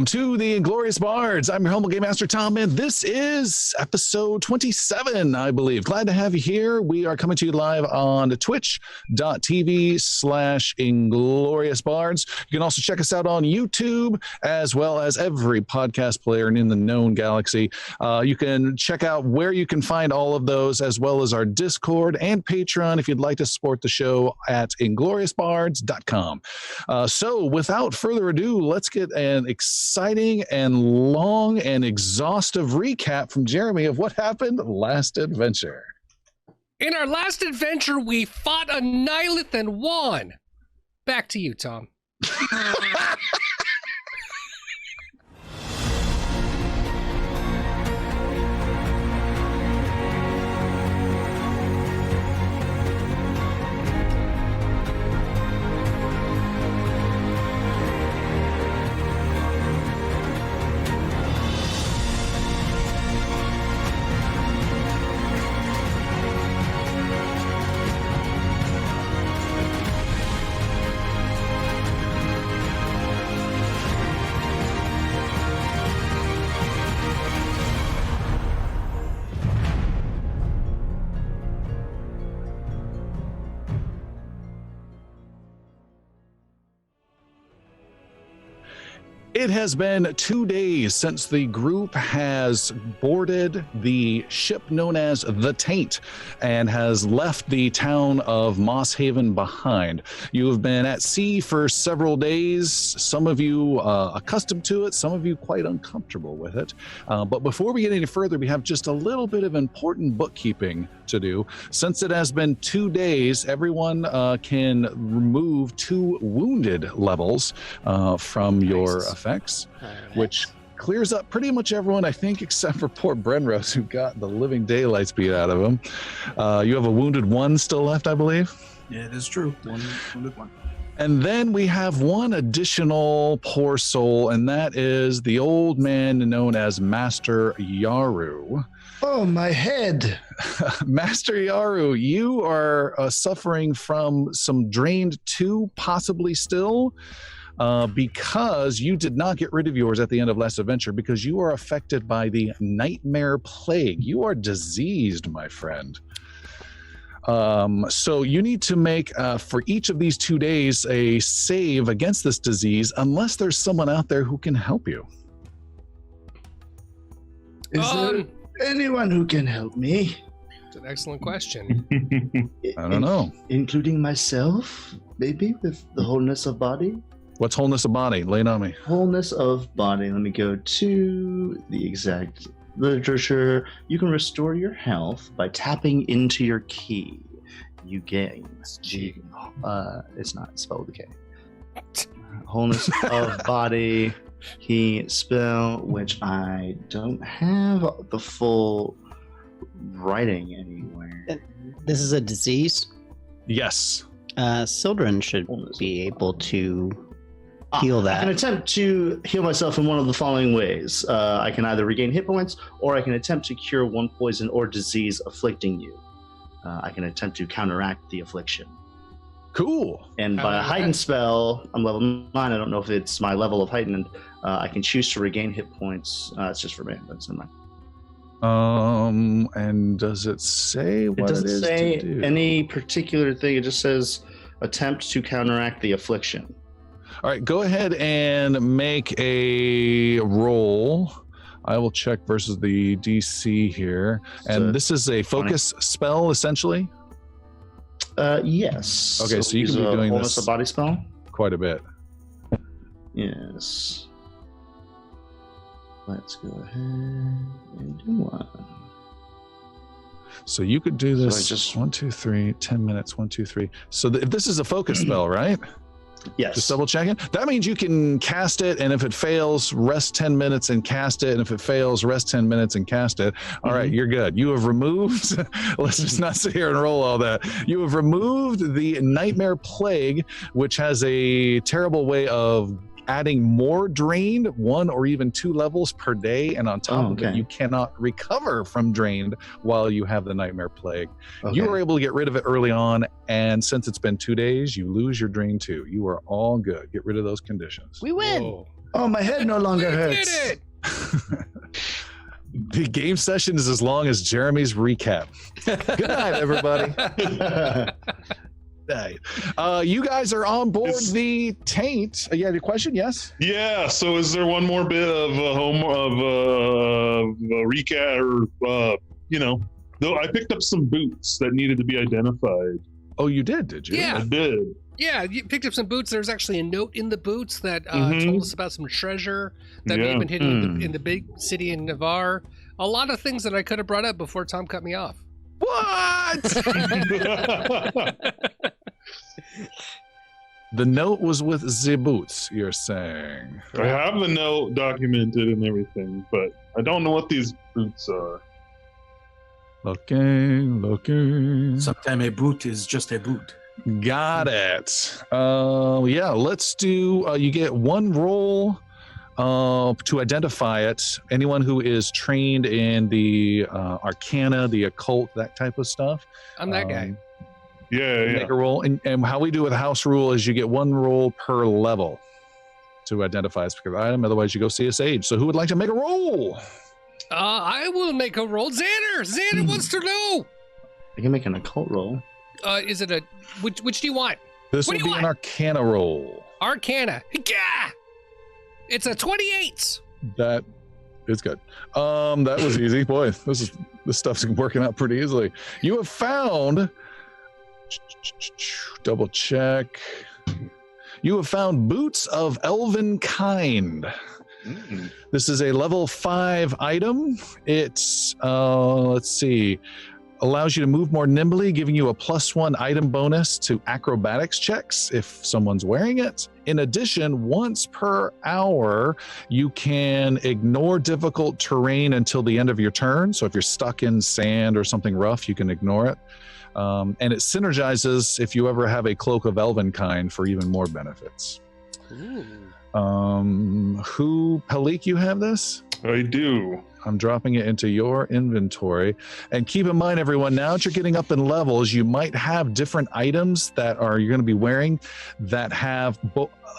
Welcome to the Inglorious Bards. I'm your humble game master, Tom, and this is episode 27, I believe. Glad to have you here. We are coming to you live on twitch.tv/IngloriousBards. You can also check us out on YouTube, as well as every podcast player in the known galaxy. You can check out where you can find all of those, as well as our Discord and Patreon if you'd like to support the show at ingloriousbards.com. So without further ado, let's get an exciting and long and exhaustive recap from Jeremy of what happened last adventure. In our last adventure, we fought a Nihilith and won. Back to you, Tom. It has been 2 days since the group has boarded the ship known as the Taint and has left the town of Mosshaven behind. You have been at sea for several days, some of you accustomed to it, some of you quite uncomfortable with it. But before we get any further, we have just a little bit of important bookkeeping to do. Since it has been 2 days, everyone can remove 2 wounded levels from your effects, which clears up pretty much everyone, I think, except for poor Brenrose, who got the living daylights beat out of him. You have a wounded 1 still left, I believe. Yeah, it is true. Wounded 1. And then we have 1 additional poor soul, and that is the old man known as Master Yaru. Oh, my head. Master Yaru, you are suffering from some drained 2, possibly still, because you did not get rid of yours at the end of last adventure, because you are affected by the nightmare plague. You are diseased, my friend. So you need to make, for each of these 2 days, a save against this disease, unless there's someone out there who can help you. Is there anyone who can help me? It's an excellent question. I don't know. Including myself, maybe, with the wholeness of body? What's wholeness of body? Lay it on me. Wholeness of body. Let me go to the exact literature. You can restore your health by tapping into your key. You gain G. It's not spelled with a K. Wholeness of body key spell, which I don't have the full writing anywhere. This is a disease? Yes. Sildren should be able to heal that. I can attempt to heal myself in one of the following ways. I can either regain hit points, or I can attempt to cure 1 poison or disease afflicting you. I can attempt to counteract the affliction. Cool. And by a heightened spell, I'm level 9. I don't know if it's my level of heightened. I can choose to regain hit points. It's just for me. That's in mind. And does it say what it doesn't say to do? Any particular thing. It just says attempt to counteract the affliction. All right, go ahead and make a roll. I will check versus the DC here. And this is a focus spell, essentially? Yes. Okay, so you can be doing this a body spell? Quite a bit. Yes. Let's go ahead and do one. So you could do this just 1, 2, 3, 10 minutes, 1, 2, 3. So if this is a focus spell, right? Yes. Just double checking. That means you can cast it, and if it fails, rest 10 minutes and cast it. And if it fails, rest 10 minutes and cast it. All right, you're good. You have removed, let's just not sit here and roll all that. You have removed the Nightmare Plague, which has a terrible way of adding more drained 1 or even 2 levels per day, and on top of it, you cannot recover from drained while you have the Nightmare Plague. You were able to get rid of it early on, and since it's been 2 days, you lose your drain 2. You are all good. Get rid of those conditions. We win. Whoa. Oh, my head no longer hurts. Did it! The game session is as long as Jeremy's recap. Good night, everybody. Night. You guys are on board the taint. You had a question? Yes. Yeah. So, is there one more bit of recap, or Though I picked up some boots that needed to be identified. Oh, you did you? Yeah. I did. Yeah, you picked up some boots. There's actually a note in the boots that told us about some treasure that may have been hidden in the big city in Navarre. A lot of things that I could have brought up before Tom cut me off. What? The note was with the boots, you're saying. I have the note documented and everything, but I don't know what these boots are. Looking. Sometimes a boot is just a boot. Got it. Yeah, let's do, you get one roll to identify it. Anyone who is trained in the arcana, the occult, that type of stuff. I'm that guy. Yeah. Make a roll. And how we do with house rule is you get one roll per level to identify a specific item. Otherwise, you go see a sage. So who would like to make a roll? I will make a roll. Zanner wants to know. I can make an occult roll. Is it a which do you want? This What will do be you an arcana roll. Arcana. Yeah. It's a 28. That is good. That was easy. Boy, this stuff's working out pretty easily. You have found, double check. You have found boots of elven kind. This is a level 5 item. It's let's see, allows you to move more nimbly, giving you a +1 item bonus to acrobatics checks if someone's wearing it. In addition, once per hour, you can ignore difficult terrain until the end of your turn. So if you're stuck in sand or something rough, you can ignore it. And it synergizes if you ever have a cloak of elven kind for even more benefits. Ooh. Paleek, you have this? I do. I'm dropping it into your inventory. And keep in mind, everyone, now that you're getting up in levels, you might have different items that you're going to be wearing that have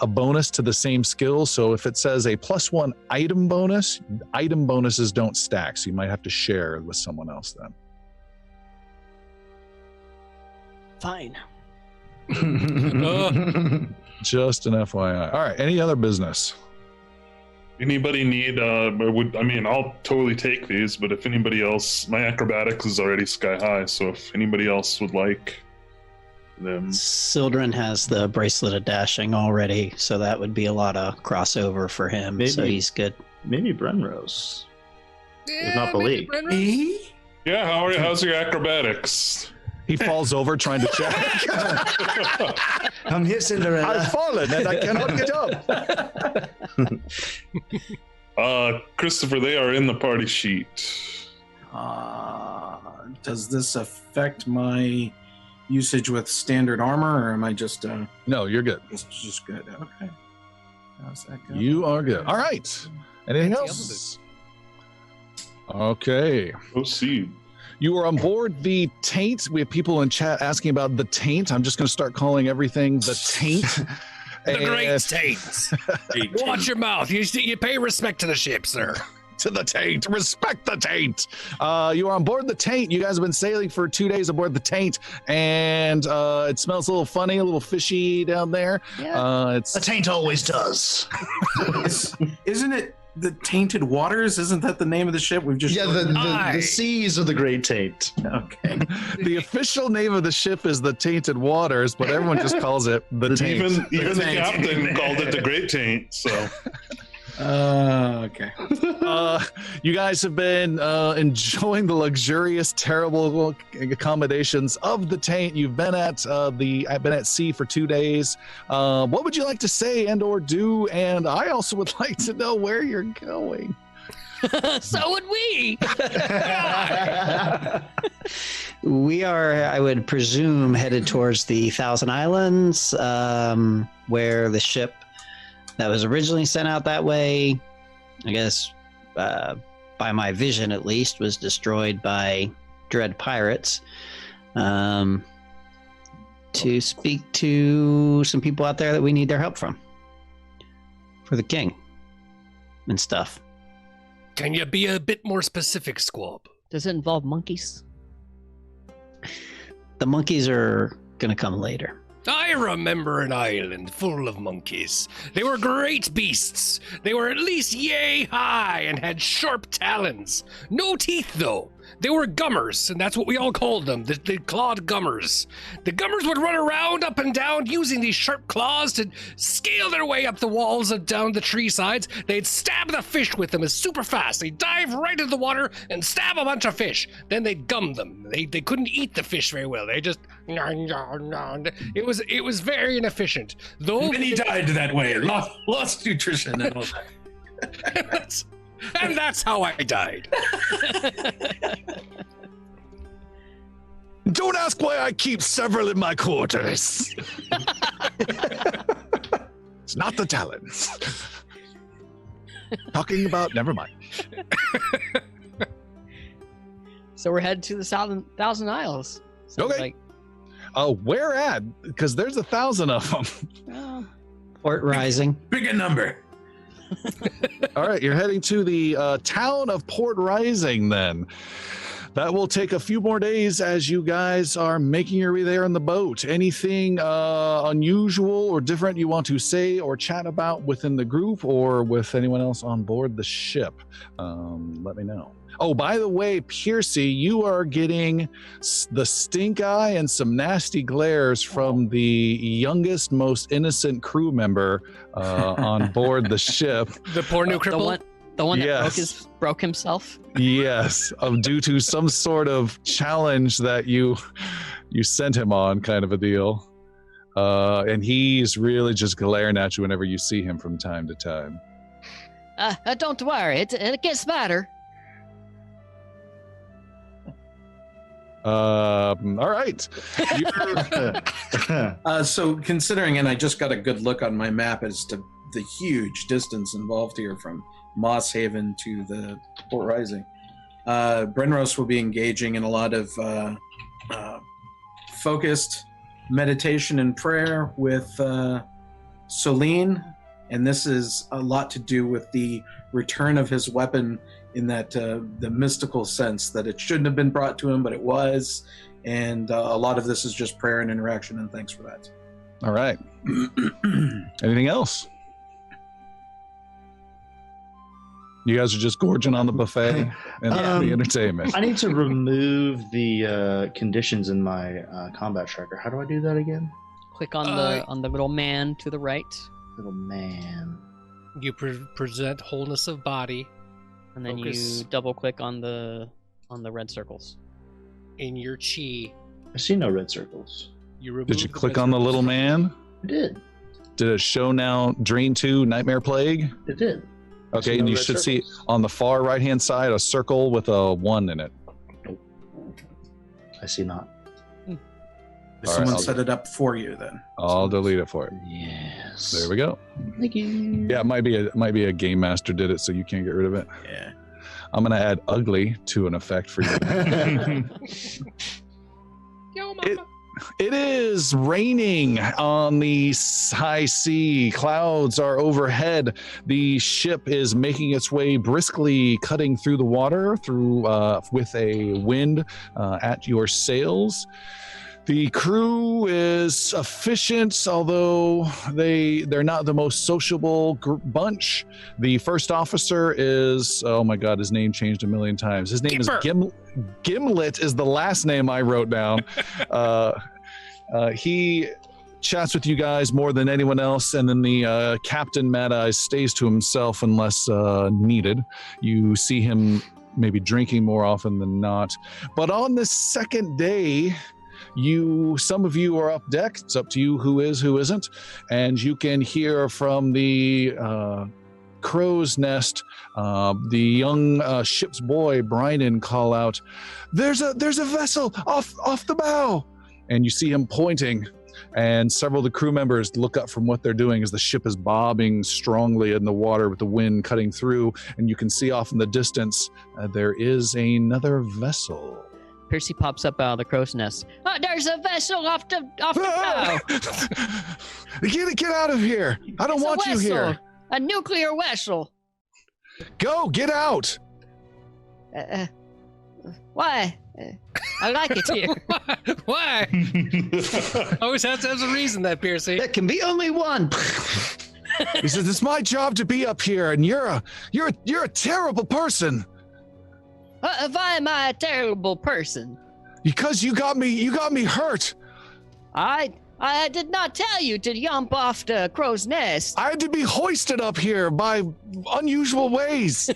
a bonus to the same skill. So if it says a +1 item bonus, item bonuses don't stack. So you might have to share with someone else then. Fine. Just an FYI. All right. Any other business? Anybody need? I'll totally take these. But if anybody else, my acrobatics is already sky high. So if anybody else would like them, Sildren has the bracelet of dashing already, so that would be a lot of crossover for him. Maybe. So he's good. Maybe Brenrose. Yeah, not maybe Paleek. Brenrose? yeah. How's your acrobatics? He falls over trying to check. I'm here, Cinderella. I've fallen and I cannot get up. Christopher, they are in the party sheet. Does this affect my usage with standard armor, or am I just No, you're good. just good? Okay. How's that go? You are good. All right. Anything else? Okay. Proceed. You are on board the taint. We have people in chat asking about the taint. I'm just going to start calling everything the taint. The great taint. Watch your mouth. You pay respect to the ship, sir. To the taint. Respect the taint. You are on board the taint. You guys have been sailing for 2 days aboard the taint, and it smells a little funny, a little fishy down there. Yeah. A taint always does. Isn't it the Tainted Waters? Isn't that the name of the ship? We've just the seas of the Great Taint. Okay. The official name of the ship is the Tainted Waters, but everyone just calls it the taint. Even the captain called it the Great Taint. So. Okay. You guys have been enjoying the luxurious, terrible accommodations of the taint. You've been I've been at sea for 2 days. What would you like to say and or do? And I also would like to know where you're going. So would we. We are, I would presume, headed towards the Thousand Islands, where the ship that was originally sent out that way, I guess, by my vision at least, was destroyed by dread pirates. To speak to some people out there that we need their help from. For the king. and stuff. Can you be a bit more specific, Squab? Does it involve monkeys? The monkeys are gonna come later. I remember an island full of monkeys. They were great beasts. They were at least yay high and had sharp talons. No teeth, though. They were gummers, and that's what we all called them, the clawed gummers. The gummers would run around up and down using these sharp claws to scale their way up the walls and down the tree sides. They'd stab the fish with them as super fast. They'd dive right into the water and stab a bunch of fish. Then they'd gum them. They couldn't eat the fish very well. They just... It was very inefficient. Though Many died that way. Lost nutrition and all that. And that's how I died. Don't ask why I keep several in my quarters. It's not the talons. Talking about, never mind. So we're headed to the Thousand Isles. Sounds Okay. Where at? Because there's 1,000 of them. Well, Port Rising. Pick a number. All right, you're heading to the town of Port Rising then. That will take a few more days as you guys are making your way there in the boat. Anything unusual or different you want to say or chat about within the group or with anyone else on board the ship? Let me know. Oh, by the way, Piercy, you are getting the stink eye and some nasty glares from the youngest, most innocent crew member on board the ship. The poor new cripple? the one that Yes. broke himself. Yes, due to some sort of challenge that you sent him on, kind of a deal. And he's really just glaring at you whenever you see him from time to time. Don't worry, it gets better. All right. So considering, and I just got a good look on my map as to the huge distance involved here from Mosshaven to the Port Rising, Brenros will be engaging in a lot of focused meditation and prayer with Celine, and this is a lot to do with the return of his weapon in that the mystical sense that it shouldn't have been brought to him, but it was, and a lot of this is just prayer and interaction, and thanks for that. All right. Anything else? You guys are just gorging on the buffet and the entertainment. I need to remove the conditions in my combat tracker. How do I do that again? Click on the little man to the right, Little man. You present wholeness of body and then Focus. you double click on the red circles. in your chi. I see no red circles. You remove Did you the click red on the circles. little man? It did. Did it show now Drain 2 Nightmare Plague? It did. I Okay, see and no you red should see circles. on the far right hand side a circle with a 1 in it. I see not. All right, Someone I'll- set it up for you then. I'll delete it for it. Yes. There we go. Thank you. Yeah, it might be a game master did it, so you can't get rid of it. Yeah. I'm gonna add ugly to an effect for you. Yo, mama. It is raining on the high sea. Clouds are overhead. The ship is making its way briskly, cutting through the water with a wind at your sails. The crew is efficient, although they're not the most sociable bunch. The first officer is, oh my god, his name changed a million times. His name is Gimlet is the last name I wrote down. He chats with you guys more than anyone else, and then the Captain Mad Eyes stays to himself unless needed. You see him maybe drinking more often than not. But on the second day, some of you are up deck. It's up to you who is, who isn't, and you can hear from the crow's nest the young ship's boy Bryden call out, "There's a vessel off the bow," and you see him pointing. And several of the crew members look up from what they're doing as the ship is bobbing strongly in the water with the wind cutting through, and you can see off in the distance there is another vessel. Percy pops up out of the crow's nest. Oh, there's a vessel off the bow. Get out of here! I don't It's a want you vessel, here. A nuclear vessel. Go, get out. Why? I like it here. Why? Always has to have a reason, that Piercy. There can be only one. He says, it's my job to be up here, and you're a terrible person. Why am I a terrible person? Because you got me hurt. I did not tell you to jump off the crow's nest. I had to be hoisted up here by unusual ways.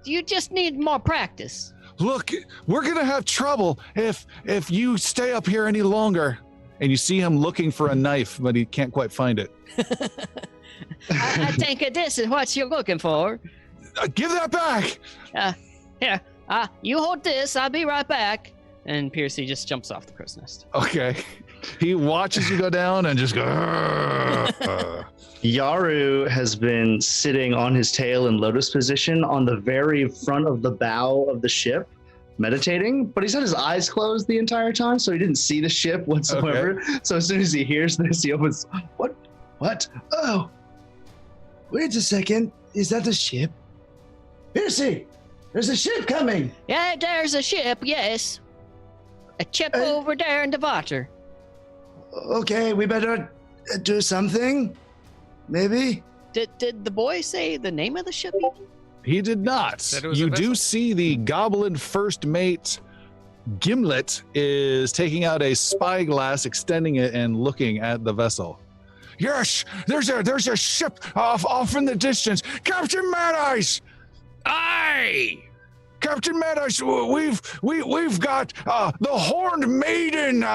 You just need more practice. Look, we're gonna have trouble if you stay up here any longer. And you see him looking for a knife, but he can't quite find it. I think this is what you're looking for. Give that back. Here, you hold this. I'll be right back. And Piercy just jumps off the crow's nest. Okay. He watches you go down and just go. Yaru has been sitting on his tail in lotus position on the very front of the bow of the ship, meditating, but he's had his eyes closed the entire time, so he didn't see the ship whatsoever. Okay. So as soon as he hears this, he opens. What? Oh, wait a second. Is that a ship? Piercy, there's a ship coming. Yeah, there's a ship. Yes, a ship over there in the water. Okay, we better do something. Maybe. Did the boy say the name of the ship? He did not. You do see the goblin first mate Gimlet is taking out a spyglass, extending it, and looking at the vessel. Yes, there's a ship off in the distance. Captain Mad Eyes! Aye! Captain Mad Eyes, we've got the Horned Maiden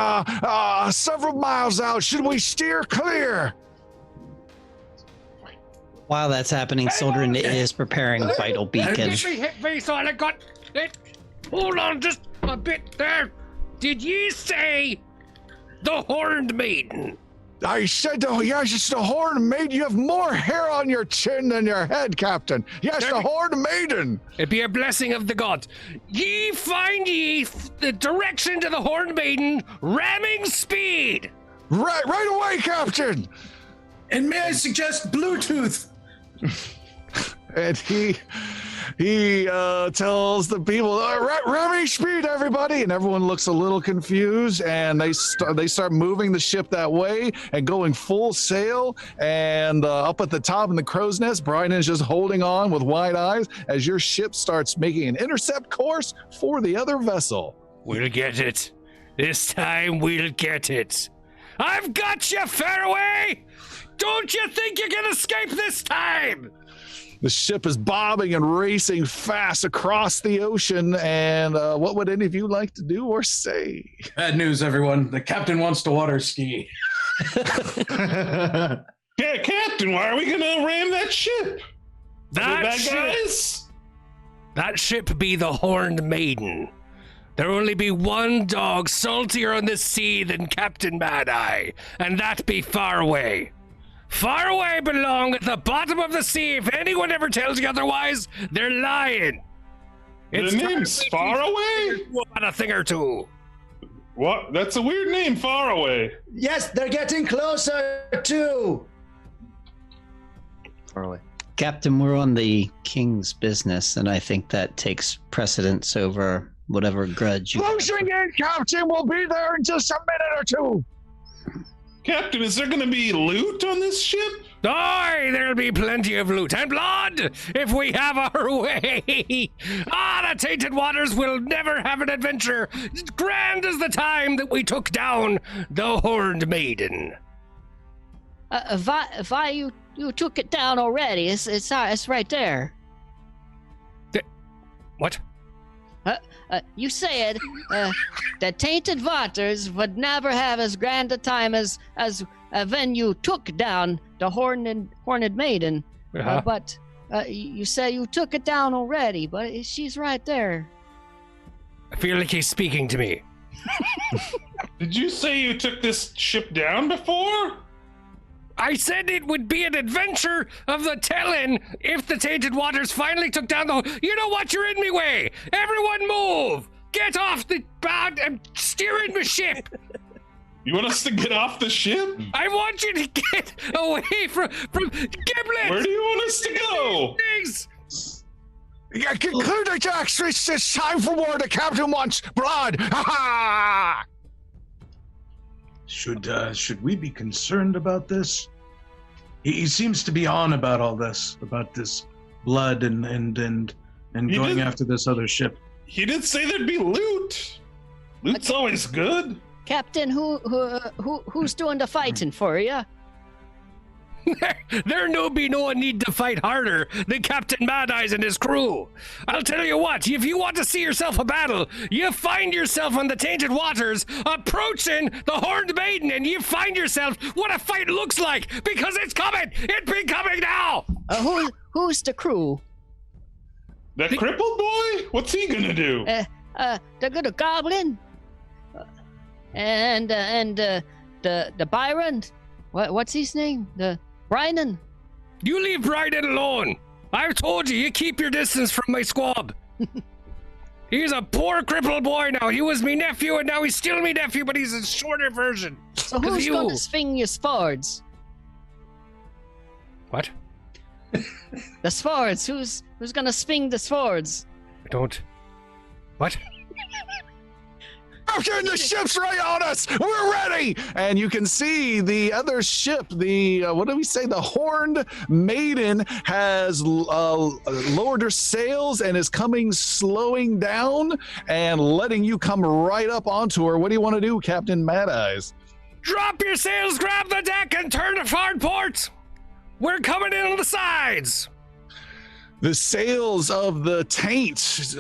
several miles out. Should we steer clear? While that's happening, Soldrin is preparing Vital Beacon. Hit me, so I got it. Hold on just a bit there. Did ye say the Horned Maiden? I said, yes, it's the Horned Maiden. You have more hair on your chin than your head, Captain. Yes, the Horned Maiden. It be a blessing of the gods. Ye find the direction to the Horned Maiden, ramming speed. Right away, Captain. And may I suggest Bluetooth? And he tells the people, ramming speed, everybody, and everyone looks a little confused, and they start moving the ship that way and going full sail. And up at the top in the crow's nest, Brian is just holding on with wide eyes as your ship starts making an intercept course for the other vessel. We'll get it. This time we'll get it. I've got you, Fairway! Don't you think you can escape this time? The ship is bobbing and racing fast across the ocean, and what would any of you like to do or say? Bad news, everyone. The captain wants to water ski. Yeah, Captain, why are we gonna ram that ship? That ship be the Horned Maiden. There only be one dog saltier on the sea than Captain Mad Eye, and that be Faraway. Faraway belong at the bottom of the sea. If anyone ever tells you otherwise, they're lying. The name's Faraway? What a thing or two. What? That's a weird name, Faraway. Yes, they're getting closer too. Faraway. Captain, we're on the king's business, and I think that takes precedence over whatever grudge you Closing in, Captain. We'll be there in just a minute or two. Captain, is there going to be loot on this ship? Aye, there'll be plenty of loot and blood if we have our way. The Tainted Waters will never have an adventure grand as the time that we took down the Horned Maiden. Vi, you took it down already. It's right there. What? You said the Tainted Waters would never have as grand a time as when you took down the Horned Maiden. Uh-huh. But you say you took it down already, but she's right there. I feel like he's speaking to me. Did you say you took this ship down before? I said it would be an adventure of the telling if the Tainted Waters finally took down the... You know what? You're in me way. Everyone move. Get off the boat and steer in the ship. You want us to get off the ship? I want you to get away from Giblet. Where do you want us to go? Things. Yeah, clear the decks. It's time for war. The captain wants blood. Ha ha! Should we be concerned about this? He seems to be on about all this, about this blood and going after this other ship. He did say there'd be loot. Loot's always good. Captain, who's doing the fighting for you? There no need to fight harder than Captain Mad Eyes and his crew. I'll tell you what, if you want to see yourself a battle, you find yourself on the tainted waters approaching the Horned Maiden, and you find yourself what a fight looks like, because it's coming! It's been coming now! Who's the crew? That crippled boy? What's he gonna do? The good goblin? And the Byron? What's his name? The Brynan? You leave Bryden alone. I've told you, you keep your distance from my squab. He's a poor crippled boy now. He was me nephew, and now he's still me nephew, but he's a shorter version. So who's going to swing your swords? What? The swords. Who's going to swing the swords? I don't. What? Captain, the ship's right on us. We're ready. And you can see the other ship, what do we say? The Horned Maiden has lowered her sails and is slowing down and letting you come right up onto her. What do you want to do, Captain Mad Eyes? Drop your sails, grab the deck, and turn to hard port. We're coming in on the sides. The sails of the Taint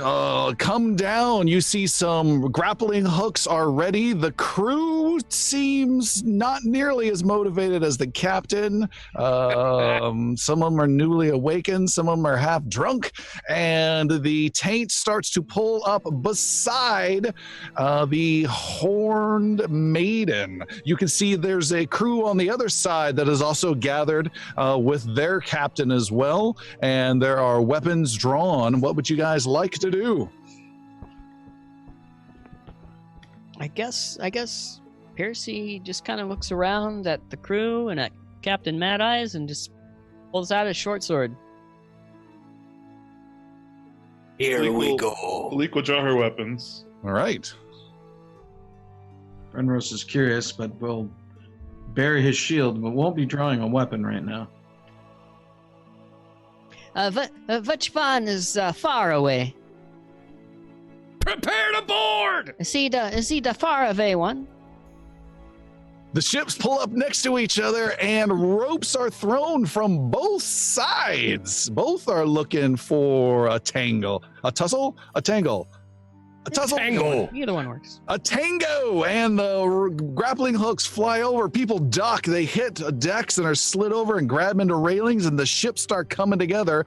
come down. You see some grappling hooks are ready. The crew seems not nearly as motivated as the captain. Some of them are newly awakened. Some of them are half drunk. And the Taint starts to pull up beside the Horned Maiden. You can see there's a crew on the other side that is also gathered with their captain as well. And there are weapons drawn. What would you guys like to do? I guess Percy just kind of looks around at the crew and at Captain Mad Eyes and just pulls out his short sword. Here we go. Paleek will draw her weapons. All right. Renros is curious, but will bury his shield, but won't be drawing a weapon right now. Which one is far away? Prepare to board! Is he the far away one? The ships pull up next to each other and ropes are thrown from both sides. Both are looking for a tangle. A tussle? A tangle. A tussle? Tango. Either one works. A tango, and the grappling hooks fly over. People duck. They hit decks and are slid over and grab into railings, and the ships start coming together.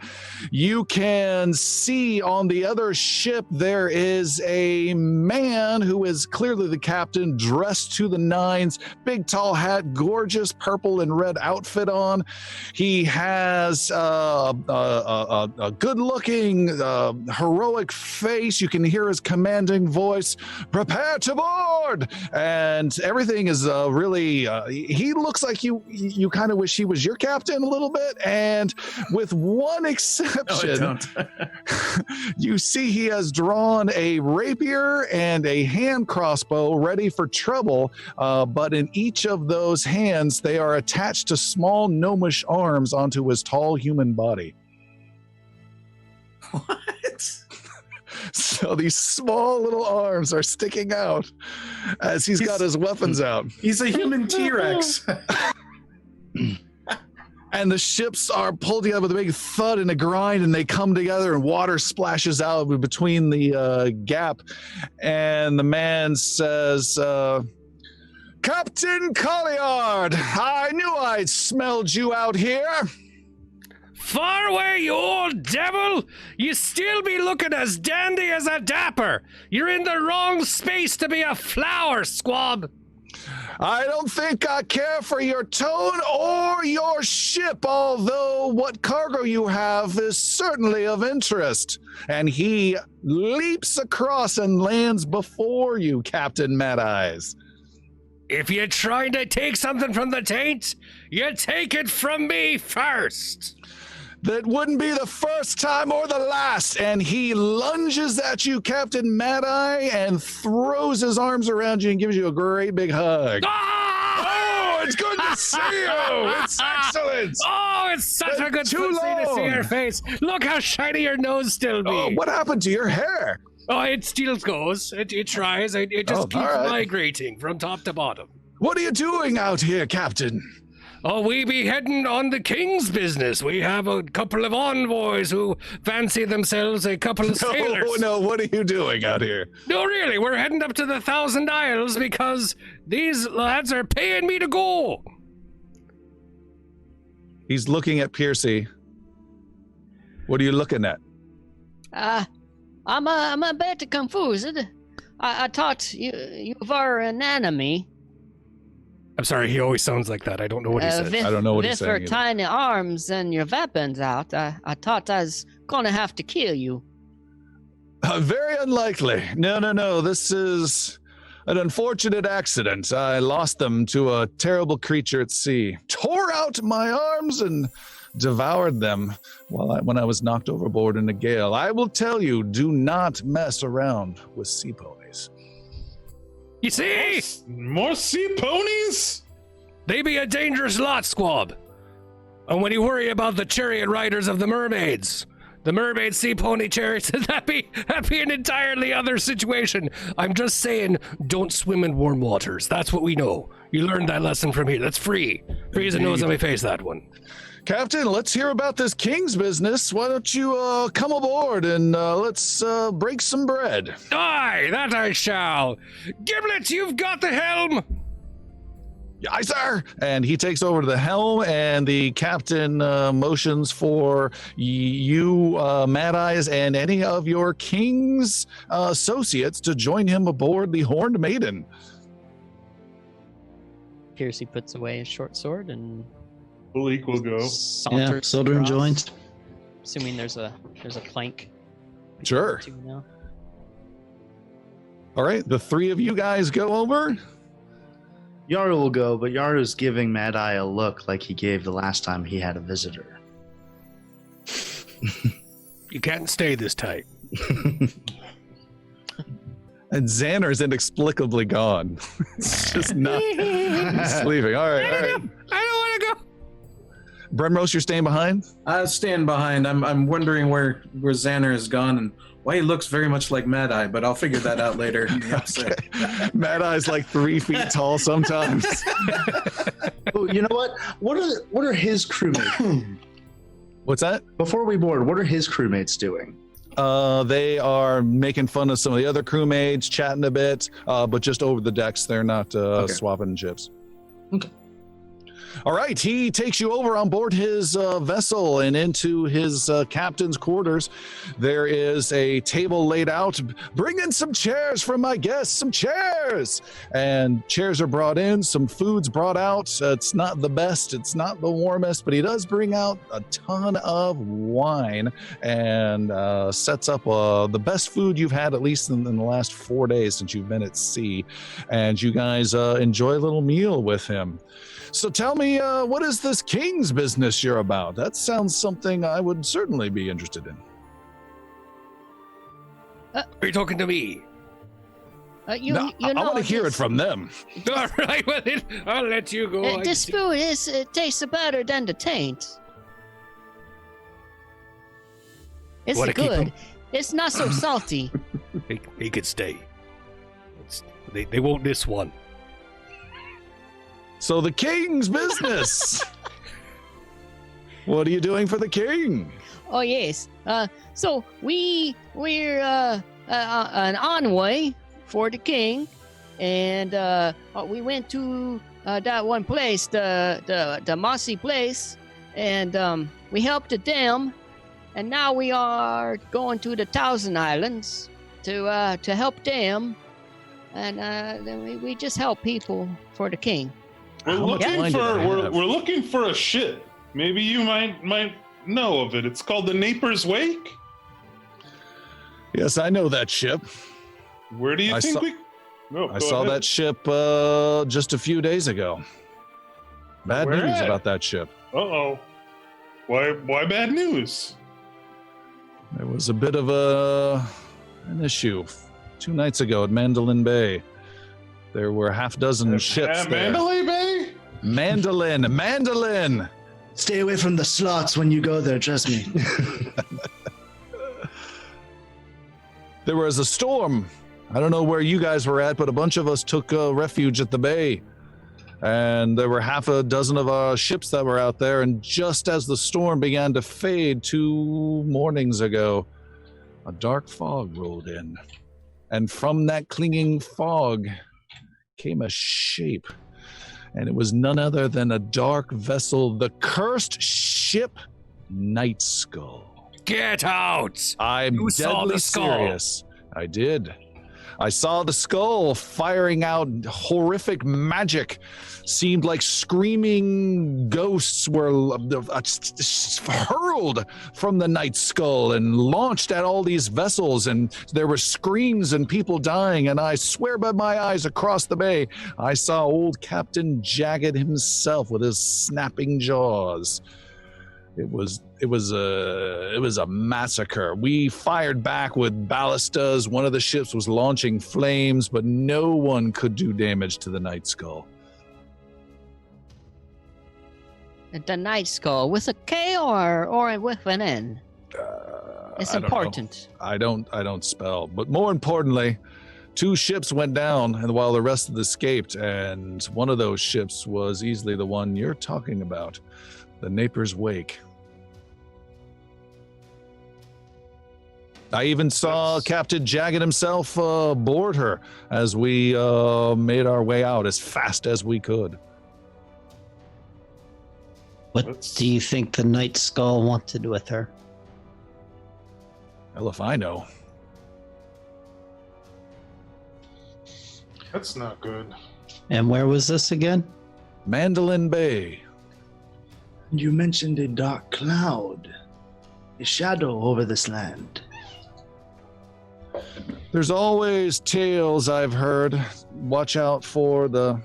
You can see on the other ship there is a man who is clearly the captain, dressed to the nines, big tall hat, gorgeous purple and red outfit on. He has a good-looking, heroic face. You can hear his commanding voice, prepare to board, and everything is really he looks like you kind of wish he was your captain a little bit, and with one exception. No, I don't. You see he has drawn a rapier and a hand crossbow ready for trouble, but in each of those hands they are attached to small gnomish arms onto his tall human body. What? So these small little arms are sticking out as he's got his weapons out. He's a human T-Rex. And the ships are pulled together with a big thud and a grind, and they come together, and water splashes out between the gap. And the man says, Captain Colliard, I knew I'd smelled you out here. Far away, you old devil! You still be looking as dandy as a dapper! You're in the wrong space to be a flower, squab! I don't think I care for your tone or your ship, although what cargo you have is certainly of interest. And he leaps across and lands before you, Captain Mad Eyes. If you're trying to take something from the taint, you take it from me first. That wouldn't be the first time or the last. And he lunges at you, Captain Mad Eye, and throws his arms around you and gives you a great big hug. Oh, it's good to see you. It's excellent. Oh, it's such a good to see your face. Look how shiny your nose still be. Oh, what happened to your hair? Oh, it still goes. It tries. It just keeps migrating from top to bottom. What are you doing out here, Captain? Oh, we be heading on the king's business. We have a couple of envoys who fancy themselves a couple of sailors. No, what are you doing out here? No, really, we're heading up to the Thousand Isles because these lads are paying me to go. He's looking at Piercy. What are you looking at? I'm a bit confused. I thought you were an enemy. I'm sorry, he always sounds like that. I don't know what he said. I don't know what he's saying. With your tiny arms and your weapons out, I thought I was gonna have to kill you. Very unlikely. No. This is an unfortunate accident. I lost them to a terrible creature at sea. Tore out my arms and devoured them when I was knocked overboard in a gale. I will tell you, do not mess around with sea ponies. You see? More sea ponies? They be a dangerous lot, squab. And when you worry about the chariot riders of the mermaids, the mermaid sea pony chariots, that'd be an entirely other situation. I'm just saying, don't swim in warm waters. That's what we know. You learned that lesson from here. That's free. Free as a nose on my face, that one. Captain, let's hear about this king's business. Why don't you come aboard and let's break some bread. Aye, that I shall. Giblet, you've got the helm. Aye, sir. And he takes over to the helm, and the captain motions for you, Mad Eyes, and any of your king's associates to join him aboard the Horned Maiden. Piercy puts away his short sword and Paleek will go. saunters Soldering across, joints. Assuming there's a plank. Sure. To now. All right, the three of you guys go over. Yaru will go, but Yaru's giving Mad Eye a look like he gave the last time he had a visitor. You can't stay this tight. And Zanner's inexplicably gone. It's just not. He's leaving. All right. I don't want to go. Bremrose, you're staying behind? I stand behind. I'm wondering where Zanner has gone and why he looks very much like Mad Eye, but I'll figure that out later in the episode. Mad Eye's like 3 feet tall sometimes. Oh, you know what? What are his crewmates? What's that? Before we board, what are his crewmates doing? They are making fun of some of the other crewmates, chatting a bit, but just over the decks. They're not swapping ships. Okay. All right, he takes you over on board his vessel and into his captain's quarters. There is a table laid out. Bring in some chairs for my guests, some chairs. And chairs are brought in, some food's brought out. It's not the best, it's not the warmest, but he does bring out a ton of wine and sets up the best food you've had, at least in the last 4 days since you've been at sea. And you guys enjoy a little meal with him. So tell me, what is this king's business you're about? That sounds something I would certainly be interested in. Are you talking to me? I want to hear it from them. All right, well, I'll let you go. This food tastes better than the taint. It's Wanna keep good. him? It's not so salty. He could stay. They won't miss one. So the king's business. What are you doing for the king? Oh yes. So we're an envoy for the king, and we went to that one place, the mossy place, and we helped them, and now we are going to the Thousand Islands to help them, and then we just help people for the king. We're looking for a ship. Maybe you might know of it. It's called the Naper's Wake. Yes, I know that ship. Where do you think No, I saw that ship just a few days ago. Bad Where news at? about that ship. Uh-oh. Why bad news? There was a bit of an issue 2 nights ago at Mandolin Bay. There were half dozen ships At there. Mandalay Bay? Mandolin! Stay away from the slots when you go there, trust me. There was a storm. I don't know where you guys were at, but a bunch of us took refuge at the bay. And there were half a dozen of our ships that were out there, and just as the storm began to fade 2 mornings ago, a dark fog rolled in. And from that clinging fog came a shape. And it was none other than a dark vessel, the cursed ship Night Skull. Get out! I'm You saw deadly the skull. serious. I did. I saw the skull firing out horrific magic. Seemed like screaming ghosts were hurled from the Night Skull and launched at all these vessels, and there were screams and people dying, and I swear by my eyes across the bay, I saw old Captain Jagged himself with his snapping jaws. It was a massacre. We fired back with ballistas. One of the ships was launching flames, but no one could do damage to the Night Skull. The Night Skull with a K or with an N? It's I don't know. important. I don't spell. But more importantly, 2 ships went down, and while the rest of them escaped, and one of those ships was easily the one you're talking about, the Naper's Wake. I even saw Captain Jagged himself board her as we made our way out as fast as we could. What do you think the Night Skull wanted with her? Hell if I know. That's not good. And where was this again? Mandolin Bay. You mentioned a dark cloud, a shadow over this land. There's always tales I've heard. Watch out for the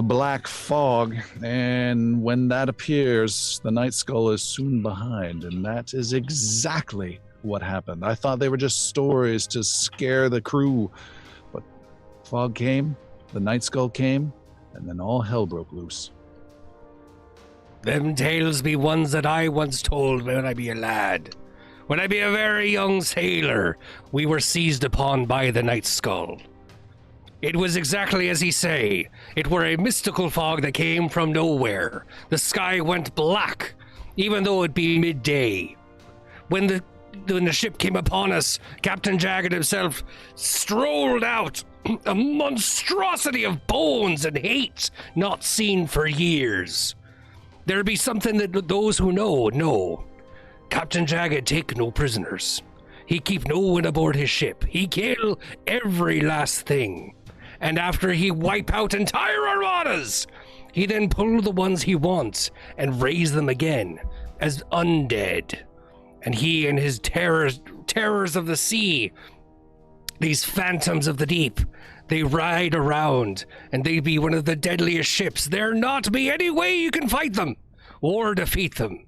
black fog, and when that appears, the Night Skull is soon behind, and that is exactly what happened. I thought they were just stories to scare the crew, but fog came, the Night Skull came, and then all hell broke loose. Them tales be ones that I once told when I be a lad. When I be a very young sailor, we were seized upon by the Night Skull. It was exactly as he say. It were a mystical fog that came from nowhere. The sky went black, even though it be midday. When the ship came upon us, Captain Jagged himself strolled out, a monstrosity of bones and hate not seen for years. There be something that those who know. Captain Jagged take no prisoners. He keep no one aboard his ship. He kill every last thing. And after he wipe out entire armadas, he then pull the ones he wants and raise them again as undead. And he and his terrors of the sea, these phantoms of the deep, they ride around, and they be one of the deadliest ships. There not be any way you can fight them or defeat them.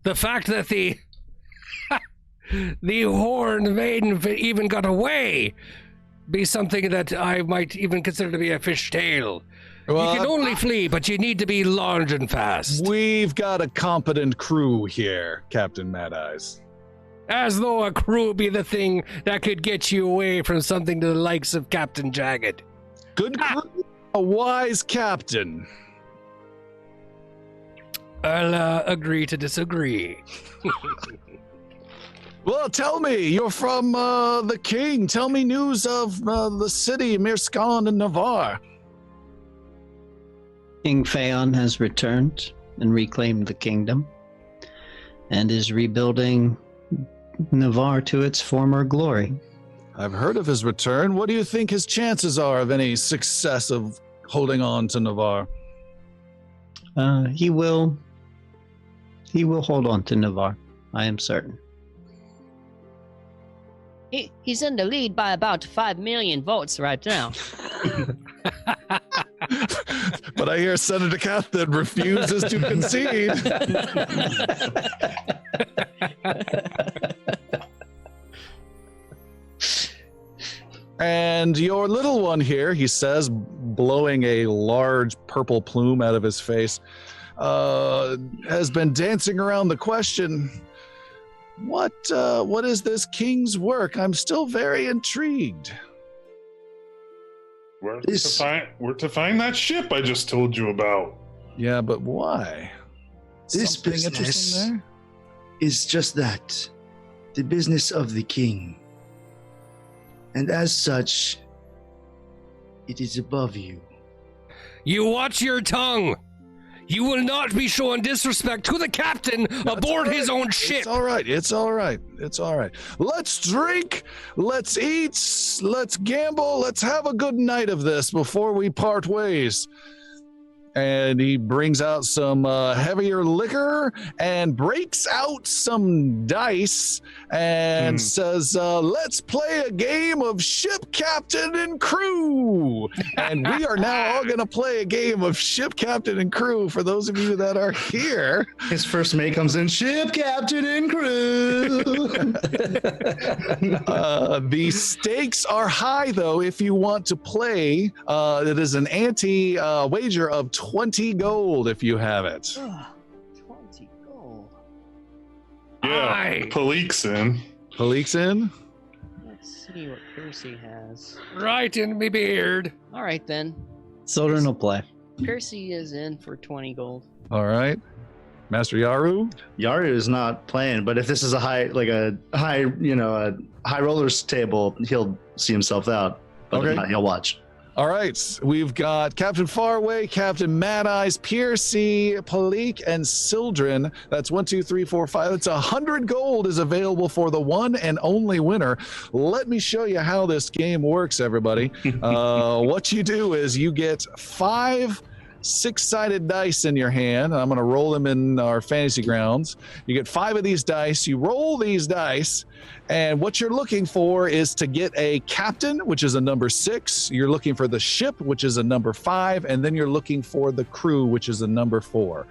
The fact that the Horned Maiden even got away be something that I might even consider to be a fish tale. Well, you can only flee, but you need to be large and fast. We've got a competent crew here, Captain Mad Eyes. As though a crew be the thing that could get you away from something to the likes of Captain Jagged. Good crew, a wise captain. I'll agree to disagree. Well, tell me, you're from the king. Tell me news of the city, Mirskan and Navarre. King Phaon has returned and reclaimed the kingdom and is rebuilding Navarre to its former glory. I've heard of his return. What do you think his chances are of any success of holding on to Navarre? He will hold on to Navarre, I am certain. He's in the lead by about 5 million votes right now. But I hear Senator Captain refuses to concede. And your little one here, he says, blowing a large purple plume out of his face, has been dancing around the question, what is this king's work? I'm still very intrigued. We're to find that ship I just told you about. Yeah, but why? This Something business interesting there? is just that, the business of the king. And as such, it is above you. You watch your tongue. You will not be showing disrespect to the captain aboard his own ship. It's all right. It's all right. It's all right. Let's drink. Let's eat. Let's gamble. Let's have a good night of this before we part ways. And he brings out some heavier liquor and breaks out some dice and says, let's play a game of ship captain and crew. And we are now all going to play a game of ship captain and crew for those of you that are here. His first mate comes in, ship captain and crew. The stakes are high, though, if you want to play. It is an ante wager of 20 gold if you have it. 20 gold. Yeah, Aye. Paleek's in. Paleek's in? Let's see what Percy has. Right in me beard. All right, then. Children will play. Percy is in for 20 gold. All right. Master Yaru? Yaru is not playing, but if this is a high rollers table, he'll see himself out. But Okay. if not, he'll watch. All right. We've got Captain Faraway, Captain Mad Eyes, Piercy, Paleek, and Sildren. That's 1, 2, 3, 4, 5. That's 100 gold is available for the one and only winner. Let me show you how this game works, everybody. What you do is you get 5 6-sided dice in your hand. I'm going to roll them in our fantasy grounds. You get 5 of these dice. You roll these dice, and what you're looking for is to get a captain, which is a number 6. You're looking for the ship, which is a number 5, and then you're looking for the crew, which is a number 4.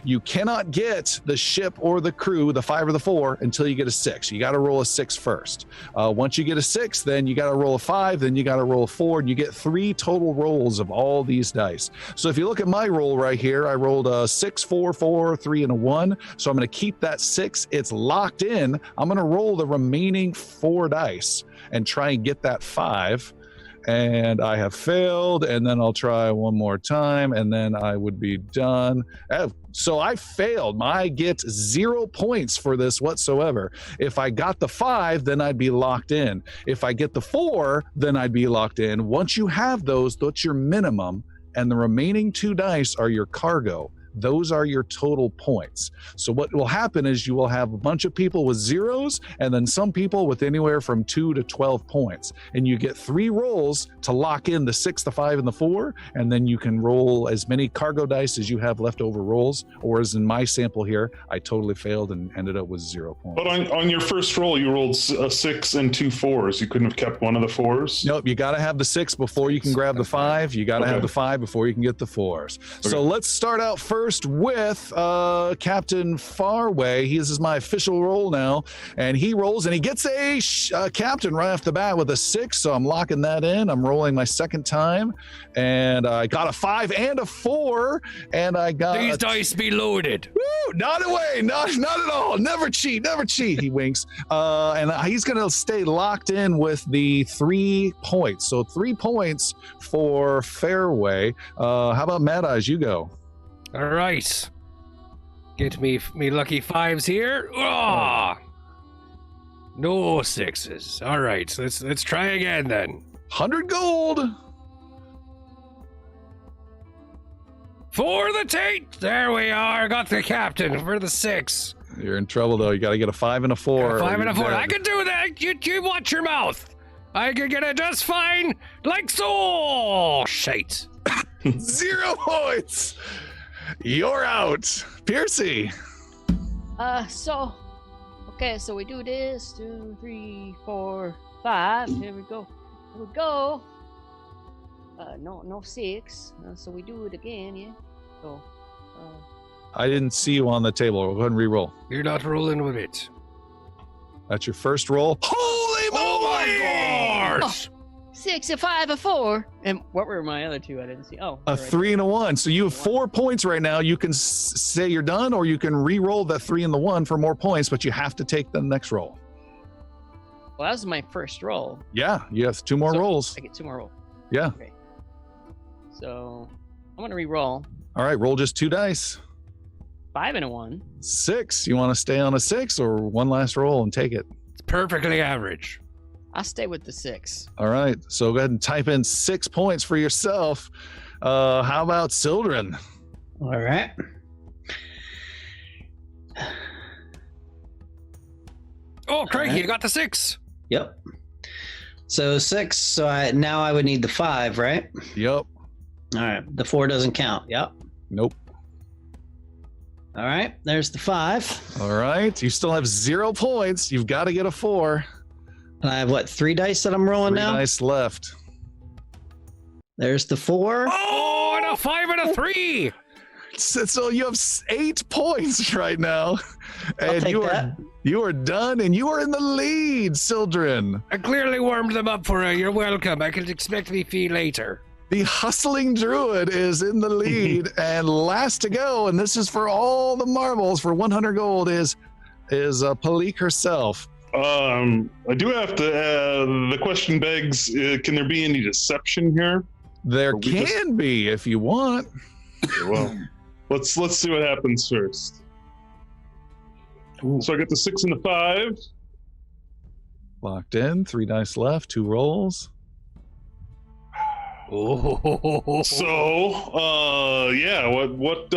You cannot get the ship or the crew, the 5 or the 4, until you get a 6. You got to roll a 6 first. Once you get a 6, then you got to roll a 5, then you got to roll a 4, and you get 3 total rolls of all these dice. So if you look at my roll right here, I rolled a 6, 4, 4, 3, and a 1. So I'm going to keep that 6. It's locked in. I'm going to roll the remaining 4 dice and try and get that 5. And I have failed, and then I'll try one more time, and then I would be done. So I failed. I get 0 points for this whatsoever. If I got the 5, then I'd be locked in. If I get the 4, then I'd be locked in. Once you have those, that's your minimum, and the remaining 2 dice are your cargo. Those are your total points. So what will happen is you will have a bunch of people with 0s and then some people with anywhere from 2 to 12 points. And you get 3 rolls to lock in the 6, the 5, and the 4. And then you can roll as many cargo dice as you have leftover rolls. Or as in my sample here, I totally failed and ended up with 0 points. But on your first roll, you rolled a 6 and 2 4s. You couldn't have kept one of the 4s? Nope, you got to have the 6 before you can grab the 5. You got to have the 5 before you can get the 4s. So let's start out first with Captain Farway. This is my official roll now, and he rolls and he gets a captain right off the bat with a 6, so I'm locking that in. I'm rolling my second time, and I got a 5 and a 4, and I got These dice be loaded. Woo, not away, not at all. Never cheat, he winks. And he's going to stay locked in with the 3 points. So 3 points for Fairway. How about Mad Eyes? You go. All right. Get me lucky 5s here. Oh. No 6s. All right. So let's try again then. 100 gold. For the Tate. There we are. Got the captain for the 6. You're in trouble though. You got to get a 5 and a 4. 5 and a 4. Dead. I can do that. You watch your mouth. I can get it just fine. Like so. Oh, shite. 0 points. You're out. Piercy. So we do this 2, 3, 4, 5. Here we go. Here we go. No 6. So we do it again, yeah. So, I didn't see you on the table. Go ahead and re-roll. You're not rolling with it. That's your first roll. Holy moly! Oh my gosh! 6, a 5, a 4. And what were my other two? I didn't see. Oh, A right 3 and a 1. So you have 4 points right now. You can say you're done, or you can re-roll that 3 and the 1 for more points, but you have to take the next roll. Well, that was my first roll. Yeah, you have 2 more So rolls. I get 2 more rolls. Yeah. Okay. So I'm gonna re-roll. All right, roll just 2 dice. 5 and a 1. 6. You want to stay on a 6 or one last roll and take it? It's perfectly average. I'll stay with the 6. All right, so go ahead and type in 6 points for yourself. How about Sildren? All right. Oh, Craig, Alright. you got the 6. Yep. So 6. So now I would need the 5, right? Yep. All right. The 4 doesn't count. Yep. Nope. All right. There's the 5. All right, you still have 0 points. You've got to get a 4. And I have what, 3 dice that I'm rolling 3 now? dice left. There's the 4. Oh, and a 5 and a 3. So you have 8 points right now, I'll and take you that. are done, and you are in the lead, Sildren. I clearly warmed them up for you. You're welcome. I can expect me fee later. The hustling druid is in the lead, and last to go, and this is for all the marbles for 100 gold is Paleek herself. I do have to. The question begs: can there be any deception here? There Or we just- can be if you want. Okay, well, let's see what happens first. Ooh. So I got the 6 and the 5. Locked in, 3 dice left, 2 rolls. Oh. So, yeah. What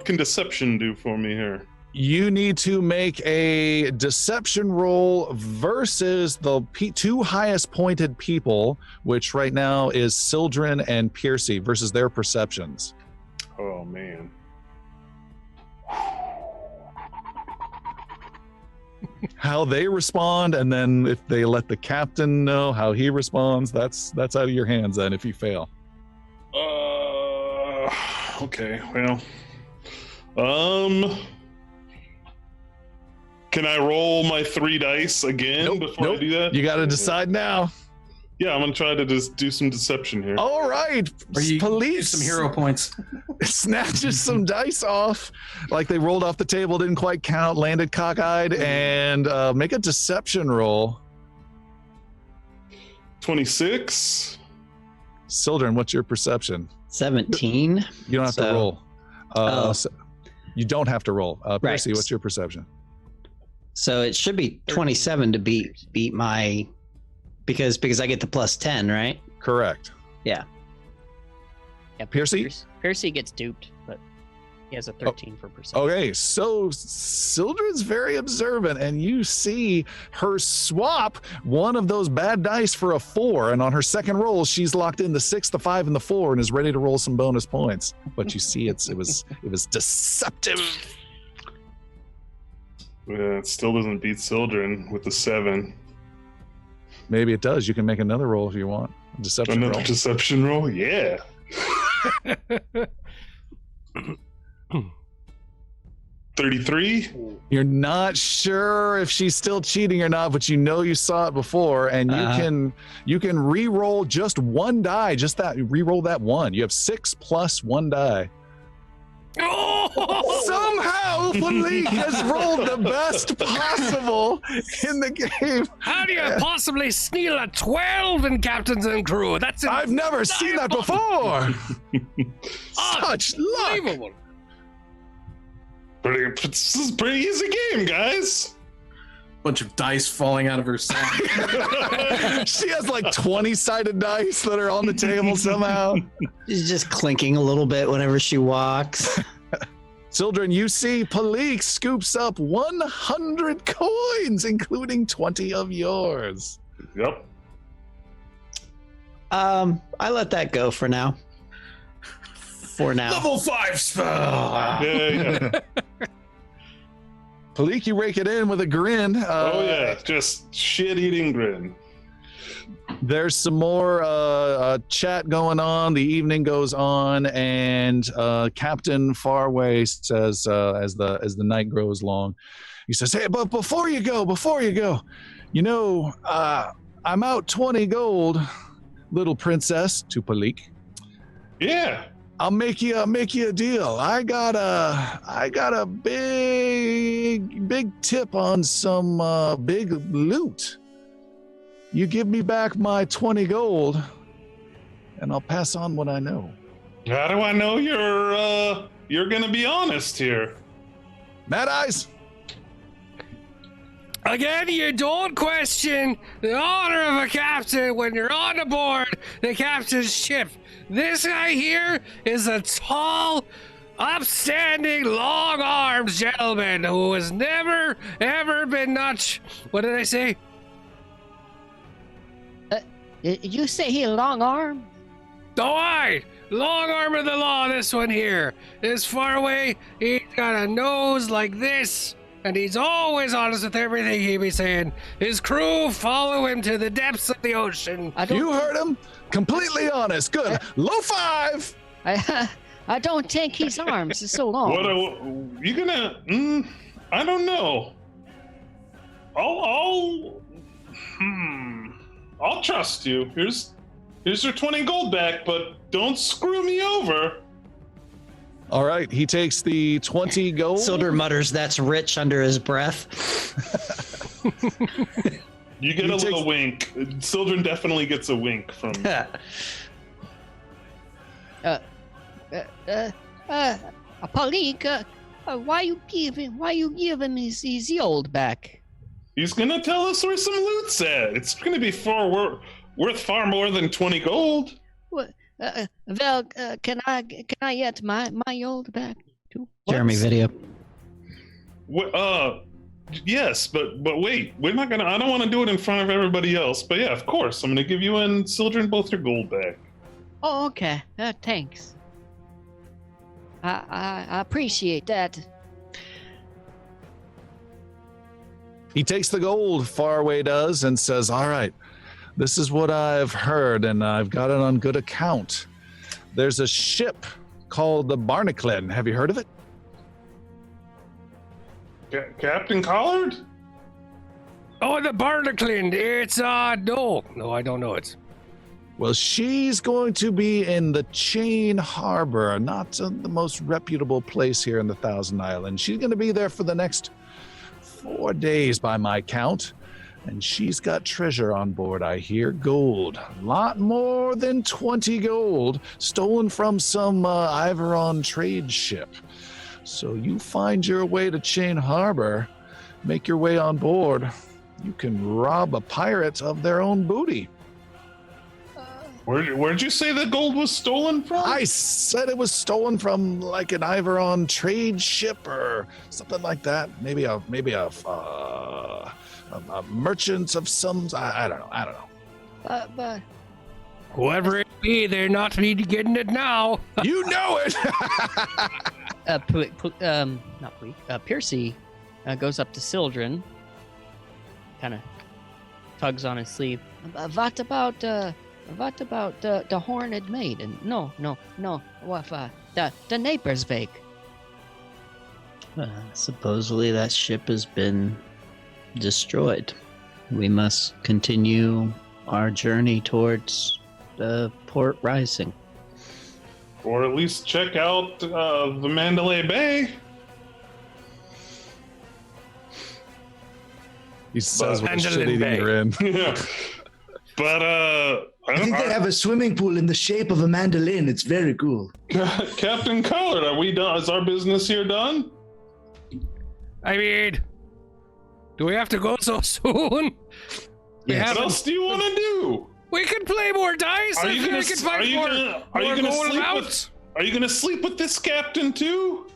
can deception do for me here? You need to make a deception roll versus the 2 highest pointed people, which right now is Sildren and Piercy, versus their perceptions. Oh man. How they respond, and then if they let the captain know how he responds, that's out of your hands then if you fail. Okay. Well. Can I roll my 3 dice again before I do that? You got to decide now. Yeah, I'm gonna try to just do some deception here. All right, Or you police. get some hero points. Snatches some dice off, like they rolled off the table, didn't quite count, landed cockeyed, and make a deception roll. 26. Sildren, what's your perception? 17. You don't have to So- roll. Oh. So- you don't have to roll. Percy, Right. what's your perception? So it should be 27 to beat my, because I get the plus 10, right? Correct. Yeah, Piercy? Piercy gets duped, but he has a 13 for perception. Okay, so Sildren's very observant, and you see her swap one of those bad dice for a 4, and on her second roll, she's locked in the 6, the 5, and the 4, and is ready to roll some bonus points. But you see, it was deceptive. It still doesn't beat Sildren with the 7. Maybe it does. You can make another roll if you want. Deception Another roll. deception roll? Yeah. 33. You're not sure if she's still cheating or not, but you know you saw it before, and you can re-roll just 1 die. Just that, re-roll that 1. You have 6 plus 1 die. Oh! Somehow, Paleek has rolled the best possible in the game. How do you possibly steal a 12 in captains and crew? That's I've never seen that before. Such luck. unbelievable. This is a pretty easy game, guys. Bunch of dice falling out of her sack. She has like 20-sided dice that are on the table somehow. She's just clinking a little bit whenever she walks. Sildren, you see Paleek scoops up 100 coins, including 20 of yours. Yep. I let that go for now. For now. Level 5 spell. Yeah. Paleek, you rake it in with a grin. Oh yeah, just shit-eating grin. There's some more chat going on. The evening goes on, and Captain Farway says, as the night grows long, he says, "Hey, but before you go, you know, I'm out 20 gold, little princess," to Paleek. Yeah. I'll make you a deal. I got a big tip on some big loot. You give me back my 20 gold, and I'll pass on what I know. How do I know you're gonna be honest here? Mad Eyes? Again, you don't question the honor of a captain when you're on aboard the captain's ship. This guy here is a tall, upstanding, long-armed gentleman who has never, ever been notched. What did I say? You say he long arm? Oh, aye! Long arm of the law, this one here. This far away, he's got a nose like this, and he's always honest with everything he be saying. His crew follow him to the depths of the ocean. You heard him. Completely honest. Good. Low five. I don't think his arms are so long. What you gonna? I don't know. I'll trust you. Here's your 20 gold back, but don't screw me over. All right. He takes the 20 gold. Silder mutters, "That's rich," under his breath. You get a little wink. Sildren definitely gets a wink from. Paleek, why you give him his gold back? He's gonna tell us where some loot's at. It's gonna be worth far more than 20 gold. Well, can I get my gold back too? Jeremy video. Yes, but wait, we're not gonna. I don't want to do it in front of everybody else. But yeah, of course, I'm gonna give you and Sildren both your gold back. Oh, okay. Thanks. I appreciate that. He takes the gold, Faraway does, and says, "All right, this is what I've heard, and I've got it on good account. There's a ship called the Barnaclen. Have you heard of it?" Captain Collard? Oh, the Barnaclen. It's no, I don't know it. Well, she's going to be in the Chain Harbor, not the most reputable place here in the Thousand Islands. She's going to be there for the next 4 days by my count. And she's got treasure on board, I hear. Gold. A lot more than 20 gold, stolen from some Iveron trade ship. So you find your way to Chain Harbor, make your way on board. You can rob a pirate of their own booty. Where'd you say the gold was stolen from? I said it was stolen from like an Iveron trade ship or something like that. Maybe a merchant of some. I don't know. But Whoever it be, they're not me getting it now. You know it. Piercy goes up to Sildren, kind of tugs on his sleeve. What about the Horned Maiden? No. What the neighbor's Vake? Supposedly that ship has been destroyed. We must continue our journey towards the Port Rising. Or at least check out the Mandalay Bay. He says with a Mandalay shit-eating Bay. grin. Yeah. But I think they have a swimming pool in the shape of a mandolin. It's very cool. Captain Collard, are we done? Is our business here done? I mean, do we have to go so soon? What else do you want to do? We can play more dice. Are I you think gonna, we can find more gold amounts. Are you gonna sleep with this captain too?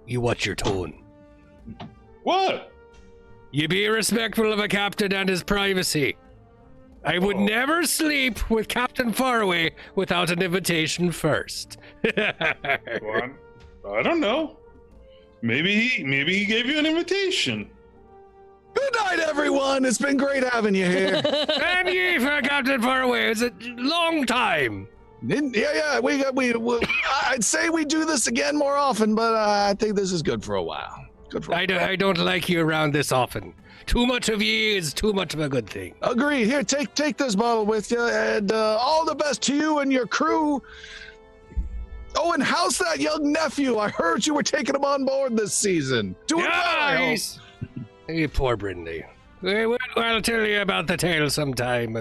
You watch your tone. What? You be respectful of a captain and his privacy. I would never sleep with Captain Faraway without an invitation first. Well, I don't know. Maybe he gave you an invitation. Good night, everyone. It's been great having you here. And ye for Captain Faraway. It's a long time. Yeah. I'd say we do this again more often, but I think this is good for a while. I don't like you around this often. Too much of ye is too much of a good thing. Agree. Here, take this bottle with you, and all the best to you and your crew. Oh, and how's that young nephew? I heard you were taking him on board this season. Doing well, I hope. Hey, poor Brindley. I'll tell you about the tale sometime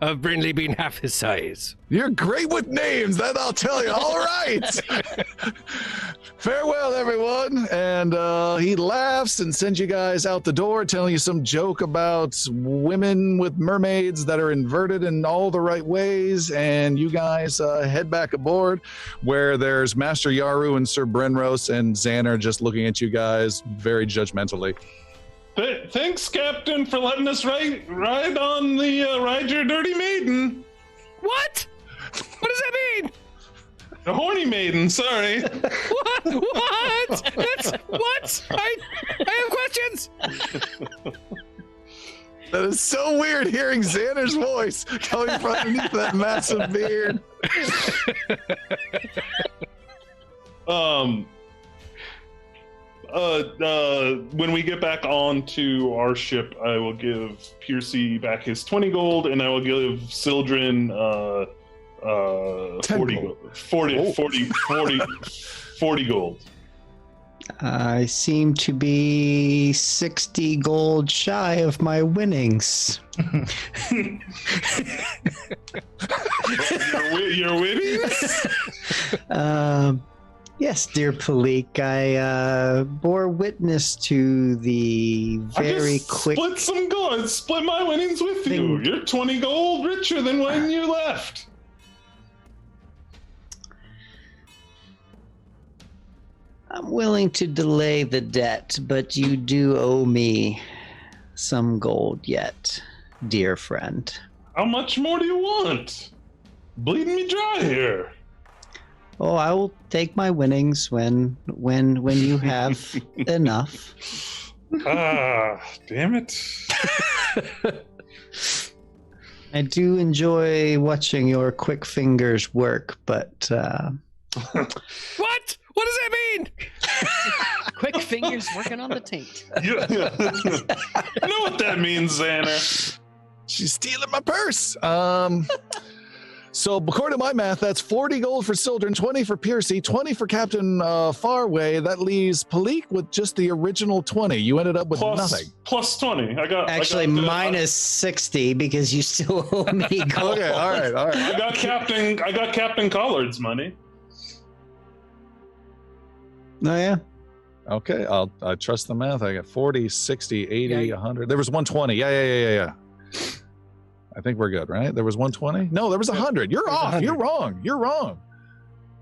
of Brindley being half his size. You're great with names, that I'll tell you. All right. Farewell, everyone. And he laughs and sends you guys out the door, telling you some joke about women with mermaids that are inverted in all the right ways. And you guys head back aboard, where there's Master Yaru and Sir Brenros and Zanner just looking at you guys very judgmentally. Thanks, Captain, for letting us ride on the Ride Your Dirty Maiden. What? What does that mean? The horny maiden, sorry. What? That's what? I have questions. That is so weird hearing Xander's voice coming from underneath that massive beard. When we get back onto our ship, I will give Piercy back his 20 gold, and I will give Sildren 40 gold. I seem to be 60 gold shy of my winnings. Your winnings? Yes, dear Paleek, I bore witness to the very quick... Split some gold. Split my winnings with you. You're 20 gold richer than when you left. I'm willing to delay the debt, but you do owe me some gold yet, dear friend. How much more do you want? Bleeding me dry here. Oh, I will take my winnings when you have enough. Damn it. I do enjoy watching your quick fingers work, but What? What does that mean? Quick fingers working on the taint. You know what that means, Zanner. She's stealing my purse. So according to my math, that's 40 gold for Sildren, 20 for Piercy, 20 for Captain Farway. That leaves Paleek with just the original 20. You ended up with nothing. Plus 20. actually minus 60 because you still owe me gold. Okay, all right. I got Captain Collard's money. Oh yeah. Okay, I trust the math. I got 40, 60, 80, Yeah. 100. There was 120. Yeah. I think we're good, right? There was 120? No, there was 100. You're off. 100. You're wrong.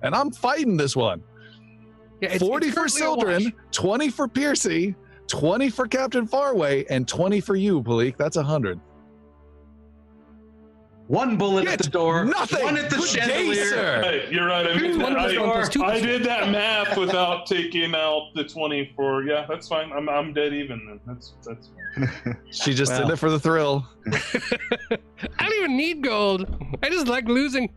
And I'm fighting this one. Yeah, 40 for Sildren, 20 for Piercy, 20 for Captain Farway, and 20 for you, Paleek. That's 100. One bullet at the door. Nothing. One at the Good chandelier. day, sir. Hey, you're right. I did that math without taking out the 20 for. Yeah, that's fine. I'm dead even then. That's fine. She just did it for the thrill. I don't even need gold. I just like losing.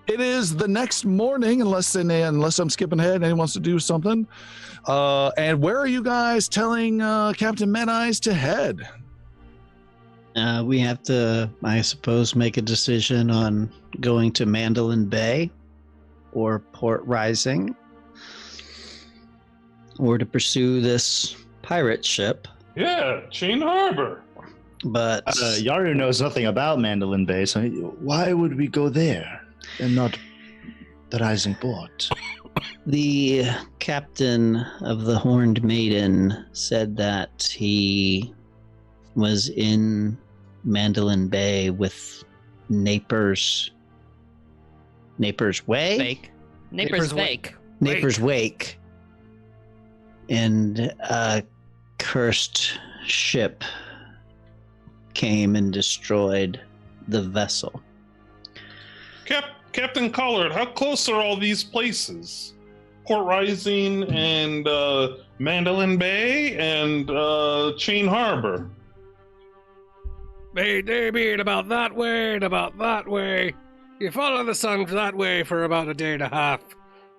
It is the next morning, unless I'm skipping ahead and anyone wants to do something. And where are you guys telling Captain Med Eyes to head? We have to, I suppose, make a decision on going to Mandolin Bay or Port Rising, or to pursue this pirate ship. Yeah, Chain Harbor. But Yaru knows nothing about Mandolin Bay, so why would we go there and not the Rising Port? the captain of the Horned Maiden said that he was in Mandolin Bay with Naper's Way? Fake. Naper's fake. Naper's Wake. And a cursed ship came and destroyed the vessel. Captain Collard, how close are all these places? Port Rising and Mandolin Bay and Chain Harbor. They being about that way and about that way. You follow the sun that way for about a day and a half,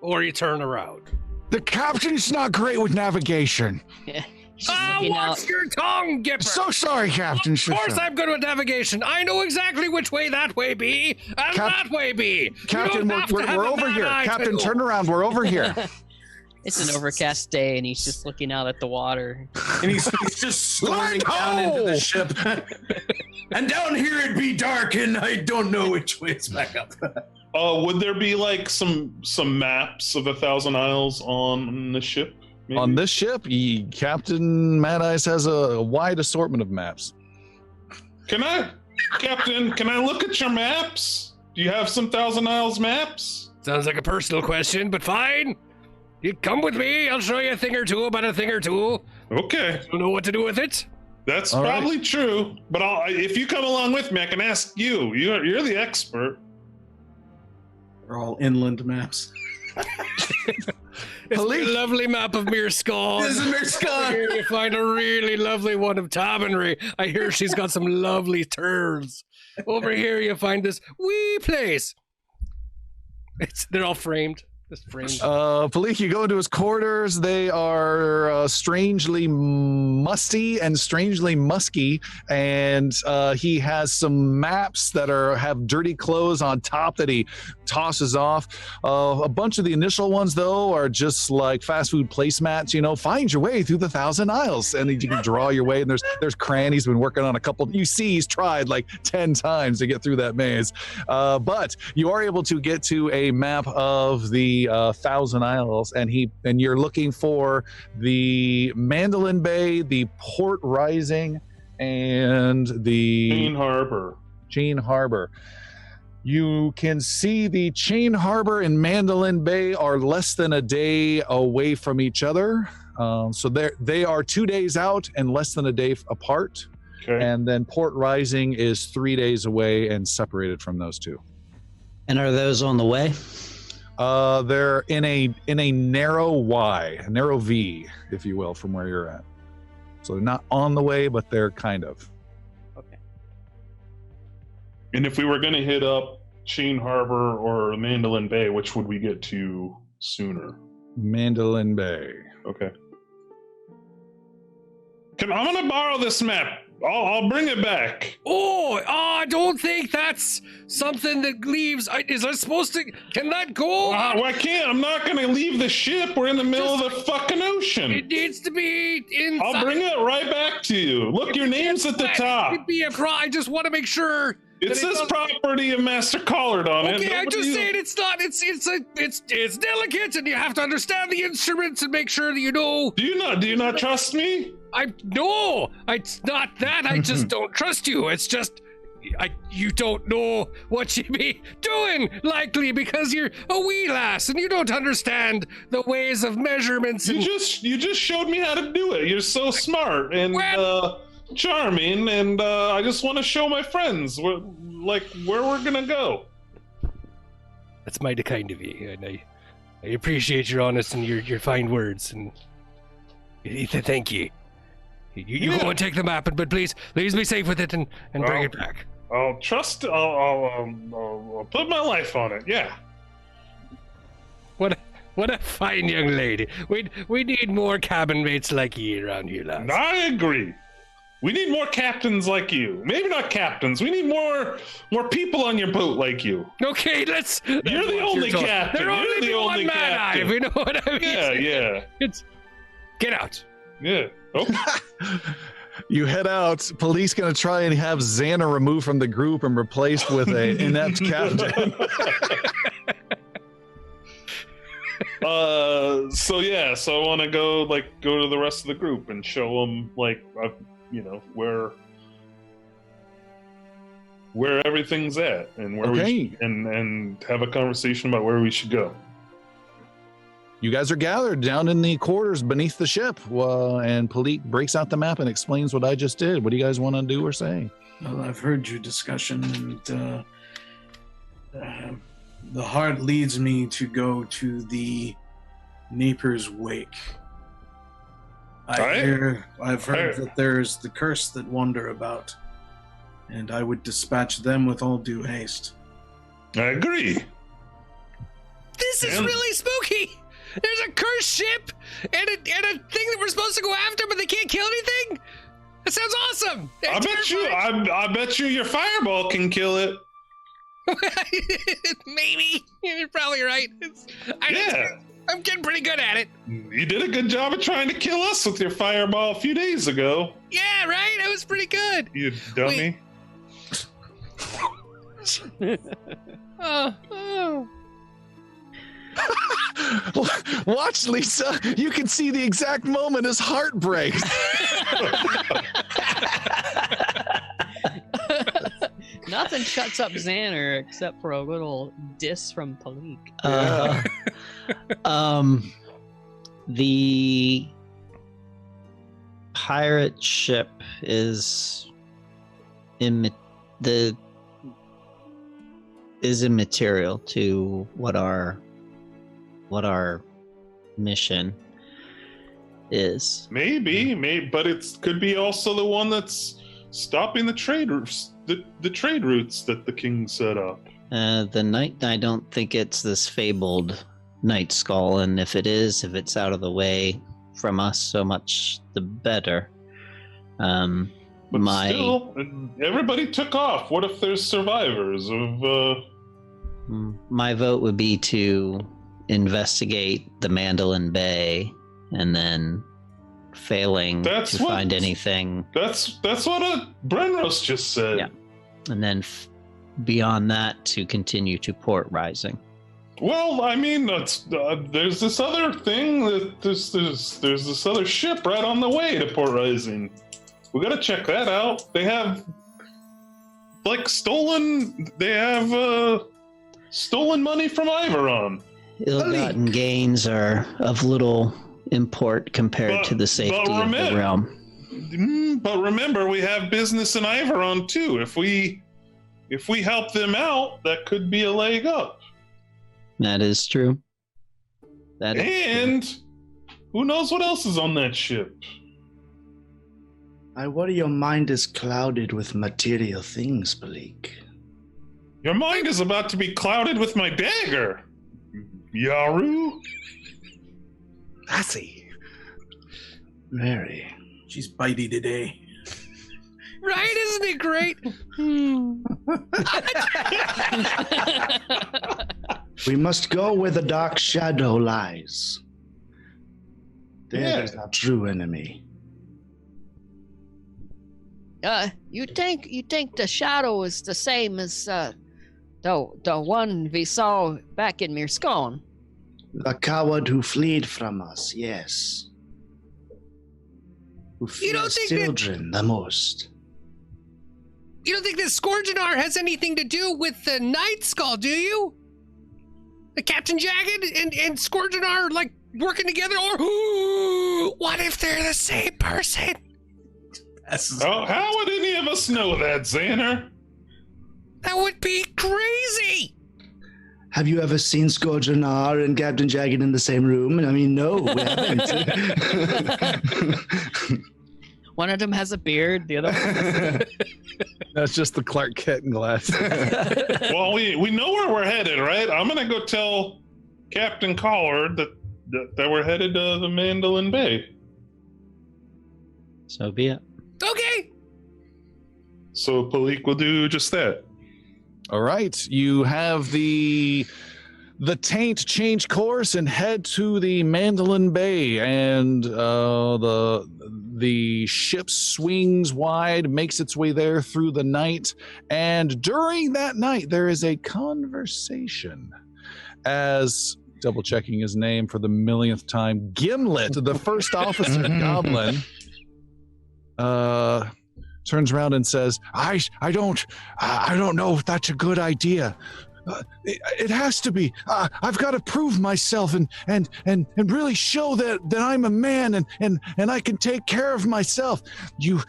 or you turn around. The captain's not great with navigation. He's just looking out. Watch your tongue, Gipper! So sorry, Captain. Of course I'm good with navigation. I know exactly which way that way be, and that way be. Captain, we're over here. Captain, turn around. We're over here. It's an overcast day, and he's just looking out at the water. And he's just sliding down into the ship. And down here it'd be dark, and I don't know which way it's back up. Would there be like some maps of 1,000 Isles on the ship? Maybe? On this ship, Captain Mad Eyes has a wide assortment of maps. Captain, can I look at your maps? Do you have some 1,000 Isles maps? Sounds like a personal question, but fine. You come with me. I'll show you a thing or two about a thing or two. Okay. You know what to do with it? That's All probably true. But if you come along with me, I can ask you. You're the expert. They're all inland maps. It's a lovely map of Mirskon. This is Mirskon. Here you find a really lovely one of Tabenry. I hear she's got some lovely turns. Over here you find this wee place. They're all framed. Just framed. Paleek, you go into his quarters. They are strangely musty and strangely musky, and he has some maps that have dirty clothes on top that he tosses off. A bunch of the initial ones, though, are just like fast food placemats. You know, find your way through the 1,000 Isles, and you can draw your way. And there's Cran. He's been working on a couple. You see, he's tried like 10 times to get through that maze, but you are able to get to a map of the 1,000 Isles, and you're looking for the Mandolin Bay, the Port Rising, and the Chain Harbor. You can see the Chain Harbor and Mandolin Bay are less than a day away from each other. So they are 2 days out and less than a day apart. Okay. And then Port Rising is 3 days away and separated from those two. And are those on the way? They're in a narrow Y, a narrow V, if you will, from where you're at. So they're not on the way, but they're kind of. Okay. And if we were going to hit up Chain Harbor or Mandolin Bay, which would we get to sooner? Mandolin Bay. Okay. I'm going to borrow this map. I'll bring it back. Oh, I don't think that's something that leaves. Is I supposed to? Can that go? I can't. I'm not going to leave the ship. We're in the middle of the fucking ocean. It needs to be inside. I'll bring it right back to you. Look, your name's at the top. It'd be I just want to make sure. It says property of Master Collard on it. Okay, I just saying it's not. It's delicate, and you have to understand the instruments and make sure that you know. Do you not trust me? No, it's not that. I just don't trust you. It's just you don't know what you be doing, likely because you're a wee lass and you don't understand the ways of measurements. You just showed me how to do it. You're so smart and charming, and I just want to show my friends where we're gonna go. That's mighty kind of you, and I appreciate your honest and your fine words, and thank you. You go and take the map, but please be safe with it and bring it back. I'll put my life on it. Yeah. What a fine young lady. We need more cabin mates like you around here, lads. I agree. We need more captains like you. Maybe not captains. We need more people on your boat like you. Okay, You're the only captain. You're the only captain. If you know what I mean. Yeah. Get out. Yeah. Okay. You head out. Police gonna try and have Zanner removed from the group and replaced with a inept captain. So I want to go to the rest of the group and show them where everything's at and where we and have a conversation about where we should go. You guys are gathered down in the quarters beneath the ship, and Paleek breaks out the map and explains what I just did. What do you guys want to do or say? Well, I've heard your discussion, and the heart leads me to go to the Naper's Wake. Aye. I've heard that there's the curse that wander about, and I would dispatch them with all due haste. I agree. This is really spooky. There's a cursed ship and a thing that we're supposed to go after, but they can't kill anything. That sounds awesome. I bet you your fireball can kill it. Maybe. You're probably right. I'm getting pretty good at it. You did a good job of trying to kill us with your fireball a few days ago. Yeah, right? I was pretty good. You dummy. Oh. Watch, Lisa. You can see the exact moment his heart breaks. Nothing shuts up Zanner except for a little diss from Paleek. The pirate ship is immaterial to what our mission is. Maybe, but it could be also the one that's stopping the trade routes, the trade routes that the king set up. The night, I don't think it's this fabled night skull, and if it's out of the way from us, so much the better. But still, everybody took off. What if there's survivors of? My vote would be to investigate the Mandolin Bay, and then failing to find anything. That's what Brenros just said. Yeah, and then beyond that, to continue to Port Rising. Well, I mean, there's this other thing that there's this other ship right on the way to Port Rising. We gotta check that out. They have stolen money from Iveron. Ill-gotten gains are of little import compared to the safety of the realm. But remember, we have business in Iveron too. If we help them out, that could be a leg up. That is true. And who knows what else is on that ship? I worry your mind is clouded with material things, Paleek. Your mind is about to be clouded with my dagger, Yaru. Lassie. Very. She's bitey today. Right? Isn't it great? We must go where the dark shadow lies. There is our true enemy. You think the shadow is the same as the one we saw back in Mirskon? The coward who fled from us, yes. Who fears children the most. You don't think that Scourgeonar has anything to do with the Night Skull, do you? The Captain Jagged and Scourgeonar working together, or what if they're the same person? How would any of us know that, Zanner? That would be crazy. Have you ever seen Scourgeonar and Captain Jagged in the same room? I mean, no, we haven't. One of them has a beard, the other one That's just the Clark Kent glass. Well, we know where we're headed, right? I'm gonna go tell Captain Collard that we're headed to the Mandolin Bay. So be it. Okay. So Paleek will do just that. All right, you have the taint change course and head to the Mandolin Bay, and the ship swings wide, makes its way there through the night, and during that night there is a conversation as, double checking his name for the millionth time, Gimlet, the first officer goblin, turns around and says, I don't know if that's a good idea. It has to be. I've got to prove myself and really show that I'm a man and I can take care of myself. You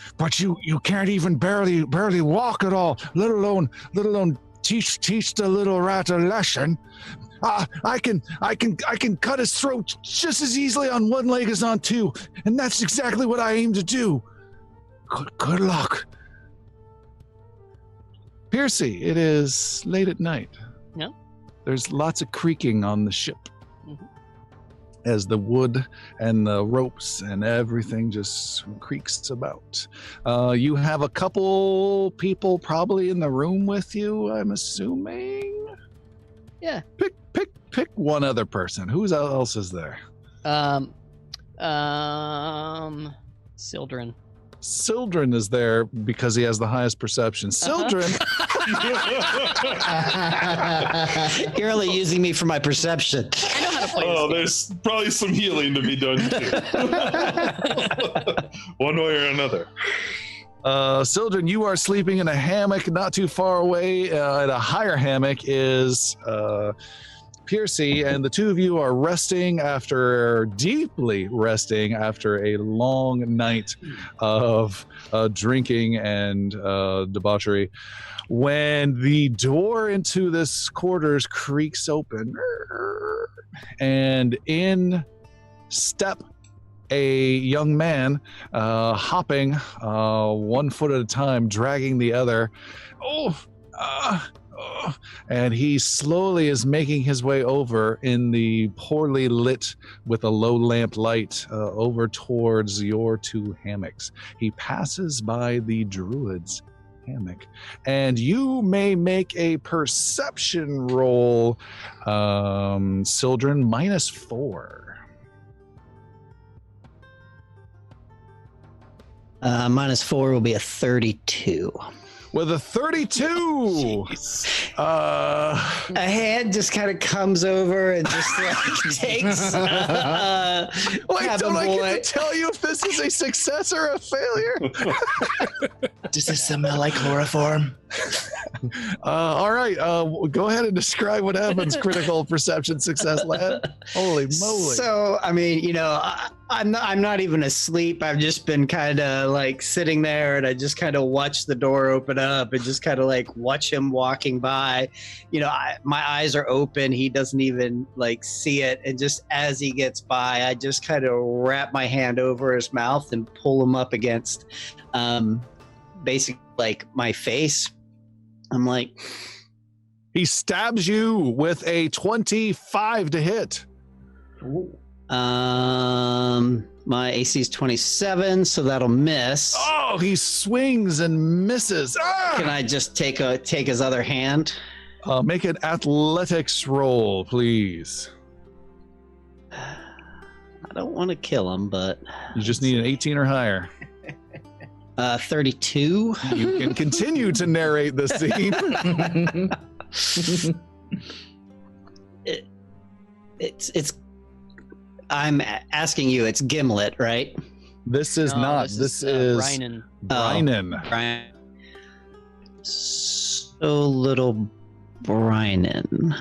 can't even barely walk at all, let alone teach the little rat a lesson. I can cut his throat just as easily on one leg as on two, and that's exactly what I aim to do. Good luck. Piercy, it is late at night. Yeah. There's lots of creaking on the ship. Mhm. As the wood and the ropes and everything just creaks about. You have a couple people probably in the room with you, I'm assuming? Yeah. Pick one other person. Who else is there? Sildren. Sildren is there because he has the highest perception. Sildren, You're only using me for my perception. I know how to play this Oh, game. there's probably some healing to be done too. One way or another. Sildren, you are sleeping in a hammock not too far away. At a higher hammock is Piercy, and the two of you are deeply resting after a long night of drinking and debauchery. When the door into this quarters creaks open, and in step a young man, hopping 1 foot at a time, dragging the other. And he slowly is making his way over in the poorly lit with a low lamp light over towards your two hammocks. He passes by the druid's hammock, and you may make a perception roll, Sildren, -4. -4 will be a 32. With a 32, A hand just kind of comes over and just like takes. wait, have don't a I boy. get to tell you if this is a success or a failure? Does this smell like chloroform? All right, go ahead and describe what happens. Critical perception success, lad. Holy moly! So I mean, I'm not even asleep. I've just been kind of like sitting there, and I just kind of watch the door open up, and just kind of like watch him walking by. My eyes are open. He doesn't even like see it, and just as he gets by, I just kind of wrap my hand over his mouth and pull him up against, basically like my face. I'm like, He stabs you with a 25 to hit. my AC is 27, so that'll miss. Oh, he swings and misses. Can I just take his other hand? Make an athletics roll, please. I don't want to kill him, but You just need an 18 or higher. 32. You can continue to narrate the scene. It's. I'm asking you. It's Gimlet, right? This is No, not. This is Brynan. Brynan. Brian. So little Brynan.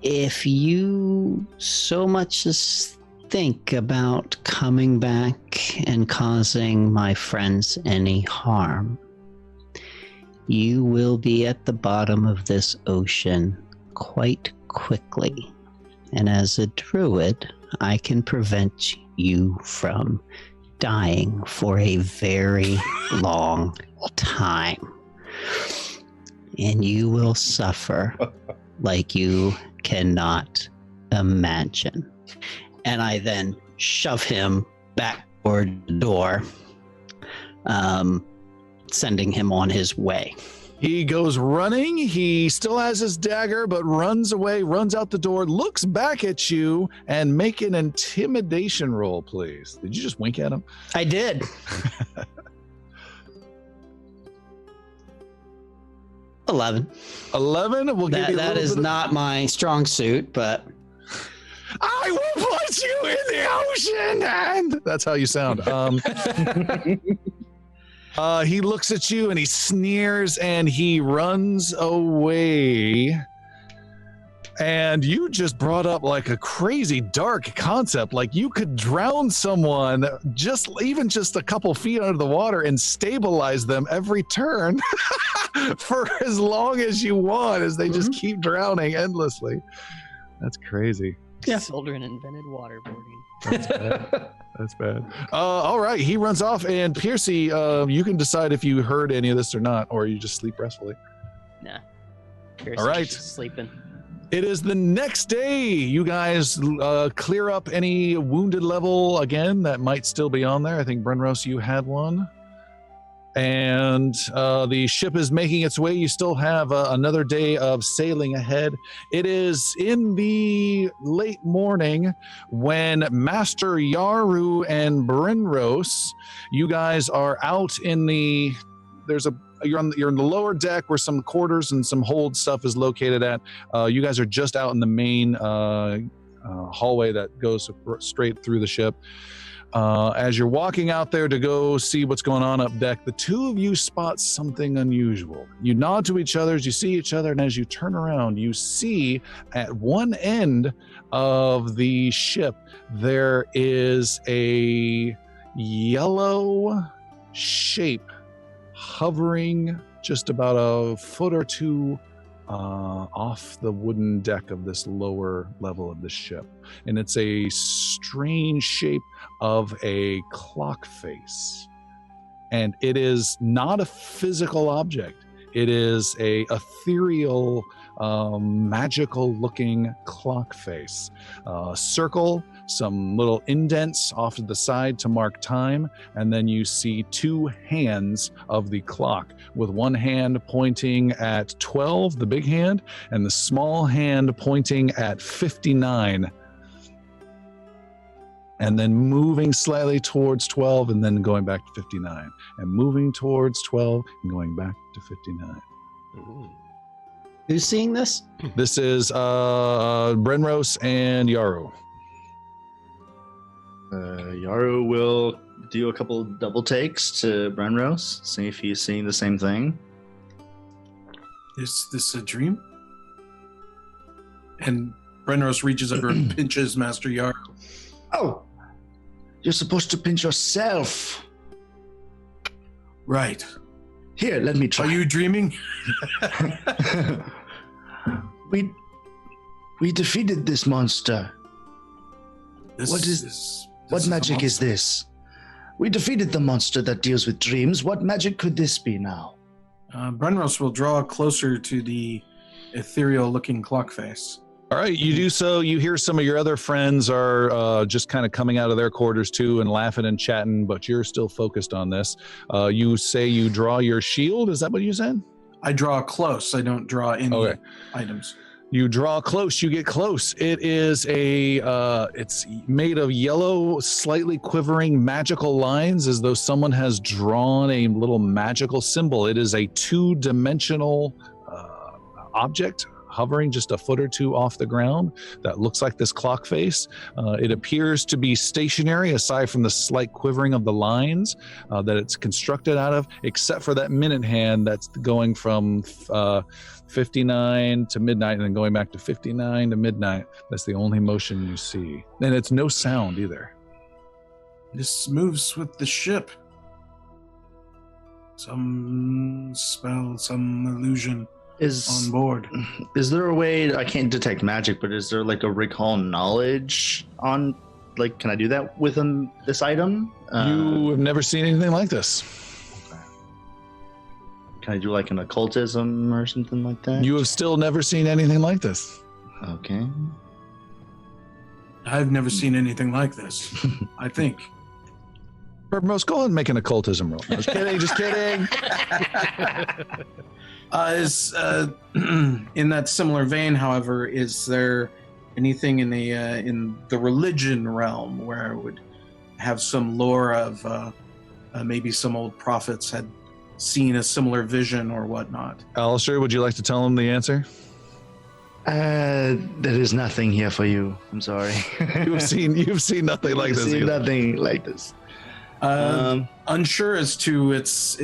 If you so much as think about coming back and causing my friends any harm, you will be at the bottom of this ocean quite quickly. And as a druid, I can prevent you from dying for a very long time. And you will suffer like you cannot imagine. And I then shove him back toward the door, sending him on his way. He goes running. He still has his dagger, but runs away, runs out the door, looks back at you, and make an intimidation roll, please. Did you just wink at him? I did. 11. 11. We'll give you a That little is bit of- not my strong suit, but I will put you in the ocean, and that's how you sound. He looks at you and he sneers and he runs away. And you just brought up like a crazy dark concept. Like you could drown someone even just a couple feet under the water and stabilize them every turn. for as long as you want as they just keep drowning endlessly. That's crazy. Yeah. Children invented waterboarding. That's bad. That's bad. All right, he runs off, and Piercy, you can decide if you heard any of this or not, or you just sleep restfully. Nah. All right. Just sleeping. It is the next day. You guys clear up any wounded level again that might still be on there. I think Brenros, you had one. And the ship is making its way. You still have another day of sailing ahead. It is in the late morning when Master Yaru and Brenros, you guys are out in the. You're in the lower deck where some quarters and some hold stuff is located at. You guys are just out in the main hallway that goes straight through the ship. As you're walking out there to go see what's going on up deck, the two of you spot something unusual. You nod to each other as you see each other, and as you turn around, you see at one end of the ship there is a yellow shape hovering just about a foot or two off the wooden deck of this lower level of the ship. And it's a strange shape of a clock face. And it is not a physical object. It is a ethereal, magical looking clock face. Circle, some little indents off to the side to mark time, and then you see two hands of the clock, with one hand pointing at 12, the big hand, and the small hand pointing at 59. And then moving slightly towards 12 and then going back to 59. And moving towards 12 and going back to 59. Ooh. Who's seeing this? This is Brenros and Yaru. Yaru will do a couple double takes to Brenros, see if he's seeing the same thing. Is this a dream? And Brenros reaches over and pinches Master Yaru. Oh, you're supposed to pinch yourself. Right. Here, let me try. Are you dreaming? We defeated this monster. What magic is this? We defeated the monster that deals with dreams. What magic could this be now? Brenros will draw closer to the ethereal-looking clock face. All right, you do so. You hear some of your other friends are just kind of coming out of their quarters too and laughing and chatting, but you're still focused on this. You say you draw your shield. Is that what you said? I draw close. I don't draw any items. You draw close, you get close. It is it's made of yellow, slightly quivering magical lines as though someone has drawn a little magical symbol. It is a two-dimensional object hovering just a foot or two off the ground that looks like this clock face. It appears to be stationary aside from the slight quivering of the lines that it's constructed out of, except for that minute hand that's going from 59 to midnight and then going back to 59 to midnight. That's the only motion you see. And it's no sound either. This moves with the ship. Some spell, some illusion on board. Is there a way, I can't detect magic, but is there like a recall knowledge on, like, can I do that with this item? You have never seen anything like this. Can I do like an occultism or something like that? You have still never seen anything like this. Okay. I've never seen anything like this, I think. Birdmouse, go ahead and make an occultism roll. Just kidding, just kidding. In that similar vein, however, is there anything in the religion realm where it would have some lore of maybe some old prophets had seen a similar vision or whatnot? Alistair, would you like to tell him the answer? There is nothing here for you. I'm sorry. You've seen nothing like this. Seen nothing like this. Unsure as to its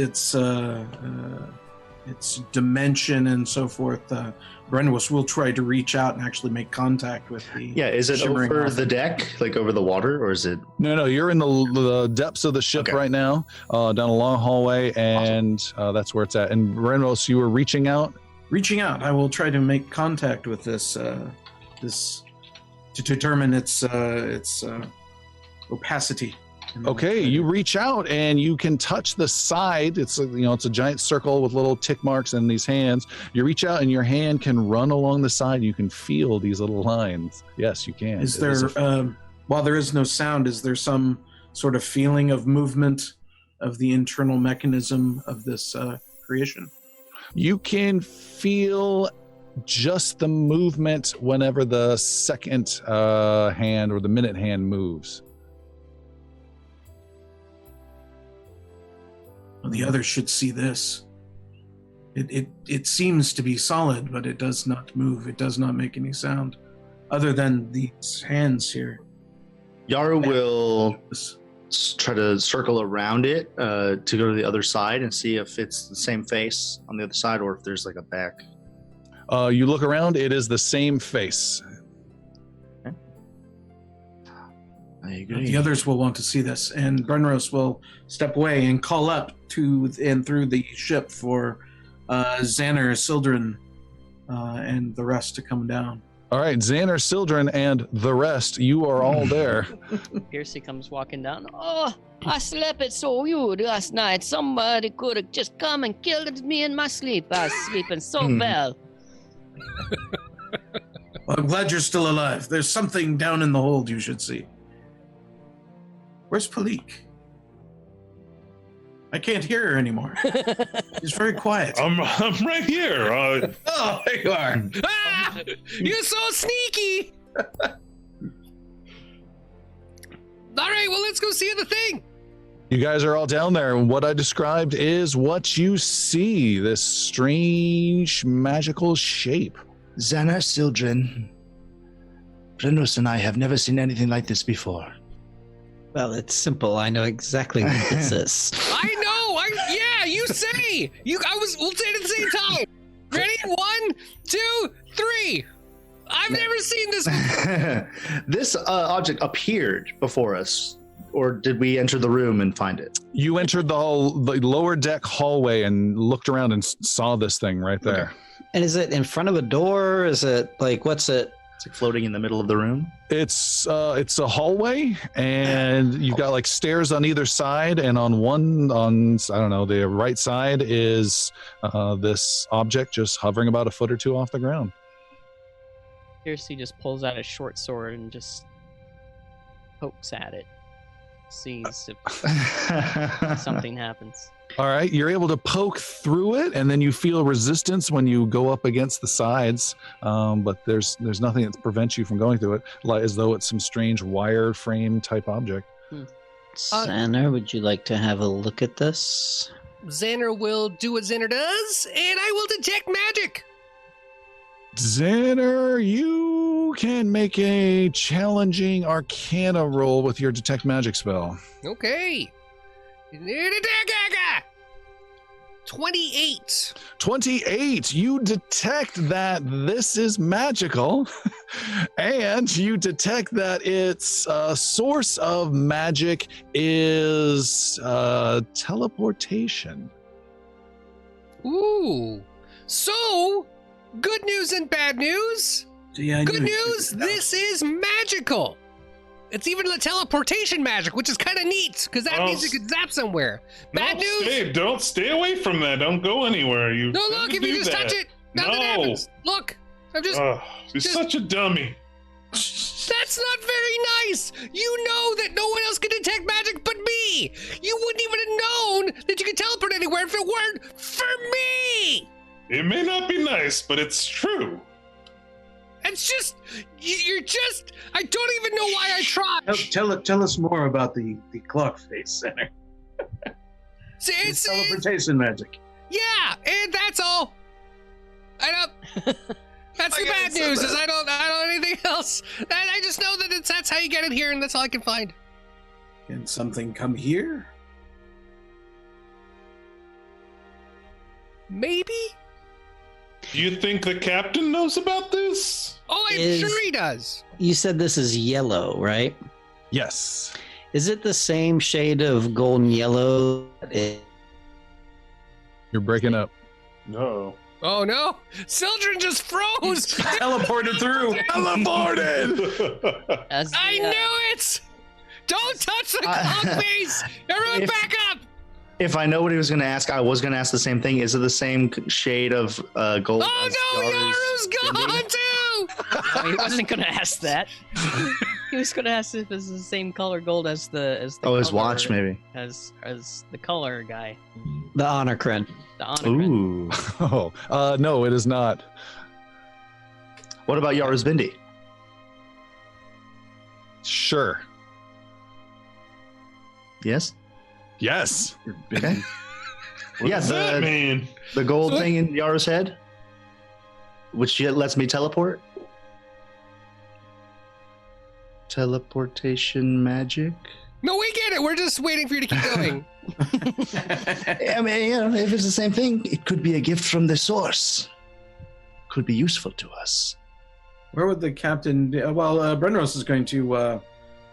its dimension and so forth, Brenwis will try to reach out and actually make contact with the. Yeah, is it shimmering over object. the deck, like over the water, or is it? No, you're in the depths of the ship Okay. right now, down a long hallway, and that's where it's at. And Renos, you were reaching out. Reaching out, I will try to make contact with this to determine its opacity. Okay, you reach out and you can touch the side. It's it's a giant circle with little tick marks in these hands. You reach out and your hand can run along the side. You can feel these little lines. Yes, you can. Is there, while there is no sound, is there some sort of feeling of movement of the internal mechanism of this creation? You can feel just the movement whenever the second hand or the minute hand moves. Well, the others should see this. It seems to be solid, but it does not move. It does not make any sound, other than these hands here. Yara will try to circle around it to go to the other side and see if it's the same face on the other side or if there's like a back. You look around, it is the same face. I agree. The others will want to see this, and Brenros will step away and call up to and through the ship for Zanner, Sildren, and the rest to come down. All right, Zanner, Sildren, and the rest, you are all there. Piercy comes walking down. Oh, I slept it so good last night. Somebody could have just come and killed me in my sleep. I was sleeping so well. Well, I'm glad you're still alive. There's something down in the hold you should see. Where's Paleek? I can't hear her anymore. She's very quiet. I'm right here. Oh, there you are. Ah! You're so sneaky! Alright, well, let's go see the thing. You guys are all down there, and what I described is what you see, this strange magical shape. Zanner, Sildren, Brenus and I have never seen anything like this before. Well, it's simple. I know exactly what this is. I know! Yeah, you say! We'll say it at the same time. Ready? 1, 2, 3. I've never seen this before. This object appeared before us, or did we enter the room and find it? You entered the lower deck hallway and looked around and saw this thing right there. And is it in front of a door? Is it like, what's it? It's like floating in the middle of the room. It's a hallway, and you've got like stairs on either side, and on the right side is this object just hovering about a foot or two off the ground. Piercy just pulls out a short sword and just pokes at it. Sees if something happens. All right, you're able to poke through it, and then you feel resistance when you go up against the sides. But there's nothing that prevents you from going through it, like as though it's some strange wire frame type object. Zanner, would you like to have a look at this? Zanner will do what Zanner does, and I will detect magic. Zanner, you can make a challenging Arcana roll with your detect magic spell. Okay. 28. 28. You detect that this is magical, and you detect that its source of magic is teleportation. Ooh. So, good news and bad news. Yeah, Good news, this is magical. It's even the teleportation magic, which is kind of neat, because that means you could zap somewhere. Bad news. Don't stay away from that. Don't go anywhere. You No, look, if you just touch it, nothing happens. Look, I'm just... You're such a dummy. That's not very nice. You know that no one else can detect magic but me. You wouldn't even have known that you could teleport anywhere if it weren't for me. It may not be nice, but it's true. It's just, you're just, I don't even know why I tried. Tell us more about the clock face center. It's teleportation magic. Yeah, and that's all. I don't. That's the bad news. Is I don't know anything else. I just know that that's how you get it here, and that's all I can find. Can something come here? Maybe? Do you think the captain knows about this? Oh, I'm sure he does. You said this is yellow, right? Yes. Is it the same shade of golden yellow? You're breaking up. No. Oh no! Sildren just froze! Teleported through. Teleported! As the, I knew it! Don't touch the clock face! Everyone back up! If I know what he was going to ask, I was going to ask the same thing. Is it the same shade of gold? Oh as no, Yaru's Yaru's bindi? gone too! no, he wasn't going to ask that. He was going to ask if it's the same color gold as the His color- watch, maybe. as the color guy, The honor crin. the honor. Ooh. No, it is not. What about Yaru's bindi? Sure. Yes. Yes. Okay. What Yeah, does that mean? The gold thing in Yaru's head, which lets me teleport. Teleportation magic. No, we get it. We're just waiting for you to keep going. I mean, if it's the same thing, it could be a gift from the source. Could be useful to us. Where would the captain? Well, Brenros is going to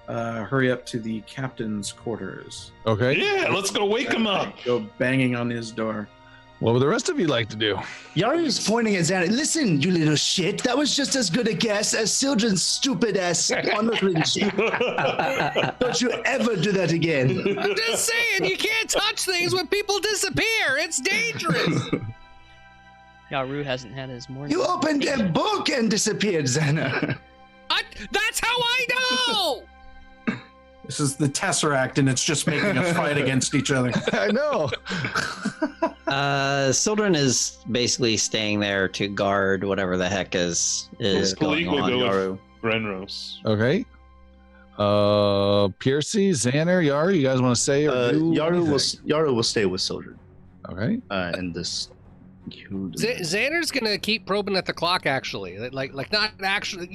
hurry up to the captain's quarters. Okay. Yeah, let's go wake him up. Go banging on his door. What would the rest of you like to do? Yaru's pointing at Zanner. Listen, you little shit. That was just as good a guess as Sildren's stupid ass honoring shit. Don't you ever do that again. I'm just saying, you can't touch things when people disappear. It's dangerous. Yaru hasn't had his morning. You opened a book and disappeared, Zanner. That's how I know. This is the Tesseract, and it's just making us fight against each other. I know. Sildren is basically staying there to guard whatever the heck is Paleek going will on. go Yaru. with Renros. Okay. Piercy, Zanner, Yaru, you guys want to say or do Yaru will stay with Sildren. Okay. And this. Xander's gonna keep probing at the clock. Actually, like not actually,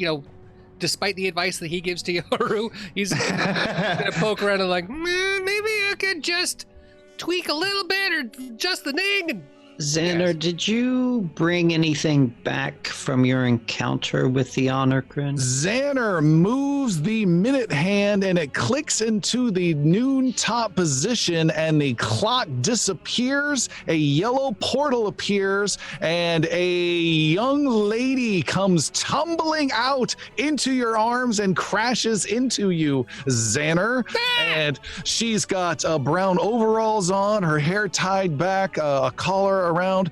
despite the advice that he gives to Yaru, he's gonna poke around and maybe I could just tweak a little bit or adjust the thing. And Zanner, did you bring anything back from your encounter with the honor crin? Zanner moves the minute hand and it clicks into the noon top position and the clock disappears. A yellow portal appears and a young lady comes tumbling out into your arms and crashes into you, Zanner. And she's got brown overalls on, her hair tied back, a collar around.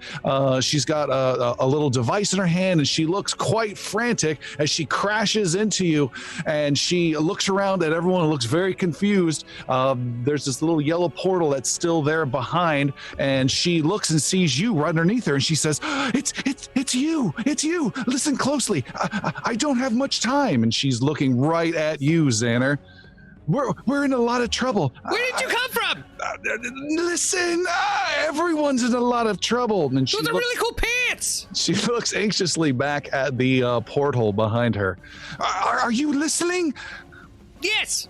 She's got a little device in her hand and she looks quite frantic as she crashes into you, and she looks around at everyone and looks very confused. There's this little yellow portal that's still there behind, and she looks and sees you right underneath her and she says, it's you, listen closely, I don't have much time. And she's looking right at you, Zanner. We're in a lot of trouble. Where did you come from? Listen, everyone's in a lot of trouble. And Those are really cool pants. she looks anxiously back at the porthole behind her. Are you listening? Yes.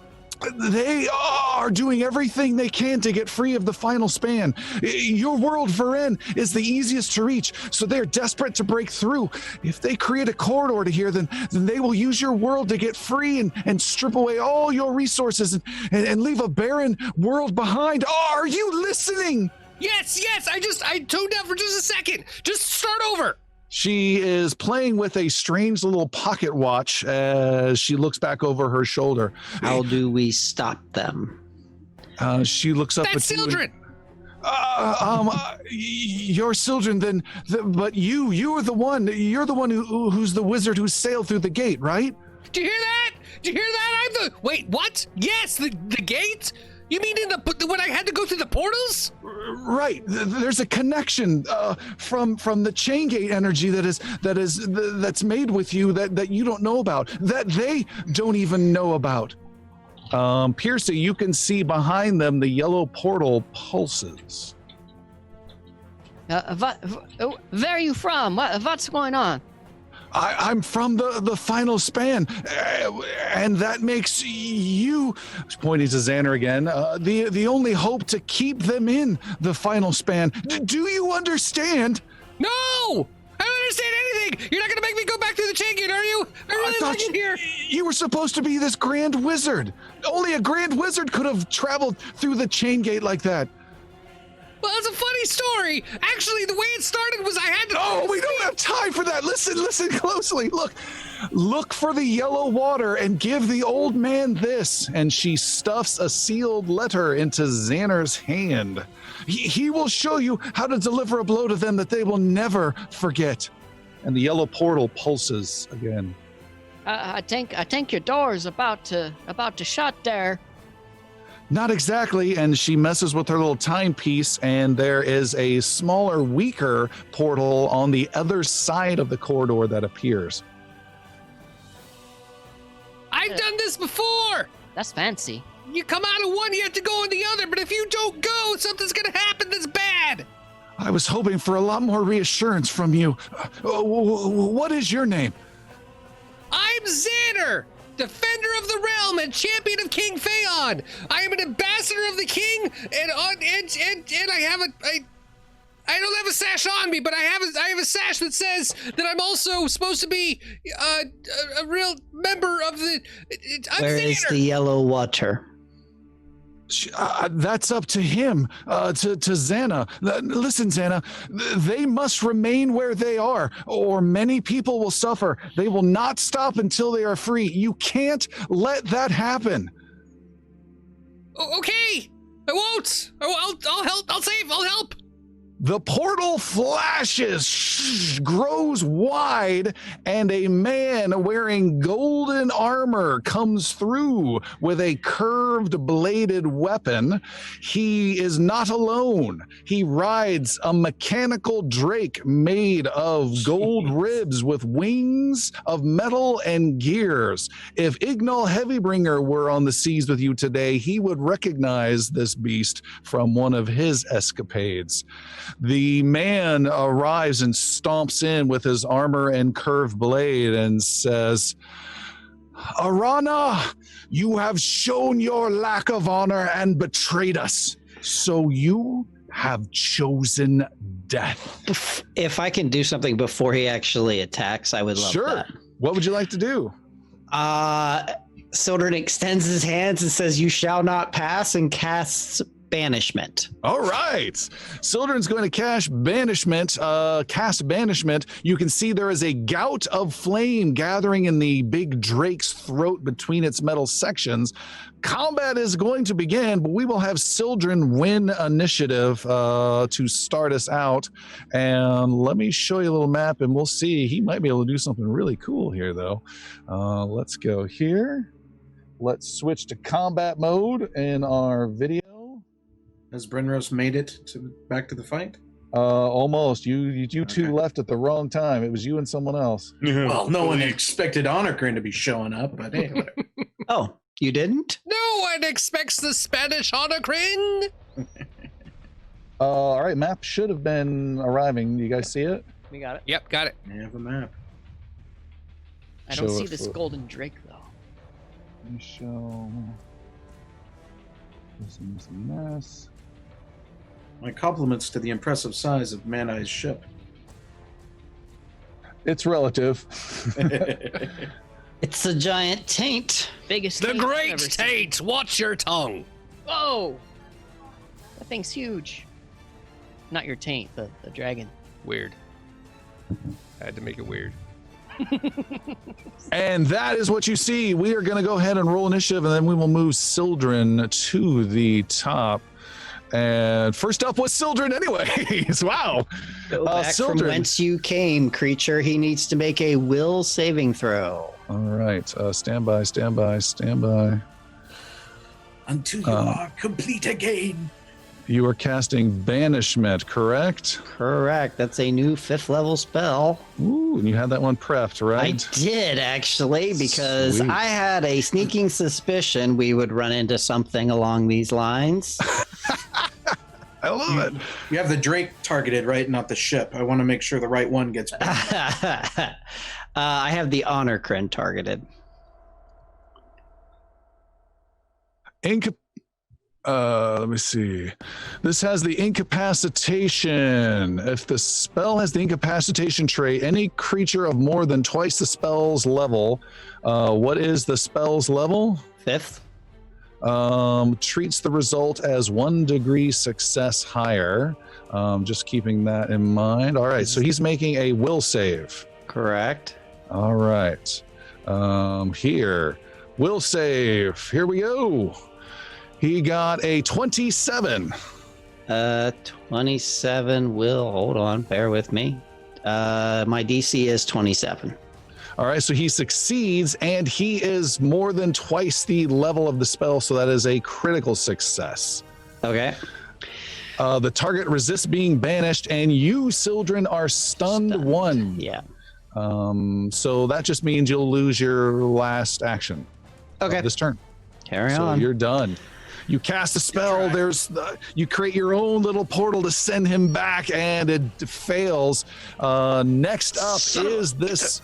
They are doing everything they can to get free of the final span. Your world, Varen, is the easiest to reach, so they're desperate to break through. If they create a corridor to here, then they will use your world to get free and strip away all your resources and leave a barren world behind. Are you listening? Yes. I tuned out for just a second. Just start over. She is playing with a strange little pocket watch as she looks back over her shoulder. How do we stop them? She looks up That's at you. children. You're Sildren, but you're the one who's the wizard who sailed through the gate, right? Do you hear that? Wait, what? Yes, the gate? You mean when I had to go through the portals? Right. There's a connection from the chain gate energy that's made with you that you don't know about, that they don't even know about. Piercy, you can see behind them the yellow portal pulses. Where are you from? What's going on? I'm from the final span, and that makes you, pointing to Zanner again, the only hope to keep them in the final span. Do you understand? No! I don't understand anything! You're not gonna make me go back to the chain gate, are you? I really like it here! You were supposed to be this grand wizard. Only a grand wizard could have traveled through the chain gate like that. Well, it's a funny story. Actually, the way it started was I had to... Oh, we don't have time for that. Listen closely. Look for the yellow water and give the old man this. And she stuffs a sealed letter into Zanner's hand. He will show you how to deliver a blow to them that they will never forget. And the yellow portal pulses again. I think your door is about to shut there. Not exactly, and she messes with her little timepiece, and there is a smaller, weaker portal on the other side of the corridor that appears. I've done this before! That's fancy. You come out of one, you have to go in the other, but if you don't go, something's gonna happen that's bad! I was hoping for a lot more reassurance from you. What is your name? I'm Zanner! Defender of the realm and champion of King Phaon. I am an ambassador of the king, and I don't have a sash on me, but I have a sash that says that I'm also supposed to be a real member of the. Where is the yellow water? That's up to him, to Xana. Listen, Xana, they must remain where they are, or many people will suffer. They will not stop until they are free. You can't let that happen. Okay, I won't. I'll help. I'll help. The portal flashes, grows wide, and a man wearing golden armor comes through with a curved bladed weapon. He is not alone. He rides a mechanical drake made of gold ribs with wings of metal and gears. If Ignal Heavybringer were on the seas with you today, he would recognize this beast from one of his escapades. The man arrives and stomps in with his armor and curved blade and says, Arana, you have shown your lack of honor and betrayed us, so you have chosen death. If I can do something before he actually attacks, I would love that. What would you like to do? Sildren extends his hands and says, you shall not pass, and casts banishment. All right. Sildren's going to cast banishment. You can see there is a gout of flame gathering in the big drake's throat between its metal sections. Combat is going to begin, but we will have Sildren win initiative to start us out. And let me show you a little map, and we'll see. He might be able to do something really cool here, though. Let's go here. Let's switch to combat mode in our video. Has Brenros made it back to the fight? Almost. You two left at the wrong time. It was you and someone else. Well, no one expected Honorcrain to be showing up, but hey, whatever. Oh, you didn't? No one expects the Spanish Honorcrain. All right, map should have been arriving. You guys see it? We got it. Yep, got it. I have a map. I don't Show see it this for- golden drake though. Let me show. This is a mess. My compliments to the impressive size of Man-Eye's ship. It's relative. It's a giant taint. Biggest The taint I've Great ever seen. Tate. Watch your tongue. Whoa! That thing's huge. Not your taint, the dragon. Weird. I had to make it weird. And that is what you see. We are going to go ahead and roll initiative, and then we will move Sildren to the top. And first up was Sildren anyways. Wow. Go back from Sildren. whence you came, creature. He needs to make a will saving throw. All right. Stand by. Until you are complete again. You are casting Banishment, correct? Correct. That's a new 5th level spell. Ooh, and you had that one prepped, right? I did actually, because Sweet. I had a sneaking suspicion we would run into something along these lines. I love it. You have the Drake targeted, right? Not the ship. I want to make sure the right one gets back. I have the honor crin targeted. Let me see. This has the incapacitation. If the spell has the incapacitation trait, any creature of more than twice the spell's level. What is the spell's level? 5th. Treats the result as 1 degree success higher. Just keeping that in mind. All right, so he's making a will save. Correct. All right. Here. Will save. Here we go. He got a 27. 27 will. Hold on. Bear with me. My DC is 27. All right, so he succeeds, and he is more than twice the level of the spell, so that is a critical success. Okay. The target resists being banished, and you, Sildren, are stunned 1. Yeah. So that just means you'll lose your last action. Okay. This turn. Carry So on. you're done. You cast a spell. You create your own little portal to send him back, and it fails. Next up is this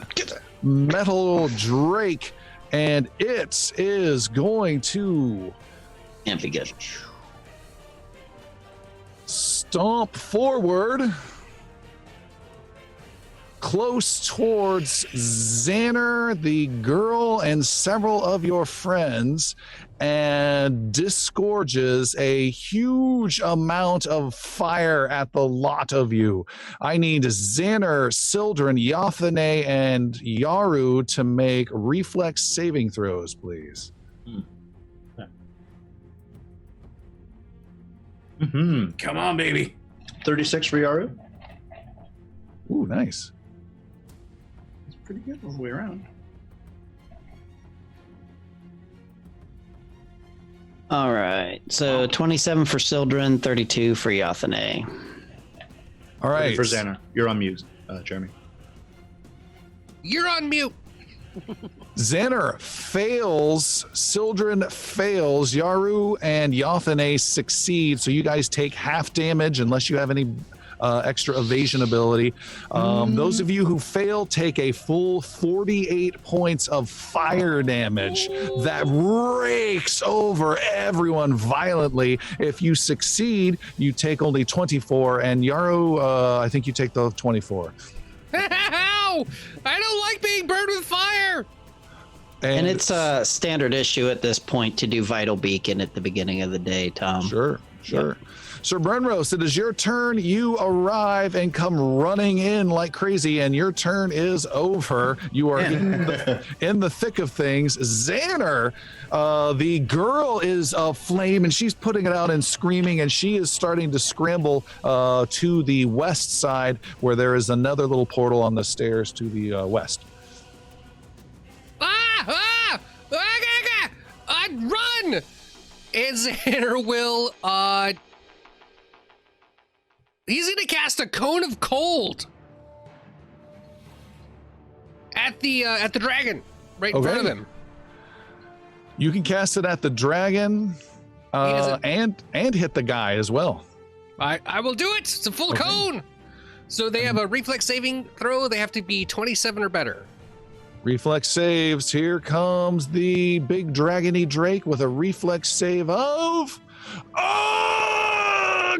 metal drake, and it is going to Can't be good. stomp forward close towards Zanner, the girl, and several of your friends, and disgorges a huge amount of fire at the lot of you. I need Zanner, Sildren, Yathane, and Yaru to make reflex saving throws, please. Mm-hmm. Come on, baby. 36 for Yaru. Ooh, nice. It's pretty good all the way around. All right. So 27 for Sildren, 32 for Yathane. All right. For Zanner. You're on mute, Jeremy. You're on mute. Zanner fails, Sildren fails, Yaru and Yathane succeed, so you guys take half damage unless you have any extra evasion ability. Those of you who fail take a full 48 points of fire damage that rakes over everyone violently. If you succeed, you take only 24, and Yaru, I think you take the 24. Ow! I don't like being burned with fire. And it's a standard issue at this point to do Vital Beacon at the beginning of the day, Tom. Sure. Sir Brenros, it is your turn. You arrive and come running in like crazy, and your turn is over. You are in the thick of things. Zanner, the girl is aflame, and she's putting it out and screaming, and she is starting to scramble to the west side, where there is another little portal on the stairs to the west. Run! And Zanner will, he's gonna cast a cone of cold at the dragon right in front of him. You can cast it at the dragon, and hit the guy as well. I will do it. It's a full cone. So they have a reflex saving throw. They have to be 27 or better. Reflex saves. Here comes the big dragony drake with a reflex save of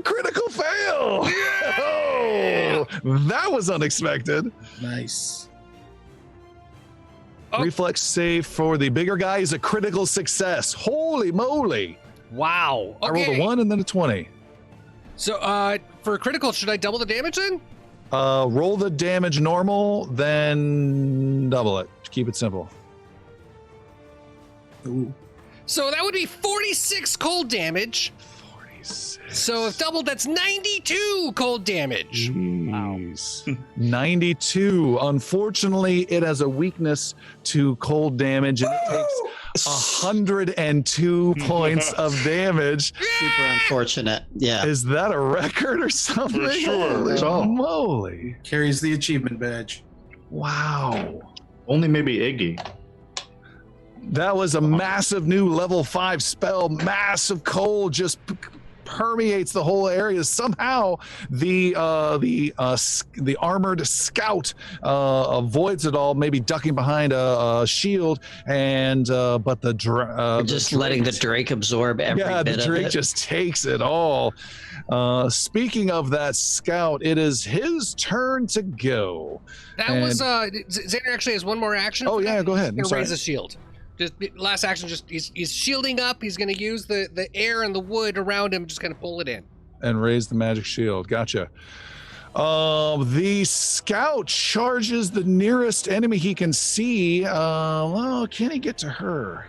critical fail. Yeah! Oh, that was unexpected. Nice. Oh. Reflex save for the bigger guy is a critical success. Holy moly. Wow. Okay. I rolled a 1 and then a 20. So for a critical, should I double the damage then? Roll the damage normal, then double it. Keep it simple. Ooh. So that would be 46 cold damage. 46. So if doubled, that's 92 cold damage. Jeez. 92. Unfortunately, it has a weakness to cold damage, and it takes 102 points of damage. Super unfortunate. Yeah. Is that a record or something? For sure. Holy It's all. moly. Carries the achievement badge. Wow. Only maybe Iggy. That was a massive new level 5 spell. Massive cold, just permeates the whole area. Somehow the armored scout avoids it all, maybe ducking behind a shield, and but just letting the Drake absorb every bit the of Drake it. just takes it all. Speaking of that scout, it is his turn to go. That was Zanner actually has one more action. Oh yeah, go ahead. He's I'm gonna sorry. raise his shield. Just last action, just he's shielding up. He's gonna use the air and the wood around him, just gonna pull it in. And raise the magic shield. Gotcha. The scout charges the nearest enemy he can see. Well, can he get to her?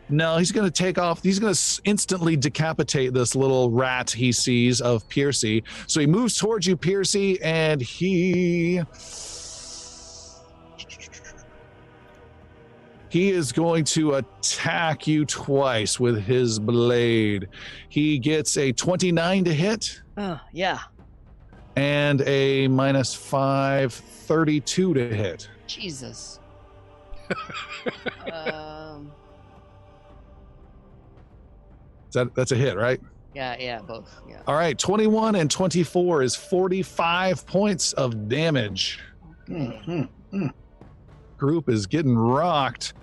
No, he's going to take off. He's going to instantly decapitate this little rat he sees of Piercy. So he moves towards you, Piercy, and he is going to attack you twice with his blade. He gets a 29 to hit. Oh, yeah. And a -5, 32 to hit. Jesus. That's a hit, right? Yeah, both. Yeah. All right, 21 and 24 is 45 points of damage. Group is getting rocked.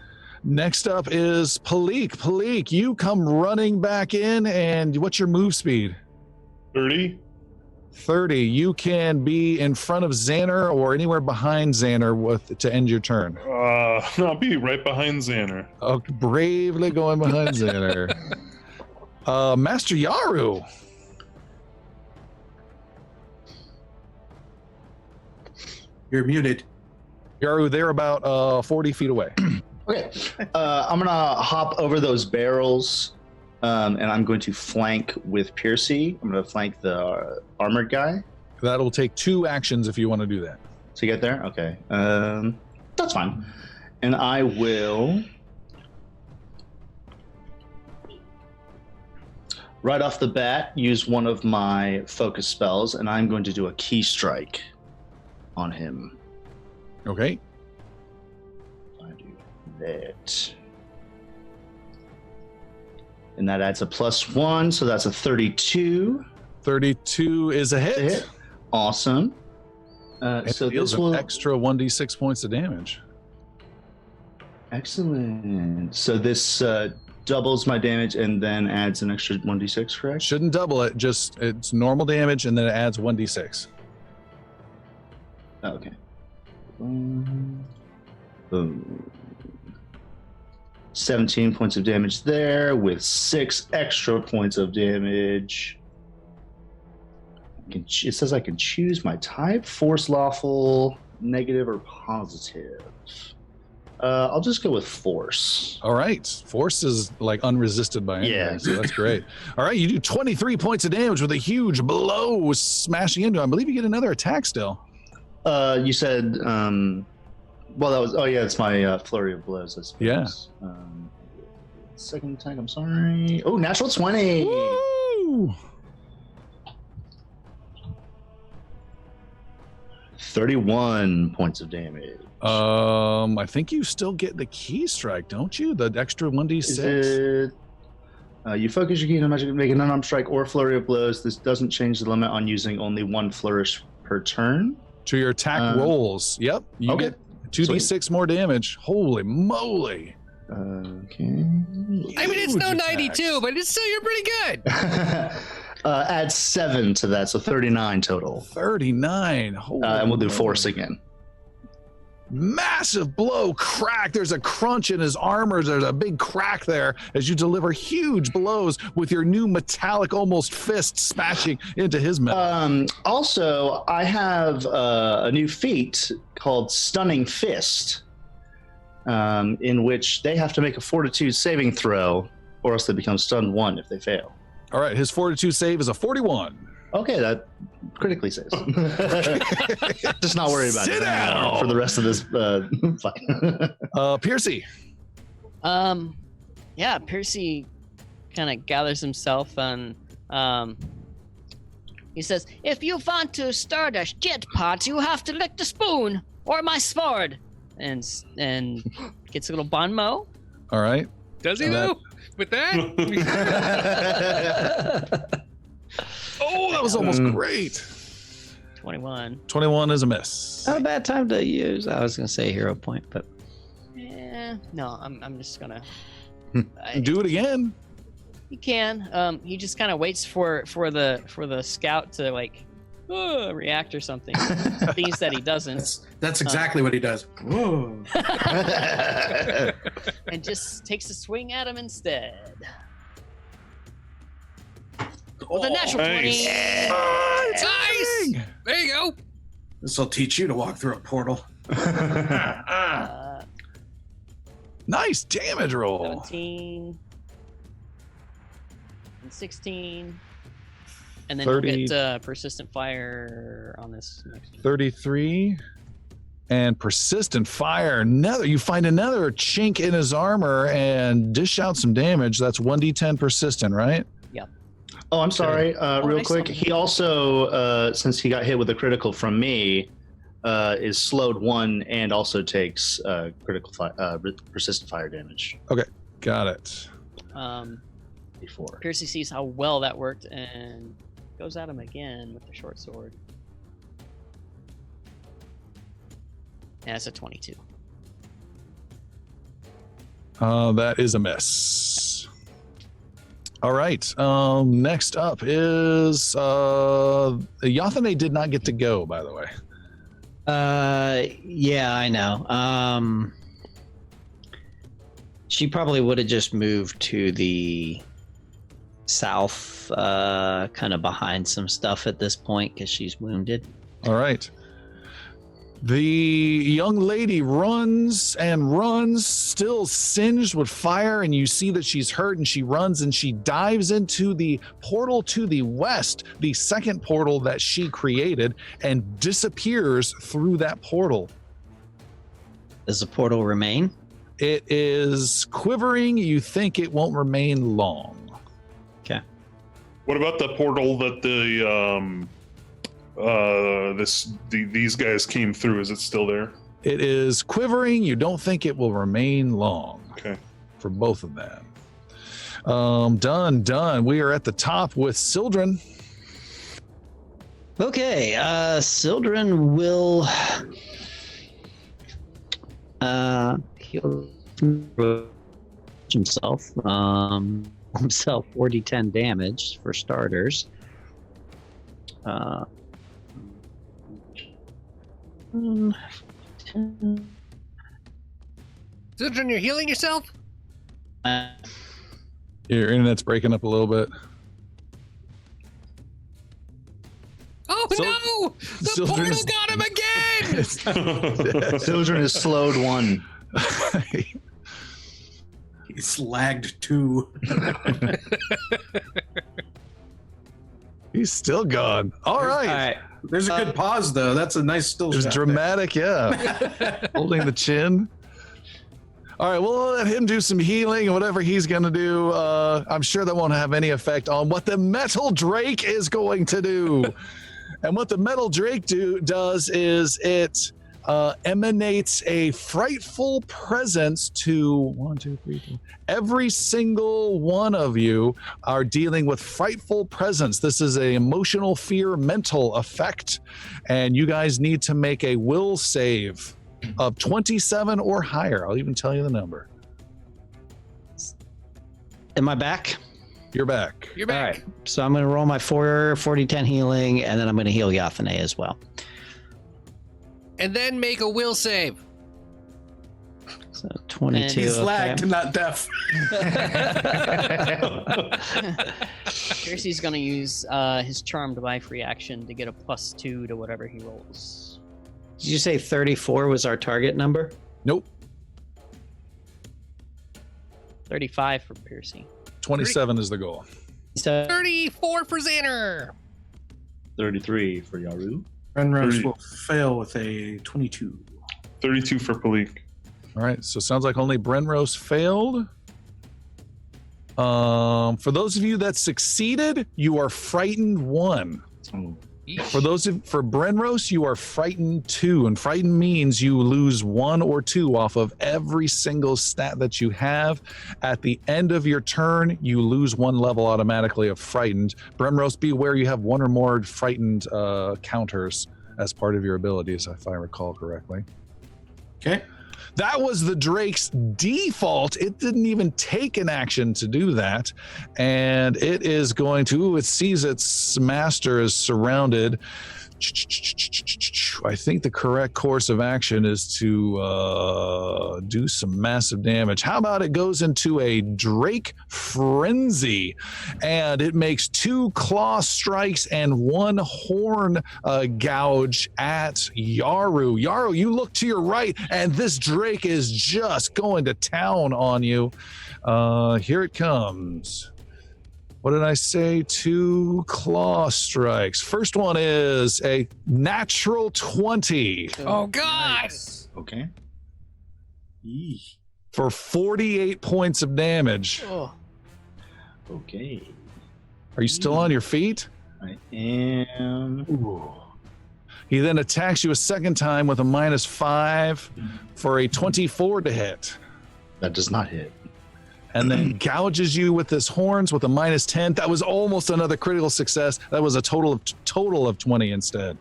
Next up is Paleek. Paleek, you come running back in, and what's your move speed? 30. 30. You can be in front of Zanner or anywhere behind Zanner to end your turn. I'll be right behind Zanner. Oh, bravely going behind Zanner. Master Yaru. You're muted. Yaru, they're about 40 feet away. Okay. I'm going to hop over those barrels, and I'm going to flank with Piercy. I'm going to flank the armored guy. That'll take 2 actions if you want to do that. To get there? Okay. That's fine. And I will... right off the bat, use one of my focus spells, and I'm going to do a key strike on him. Okay. I do that. And that adds a +1, so that's a 32. 32 is a hit. Awesome. So deals this will... an extra 1d6 points of damage. Excellent. So this doubles my damage and then adds an extra 1d6, correct? Shouldn't double it, just it's normal damage and then it adds 1d6. Okay. Boom. 17 points of damage there with 6 extra points of damage. It says I can choose my type, force, lawful, negative, or positive. I'll just go with force. All right. Force is like unresisted by anything, Yeah. so that's great. All right, you do 23 points of damage with a huge blow smashing into him. I believe you get another attack still. You said, well, that was, it's my flurry of blows, I suppose. Yeah. Second attack, I'm sorry. Oh, natural 20. Woo! 31 points of damage. I think you still get the key strike, don't you? The extra 1d6. You focus your key on magic, make an unarmed strike or flurry of blows. This doesn't change the limit on using only 1 flourish per turn. To your attack rolls. Yep. You get 2d6 more damage. Holy moly. Okay. I mean, it's no 92, but it's still, you're pretty good. Add 7 to that, so 39 total. 39. Holy And we'll do moly. force again. Massive blow, crack. There's a crunch in his armor. There's a big crack there as you deliver huge blows with your new metallic almost fist smashing into his metal. Also, I have a new feat called Stunning Fist, in which they have to make a fortitude saving throw, or else they become stunned 1 if they fail. All right, his fortitude save is a 41. Okay, that critically saves. Just not worried about Sit it down. for the rest of this fight. Piercy. Yeah, Percy kind of gathers himself and he says, "If you want to start a shit pot, you have to lick the spoon or my sword." And gets a little bon mot. All right. Does he And that- though? with that. Oh, that was almost great. 21. 21 is a miss. Not a bad time to use. I was gonna say hero point, but Yeah. No, I'm just gonna. Do it again. He can. He just kind of waits for the scout to like react or something. Things that he doesn't, That's exactly what he does. Whoa. and just takes a swing at him instead. With a natural 20. Nice. There you go. This will teach you to walk through a portal. Nice damage roll. 17 and 16, and then 30. we'll get persistent fire on this next one. 33 and persistent fire. You find another chink in his armor and dish out some damage. That's 1d10 persistent, right? Oh, I'm sorry. Real nice quick, one. he also, since he got hit with a critical from me, is slowed 1 and also takes persistent fire damage. Got it. Before. Piercy sees how well that worked and goes at him again with the short sword. And that's a 22. That is a miss. All right. Next up is Yathane did not get to go, by the way. yeah, I know. She probably would have just moved to the south, kind of behind some stuff at this point because she's wounded. All right. The young lady runs and runs, still singed with fire, and you see that she's hurt, and she runs and she dives into the portal to the west, the second portal that she created, and disappears through that portal. Does the portal remain? It is quivering. You think it won't remain long. What about the portal that these guys came through? Is it still there? It is quivering. You don't think it will remain long. Okay. For both of them. Done. We are at the top with Sildren. Okay, Sildren will heal himself. Himself 4d10 damage for starters. Children, you're healing yourself? Your internet's breaking up a little bit. Oh no! The portal got him again! Children is slowed 1. He's lagged 2. He's still gone. All right. There's a good pause, though. That's a nice still It was shot dramatic, yeah. Holding the chin. All right, we'll let him do some healing and whatever he's going to do. I'm sure that won't have any effect on what the Metal Drake is going to do. And what the Metal Drake does is it emanates a frightful presence to 1, 2, 3, 4. Every single one of you are dealing with frightful presence. This is an emotional fear mental effect, and you guys need to make a will save of 27 or higher. I'll even tell you the number. Am I back? You're back. You're back. All right. So I'm going to roll my 40-10 healing, and then I'm going to heal Yathane as well. And then make a will save. So 22. He's okay. lagged, not deaf. Piercy's gonna use his charmed life reaction to get a +2 to whatever he rolls. Did you say 34 was our target number? Nope. 35 for Piercy. 27 is the goal. So 34 for Zanner. 33 for Yaru. Renrose will fail with a 22. 32 for Paleek. All right, so sounds like only Brenrose failed. For those of you that succeeded, you are frightened 1. Oh. For Brenros, you are frightened 2, and frightened means you lose 1 or 2 off of every single stat that you have. At the end of your turn, you lose 1 level automatically of frightened. Brenros, be aware you have 1 or more frightened counters as part of your abilities, if I recall correctly. Okay. That was the Drake's default. It didn't even take an action to do that. And it is going to, it sees its master is surrounded. I think the correct course of action is to do some massive damage. How about it goes into a Drake Frenzy, and it makes 2 claw strikes and 1 horn gouge at Yaru. Yaru, you look to your right, and this Drake is just going to town on you. Here it comes. What did I say? 2 claw strikes. First one is a natural 20 Oh, God. Nice. Okay. Yee. for 48 points of damage. Oh, Okay. Are you still on your feet? I am. He then attacks you a second time with a -5 for a 24 to hit. That does not hit. And then gouges you with his horns with a -10. That was almost another critical success. That was a total of 20 instead.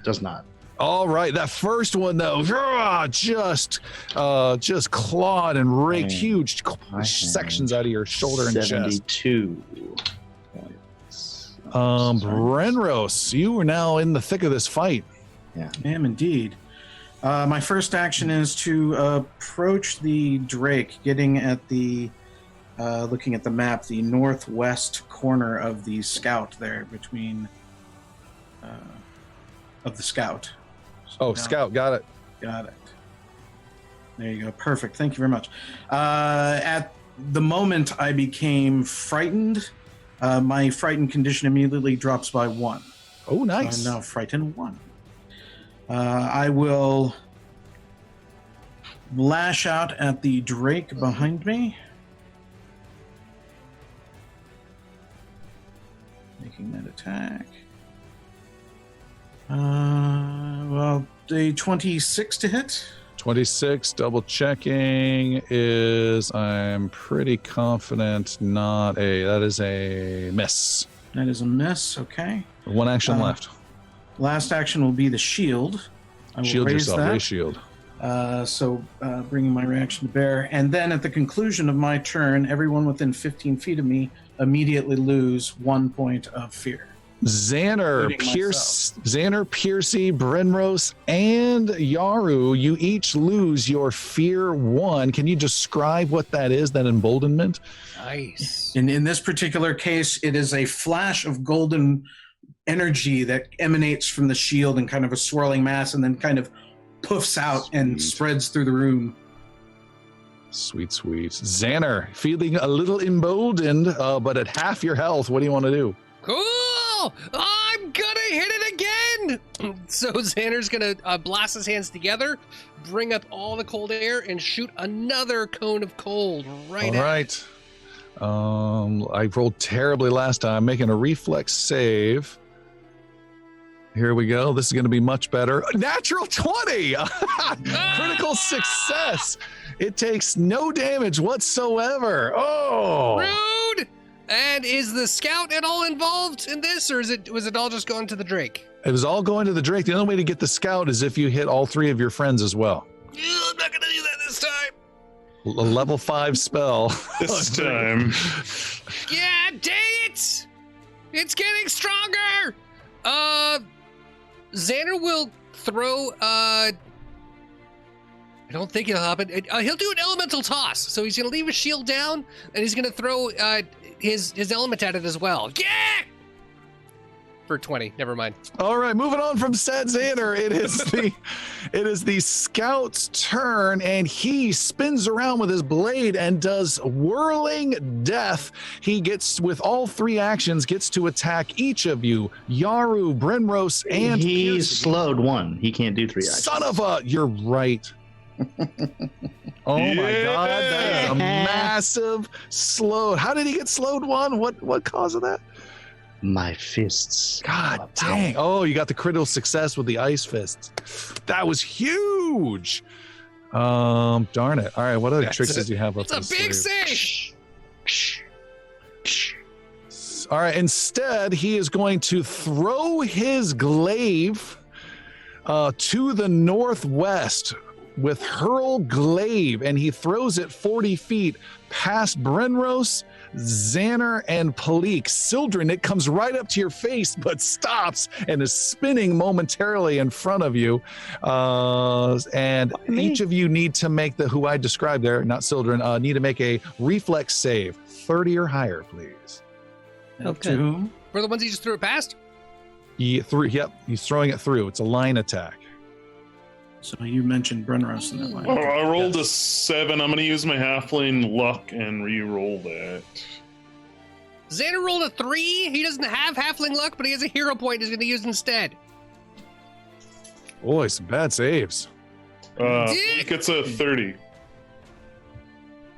Does not. All right, that first one though, just clawed and raked Man, huge I have sections out of your shoulder and chest. 72 points. Brenros, you are now in the thick of this fight. I am indeed. My first action is to approach the Drake, getting at the, looking at the map, the northwest corner of the scout there between, of the scout. So Oh, now- Scout, got it. Got it. There you go. Perfect. Thank you very much. At the moment I became frightened, my frightened condition immediately drops by 1. Oh, nice. So I'm now frightened 1. I will lash out at the Drake behind me. Making that attack. Well, a 26 to hit. 26, double checking is, I'm pretty confident, that is a miss. That is a miss. Okay. 1 action left. Last action will be the shield. I will Shield raise yourself, that. raise shield. So bringing my reaction to bear. And then at the conclusion of my turn, everyone within 15 feet of me immediately lose 1 point of fear. Zanner, Including Piercy, Brenros, and Yaru, you each lose your fear 1. Can you describe what that is, that emboldenment? Nice. In this particular case, it is a flash of golden energy that emanates from the shield in kind of a swirling mass and then kind of puffs out and Sweet. spreads through the room. Sweet. Zanner, feeling a little emboldened, but at half your health, what do you want to do? Cool! I'm gonna hit it again! So Xander's gonna blast his hands together, bring up all the cold air, and shoot another cone of cold right All at right. I rolled terribly last time, making a reflex save. Here we go. This is going to be much better. Natural 20! Critical success. It takes no damage whatsoever. Oh! Rude! And is the scout at all involved in this, or was it all just going to the Drake? It was all going to the Drake. The only way to get the scout is if you hit all 3 of your friends as well. I'm not gonna do that this time. A level 5 spell. This time. Yeah, dang it! It's getting stronger! Xander will throw, I don't think it'll happen. He'll do an elemental toss. So he's gonna leave his shield down, and he's gonna throw, his element at it as well. Yeah! For 20, never mind. All right, moving on from said Xander, it is the scout's turn, and he spins around with his blade and does whirling death. He gets, with all 3 actions, gets to attack each of you, Yaru, Brenros, and He's Piercy. slowed 1. He can't do 3 actions. Son of a, you're right. Oh my God, that is a massive slow. How did he get slowed 1? What cause of that? My fists. God dang. Oh, you got the critical success with the ice fists. That was huge. Darn it. All right, what other tricks do you have up It's a big save. All right, instead, he is going to throw his glaive to the northwest with hurl glaive, and he throws it 40 feet past Brenros, Zanner, and Paleek. Sildren, it comes right up to your face, but stops and is spinning momentarily in front of you. And each of you need to make who I described there, not Sildren, need to make a reflex save, 30 or higher, please. Okay. For the ones he just threw it past? Yep, he's throwing it through. It's a line attack. So you mentioned Brenros in that line. Oh, I rolled a 7. I'm going to use my halfling luck and re-roll that. Xander rolled a 3. He doesn't have halfling luck, but he has a hero point he's going to use instead. Boy, some bad saves. Paleek gets a 30.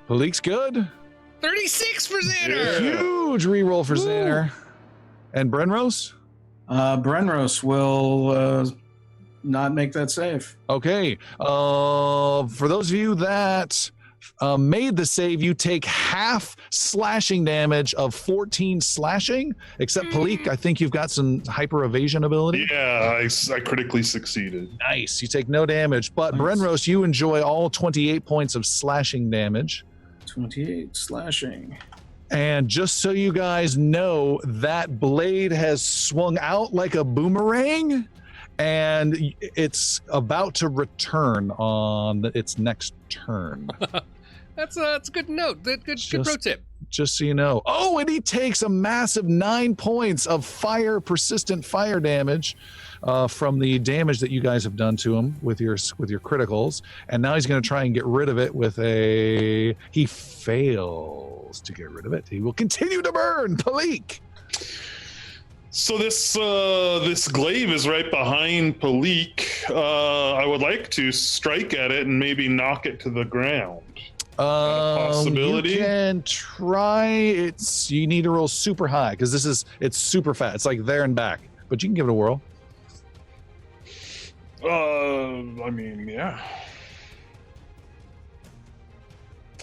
Paleek's good. 36 for Xander. Yeah. Huge reroll for Zanner. And Brenros? Brenros will not make that save. Okay. For those of you that made the save, you take half slashing damage of 14 slashing, except Paleek, I think you've got some hyper evasion ability. Yeah, I critically succeeded. Nice. You take no damage, but Nice. Brenros, you enjoy all 28 points of slashing damage. 28 slashing. And just so you guys know, that blade has swung out like a boomerang, and it's about to return on its next turn. That's a good note. Good pro tip. Just so you know. Oh, and he takes a massive 9 points of persistent fire damage from the damage that you guys have done to him with your criticals. And now he's going to try and get rid of it with a. He fails to get rid of it. He will continue to burn. Paleek. So this glaive is right behind Paleek. I would like to strike at it and maybe knock it to the ground. Possibility? You can try. You need to roll super high because it's super fat. It's like there and back, but you can give it a whirl. I mean, yeah.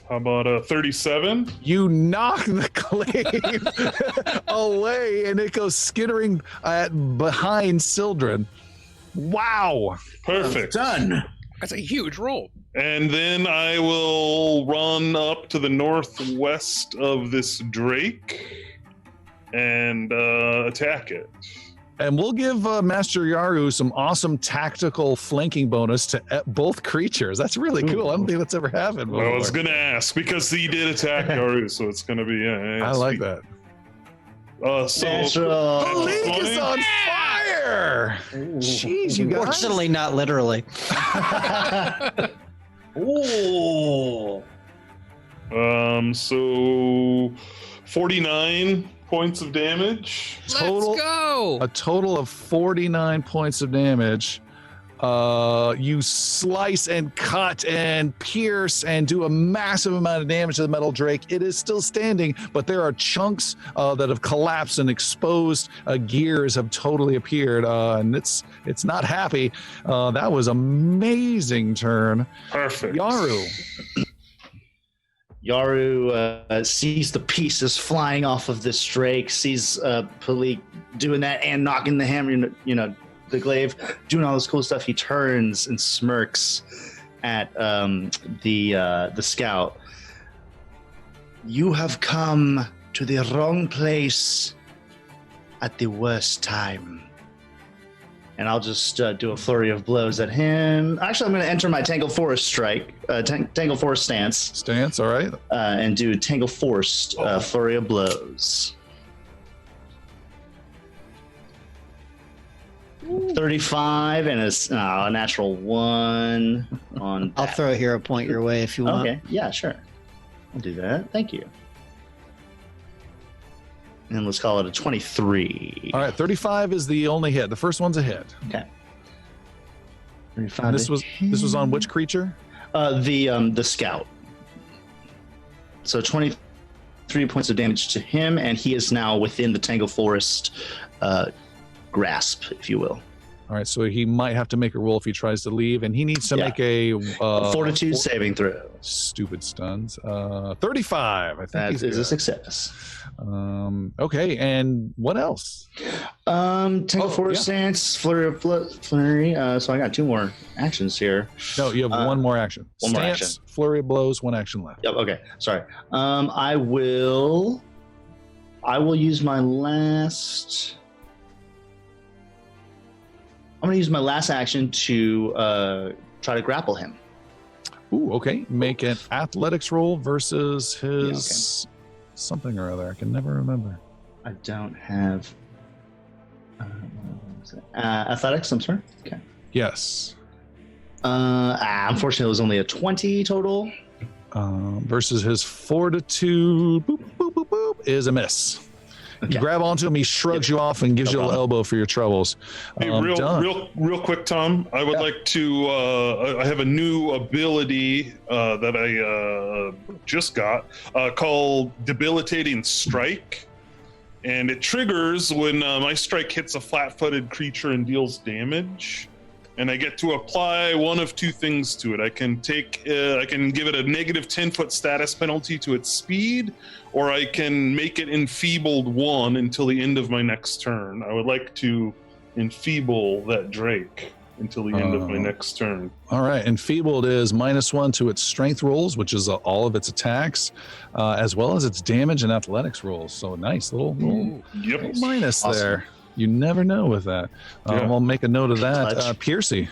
How about a 37? You knock the glaive away, and it goes skittering behind Sildren. Wow! Perfect. Done. That's a huge roll. And then I will run up to the northwest of this drake and attack it. And we'll give Master Yaru some awesome tactical flanking bonus to both creatures. That's really cool. I don't think that's ever happened before. I was going to ask because he did attack Yaru, so it's going to be. I like that. So Natural. Paleek is on fire! Jeez, you guys. Fortunately, not literally. Oh. So 49 points of damage. Total- Let's go. A total of 49 points of damage. You slice and cut and pierce and do a massive amount of damage to the metal drake. It is still standing, but there are chunks that have collapsed and exposed gears have totally appeared, and it's not happy. That was amazing turn. Perfect. Yaru sees the pieces flying off of this drake, sees Paleek doing that and knocking the hammer, the glaive, doing all this cool stuff. He turns and smirks at the scout. You have come to the wrong place at the worst time. And I'll just do a flurry of blows at him. Actually, I'm going to enter my Tangle Forest strike, Tangle Forest stance. All right. And do Tangle Forest flurry of blows. 35 and a natural 1 on I'll throw a hero point your way if you want. Okay, yeah, sure. I'll do that. Thank you. And let's call it a 23. All right, 35 is the only hit. The first one's a hit. Okay. 35 And this was on which creature? the scout. So 20 3 points of damage to him, and he is now within the Tangle Forest grasp, if you will. All right, so he might have to make a roll if he tries to leave, and he needs to make a Fortitude saving throw. Stupid stuns. 35. I think That he's is a good. success. Okay, and what else? Tangle Forest Stance, Flurry. So I got 2 more actions here. No, you have one more action. One more Stance, flurry of blows, 1 action left. Yep. Okay. Sorry. I will use my last. I'm going to use my last action to try to grapple him. Ooh, okay. Make an athletics roll versus his something or other. I can never remember. I don't have athletics. I'm sorry. Okay. Yes. Unfortunately, it was only a 20 total. Versus his fortitude, boop, boop, boop, boop, is a miss. Okay. You grab onto him, he shrugs you off and gives you a little elbow for your troubles. Hey, Done. real quick, Tom. I would like to. I have a new ability that I just got called Debilitating Strike, and it triggers when my strike hits a flat-footed creature and deals damage. And I get to apply one of 2 things to it. I can give it a negative 10-foot status penalty to its speed, or I can make it enfeebled 1 until the end of my next turn. I would like to enfeeble that Drake until the end of my next turn. All right. Enfeebled is -1 to its strength rolls, which is all of its attacks, as well as its damage and athletics rolls. So nice little Yep. minus Awesome. there. You never know with that. Yeah. We'll make a note of that. Clutch. Piercy.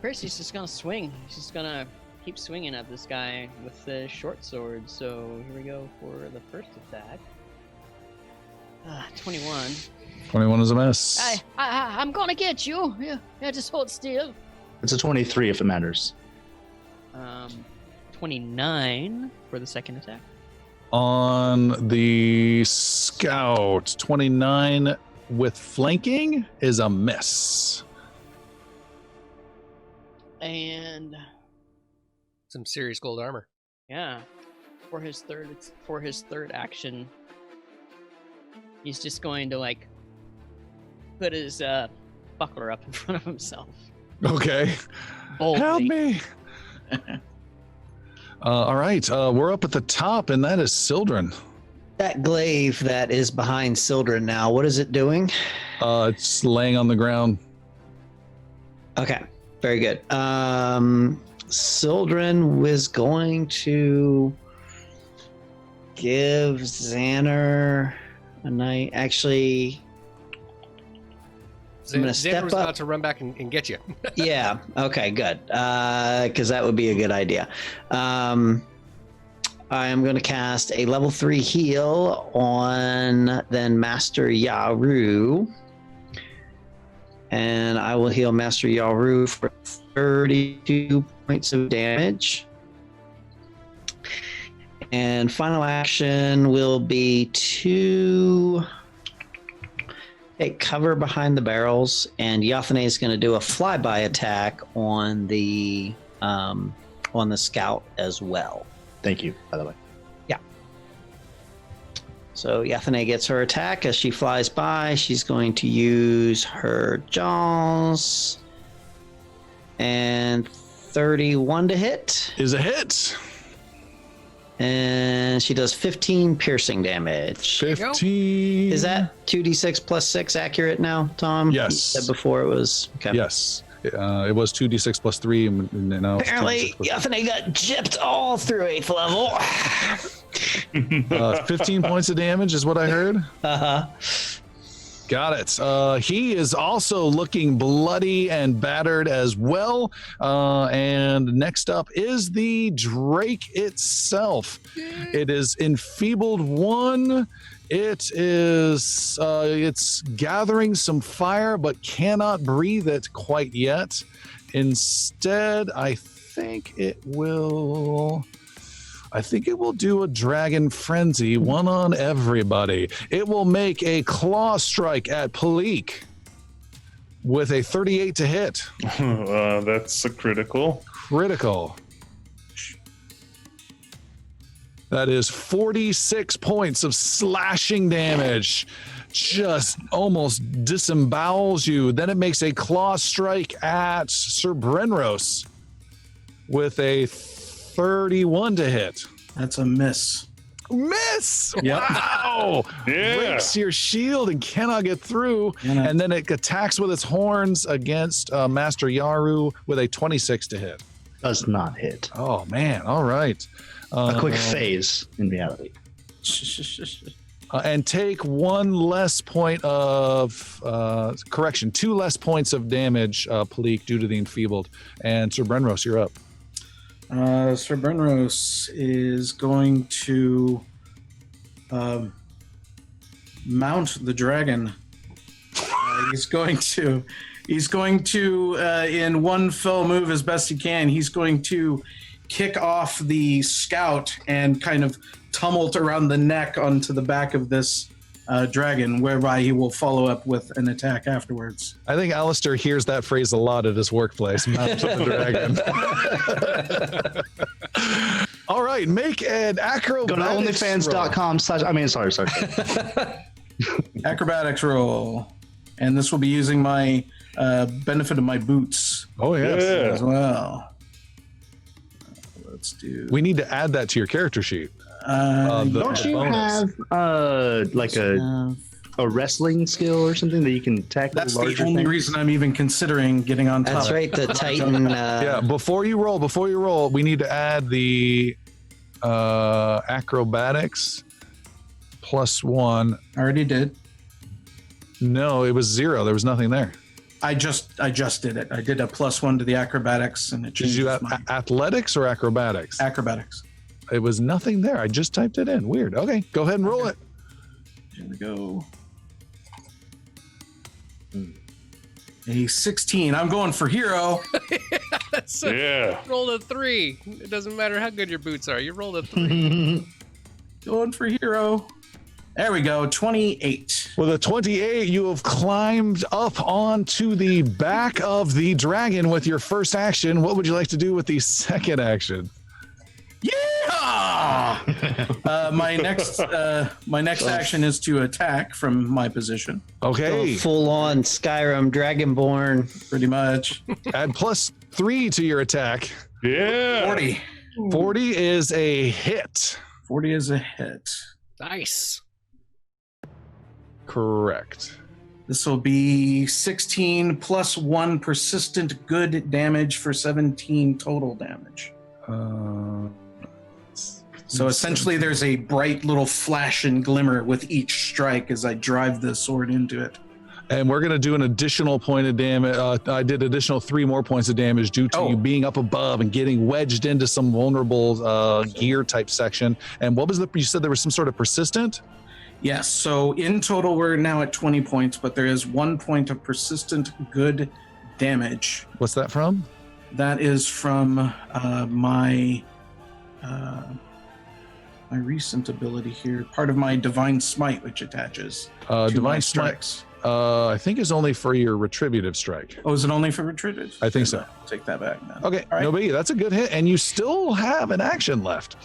Percy's just gonna swing. He's just gonna keep swinging at this guy with the short sword. So here we go for the first attack. 21. 21 is a miss. I'm gonna get you. Yeah, just hold still. It's a 23 if it matters. 29 for the second attack. On the scout, 29 with flanking is a miss. And Some serious gold armor. yeah, for his third action, he's just going to like put his buckler up in front of himself. Okay. Boldly. Help me. All right. We're up at the top, and that is Sildren. That glaive that is behind Sildren now, what is it doing? It's laying on the ground. Okay, very good. Sildren was going to give Zanner a night. Actually, I'm gonna step Xander's up. about to run back and get you. Yeah. Okay. Good. Because that would be a good idea. I am going to cast a level 3 heal on then Master Yaru, and I will heal Master Yaru for 32 points of damage. And final action will be to take cover behind the barrels, and Yathane is going to do a flyby attack on the scout as well. Thank you, by the way. Yeah. So Yathane gets her attack as she flies by. She's going to use her jaws, and 31 to hit, Is a hit. and she does 15 piercing damage. 15. Is that 2d6 plus 6 accurate now, Tom? Yes. You said before it was. Okay. Yes. It was 2d6 plus 3, and now it's Apparently, 2d6 plus Yathane got gypped all through 8th level. 15 points of damage is what I heard. Uh-huh. Got it. He is also looking bloody and battered as well. And next up is the Drake itself. It is enfeebled 1. It is it's gathering some fire but cannot breathe it quite yet. Instead, I think it will do a dragon frenzy, 1 on everybody. It will make a claw strike at Paleek with a 38 to hit. That's a critical. Critical. That is 46 points of slashing damage. Just almost disembowels you. Then it makes a claw strike at Sir Brenros with a 31 to hit. That's a miss. Miss! Yep. Wow! Yeah. Breaks your shield and cannot get through. And then it attacks with its horns against Master Yaru with a 26 to hit. Does not hit. Oh, man. All right. A quick phase in reality. And take one less point of correction, 2 less points of damage, Paleek, due to the enfeebled. And Sir Brenros, you're up. Sir Brenros is going to mount the dragon. He's going to in one fell move as best he can. He's going to kick off the scout and kind of tumult around the neck onto the back of this dragon, whereby he will follow up with an attack afterwards. I think Alistair hears that phrase a lot at his workplace. Mount the dragon. All right, make an acrobatics Go to onlyfans.com/ sorry. Acrobatics roll. And this will be using my benefit of my boots Oh, yes. as well. Let's do. We need to add that to your character sheet. Don't you bonus. have like a wrestling skill or something that you can tackle That's the larger only things? reason I'm even considering getting on top. That's right. The Titan. Yeah, before you roll, we need to add the acrobatics +1. I already did. No, it was 0. There was nothing there. I just did it. I did a +1 to the acrobatics, and it Did you changes have my athletics or acrobatics? acrobatics. It was nothing there. I just typed it in. Weird. Okay, go ahead and roll it. Here we go. A 16. I'm going for hero. So Yeah. rolled a 3. It doesn't matter how good your boots are. You rolled a 3. Going for hero. There we go. 28. With a 28, you have climbed up onto the back of the dragon with your first action. What would you like to do with the second action? Yeah! My next action is to attack from my position. Okay, Full on Skyrim Dragonborn. Pretty much. add +3 to your attack. Yeah. 40. 40 is a hit. 40 is a hit. Nice. Correct. This will be 16 plus 1 persistent good damage for 17 total damage. So essentially, there's a bright little flash and glimmer with each strike as I drive the sword into it. And we're going to do an additional point of damage. I did additional 3 more points of damage due to you being up above and getting wedged into some vulnerable gear type section. And what was you said there was some sort of persistent? Yes, so in total, we're now at 20 points, but there is 1 point of persistent good damage. What's that from? That is from my recent ability here, part of my Divine Smite, which attaches to my Divine Smite. strikes. I think is only for your retributive strike. Oh, is it only for retributive? I think so. I'll take that back now. Okay, All right. no biggie. That's a good hit, and you still have an action left.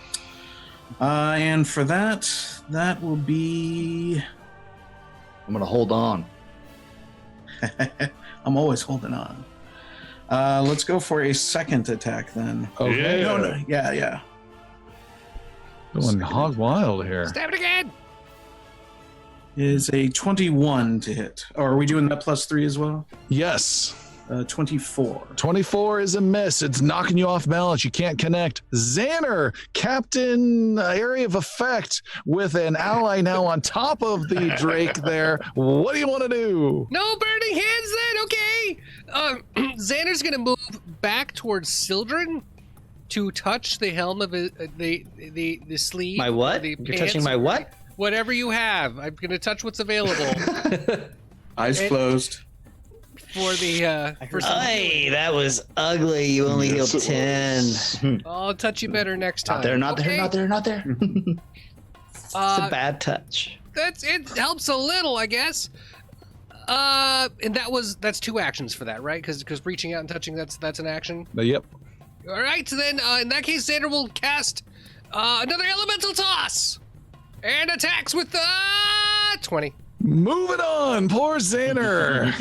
And for that will be... I'm gonna hold on. I'm always holding on. Let's go for a second attack then. Okay, Yeah. No, yeah. going hog wild here. Stab it again. Is a 21 to hit. Or are we doing that +3 as well? Yes. 24. 24 is a miss. It's knocking you off balance. You can't connect. Zanner, Captain Area of Effect, with an ally now on top of the Drake there. What do you want to do? No burning hands then. Okay. Xander's gonna move back towards Sildren to touch the helm of the sleeve. My or what? the You're touching pants, my what? Whatever you have. I'm gonna touch what's available Eyes closed. for the for some Hey, that was ugly. You only healed 10. I'll touch you better next time. Not there. It's a bad touch. It helps a little, I guess. And that's 2 actions for that, right? Because reaching out and touching that's an action. Yep. All right, so then in that case, Xander will cast Another elemental toss, and attacks with 20. Moving on, poor Zanner.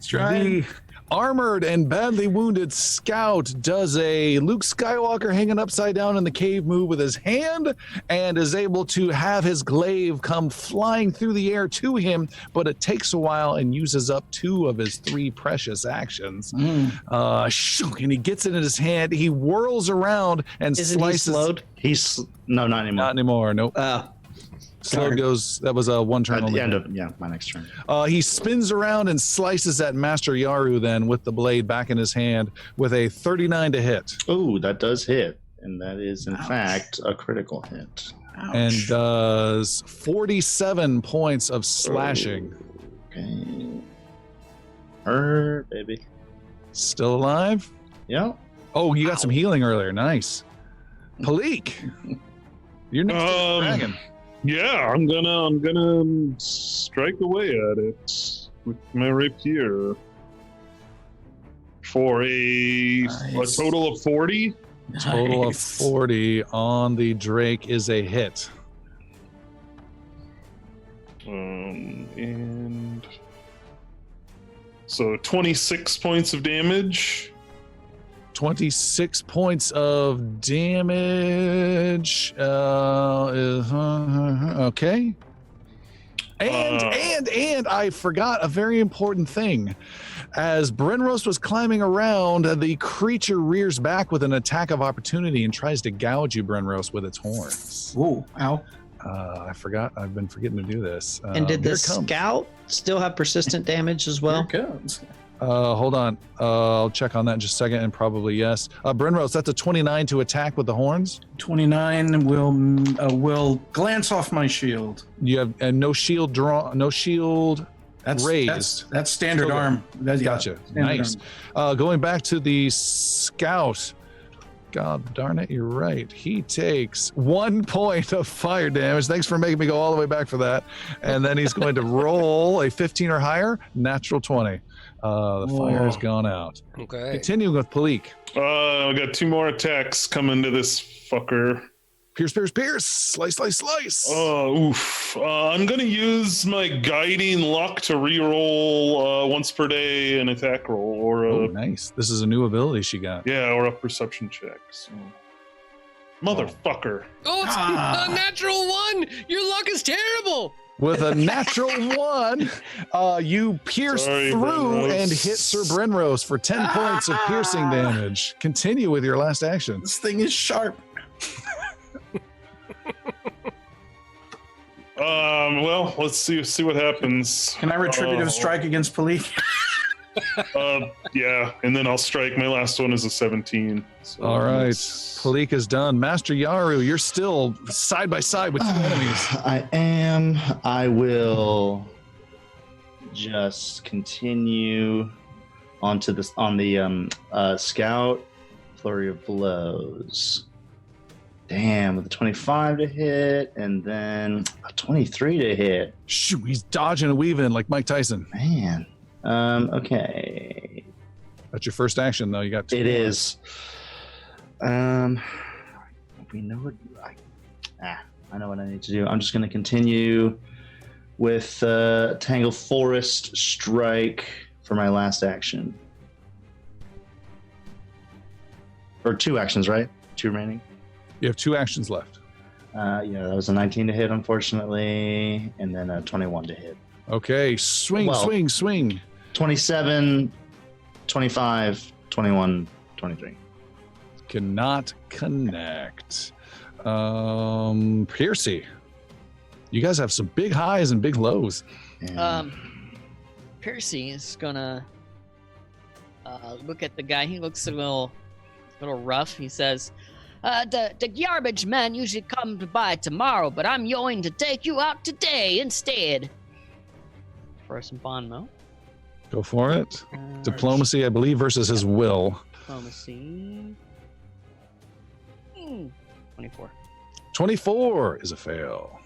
The armored and badly wounded scout does a Luke Skywalker hanging upside down in the cave move with his hand and is able to have his glaive come flying through the air to him, but it takes a while and uses up 2 of his 3 precious actions. And he gets it in his hand. He whirls around and Isn't slices. he slowed? No, not anymore. Not anymore. Nope. Slowed goes. That was a 1 turn. At only. the end of my next turn. He spins around and slices at Master Yaru then with the blade back in his hand with a 39 to hit. Oh, that does hit, and that is in fact a critical hit. And does 47 points of slashing. Okay. Hurt, baby. Still alive? Yeah. Oh, you got some healing earlier. Nice. Paleek, you're next to the dragon. Yeah, I'm gonna strike away at it with my rapier for a total of 40. Total of 40 on the Drake is a hit. And so 26 points of damage. 26 points of damage. Okay. And I forgot a very important thing. As Brenros was climbing around, the creature rears back with an attack of opportunity and tries to gouge you, Brenros, with its horns. Ooh, ow. I forgot. I've been forgetting to do this. And did the scout still have persistent damage as well? Here it comes. Hold on. I'll check on that in just a second, and probably yes. Brenros, that's a 29 to attack with the horns. 29 will glance off my shield. You have no shield draw, no shield raised. That's standard Still arm. Gotcha. Nice. Going back to the scout. God darn it, you're right. He takes 1 point of fire damage. Thanks for making me go all the way back for that. And then he's going to roll a 15 or higher, natural 20. The fire has gone out. Okay. Continuing with Paleek. I got 2 more attacks coming to this fucker. Pierce, pierce, pierce. Slice, slice, slice. Oof. I'm going to use my guiding luck to reroll once per day an attack roll or a... Oh, nice. This is a new ability she got. Yeah, or a perception check. So. Motherfucker. Oh, it's a natural 1. Your luck is terrible. With a natural 1, you pierce through Brenros. and hit Sir Brenros for 10 points of piercing damage. Continue with your last action. This thing is sharp. Well, let's see what happens. Can I retributive strike against Paleek? Yeah, and then I'll strike. My last one is a 17. So All right. Paleek is done. Master Yaru, you're still side by side with 2 enemies. I am. I will just continue onto this on the scout flurry of blows. Damn, with a 25 to hit and then a 23 to hit. Shoot, he's dodging and weaving like Mike Tyson. Man. Okay. That's your first action, though. You got 2 It more. is. We know what. I know what I need to do. I'm just going to continue with Tangle Forest Strike for my last action. Or 2 actions, right? 2 remaining. You have 2 actions left. Yeah, that was a 19 to hit, unfortunately, and then a 21 to hit. Okay, swing, swing. 27, 25, 21, 23. Cannot connect. Piercy, you guys have some big highs and big lows. And Percy is gonna look at the guy. He looks a little rough. He says, the garbage man usually comes by tomorrow, but I'm going to take you out today instead. For some Bonmo. Go for it. Diplomacy, I believe, versus his will. Diplomacy. 24. 24 is a fail.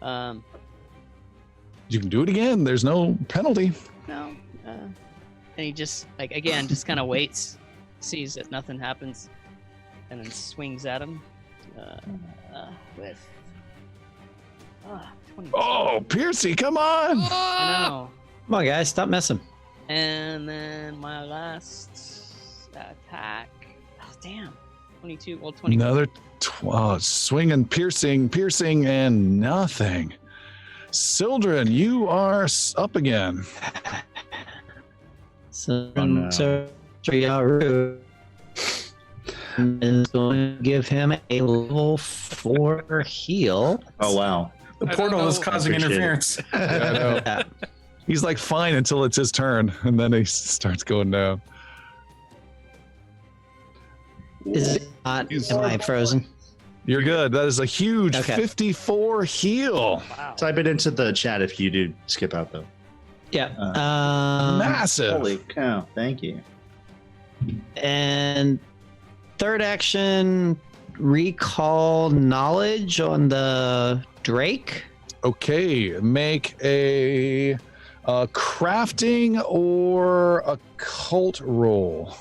Yeah. You can do it again. There's no penalty. No. And he just, just kind of waits, sees that nothing happens. and then swings at him with 20. Oh, Piercy, come on! I know. Come on, guys, stop messing. And then my last attack. Oh, damn. 22. Well, 20. Another swinging, piercing, and nothing. Sildren, you are up again. So, Oh, no. Yaru is going to give him a level 4 heal. Oh wow. The I portal don't is know. causing Appreciate it. interference. Yeah, I know. Yeah. He's like fine until it's his turn, and then he starts going down. Is it not? Am I frozen? You're good. That is a huge Okay. 54 heal. Wow. Type it into the chat if you do skip out though. Yeah. Massive. Holy cow! Thank you. And third action, recall knowledge on the Drake. Okay, make a crafting or occult roll.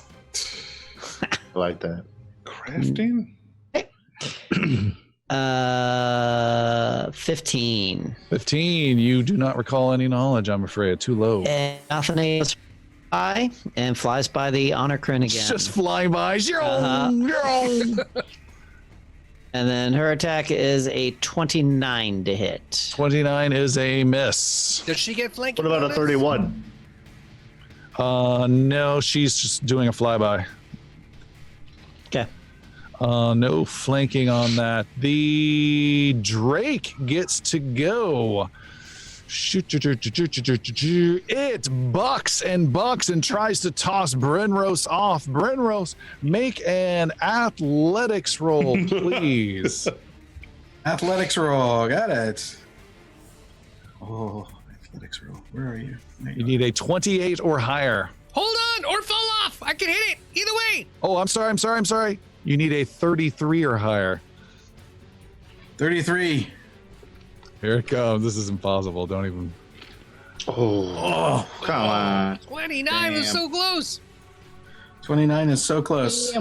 I like that. Crafting? 15. 15. You do not recall any knowledge, I'm afraid. Too low. And nothing else by and flies by the honor crin again. It's just flying by. Uh-huh. And then her attack is a 29 to hit. 29 is a miss. Does she get flanking? What about a bonus? 31? No, she's just doing a flyby. Okay. No flanking on that. The Drake gets to go. It bucks and tries to toss Brenrose off. Brenrose, make an athletics roll, please. Athletics roll. Got it. Oh, athletics roll. Where are you? There You you need a 28 or higher. Hold on, or fall off. I can hit it. Either way. Oh, I'm sorry. You need a 33 or higher. are. 33. Here it comes. This is impossible. Don't even. Oh, come on. 29 was Damn. so close. 29 is so close.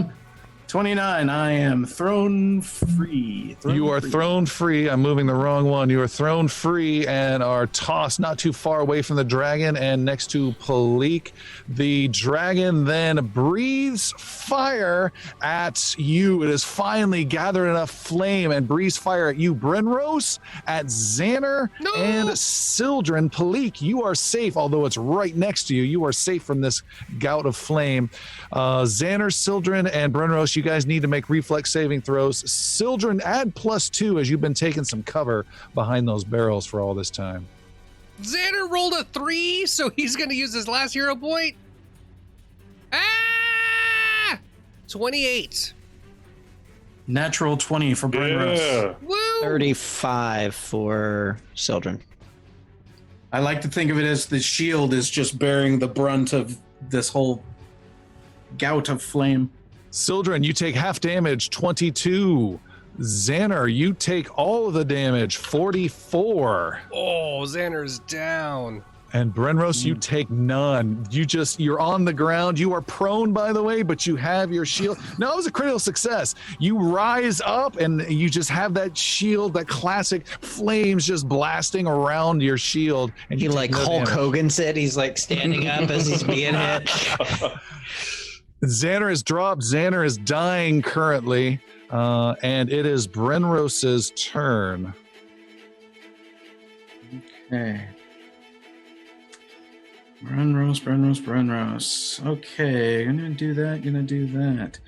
29. I am thrown free. You are thrown free. I'm moving the wrong one. You are thrown free and are tossed not too far away from the dragon and next to Paleek. The dragon then breathes fire at you. It has finally gathered enough flame and breathes fire at you, Brenrose, at Zanner, No! and Sildren. Paleek, you are safe, although it's right next to you. You are safe from this gout of flame. Zanner, Sildren, and Brenrose, you guys need to make reflex saving throws. Sildren, add +2 as you've been taking some cover behind those barrels for all this time. Xander rolled a 3, so he's going to use his last hero point. Ah! 28. Natural 20 for Brenrose. Yeah. Woo! 35 for Sildren. I like to think of it as the shield is just bearing the brunt of this whole gout of flame. Sildren, you take half damage, 22. Zanner, you take all of the damage, 44. Oh, Xander's down. And Brenrose, you take none. You're on the ground. You are prone, by the way, but you have your shield. No, it was a critical success. You rise up and you just have that shield, that classic flames just blasting around your shield. And He you take like no Hulk damage. Hogan said, he's like standing up as he's being hit. Zanner is dropped. Zanner is dying currently. And it is Brenrose's turn. Okay. Brenrose. Okay, gonna do that.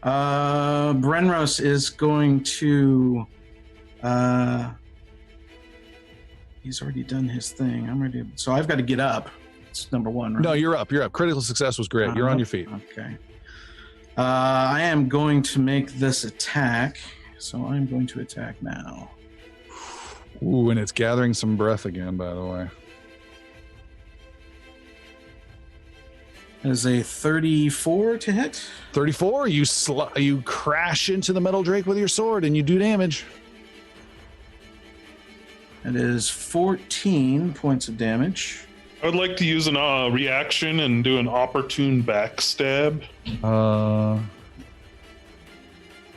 Brenrose is going to he's already done his thing. I'm ready. So I've got to get up. It's number one, right? No, you're up. Critical success was great. You're on your feet. Okay. I am going to make this attack. So I'm going to attack now. Ooh, and it's gathering some breath again, by the way. That is a 34 to hit. 34, you crash into the metal drake with your sword and you do damage. That is 14 points of damage. I would like to use an reaction and do an opportune backstab.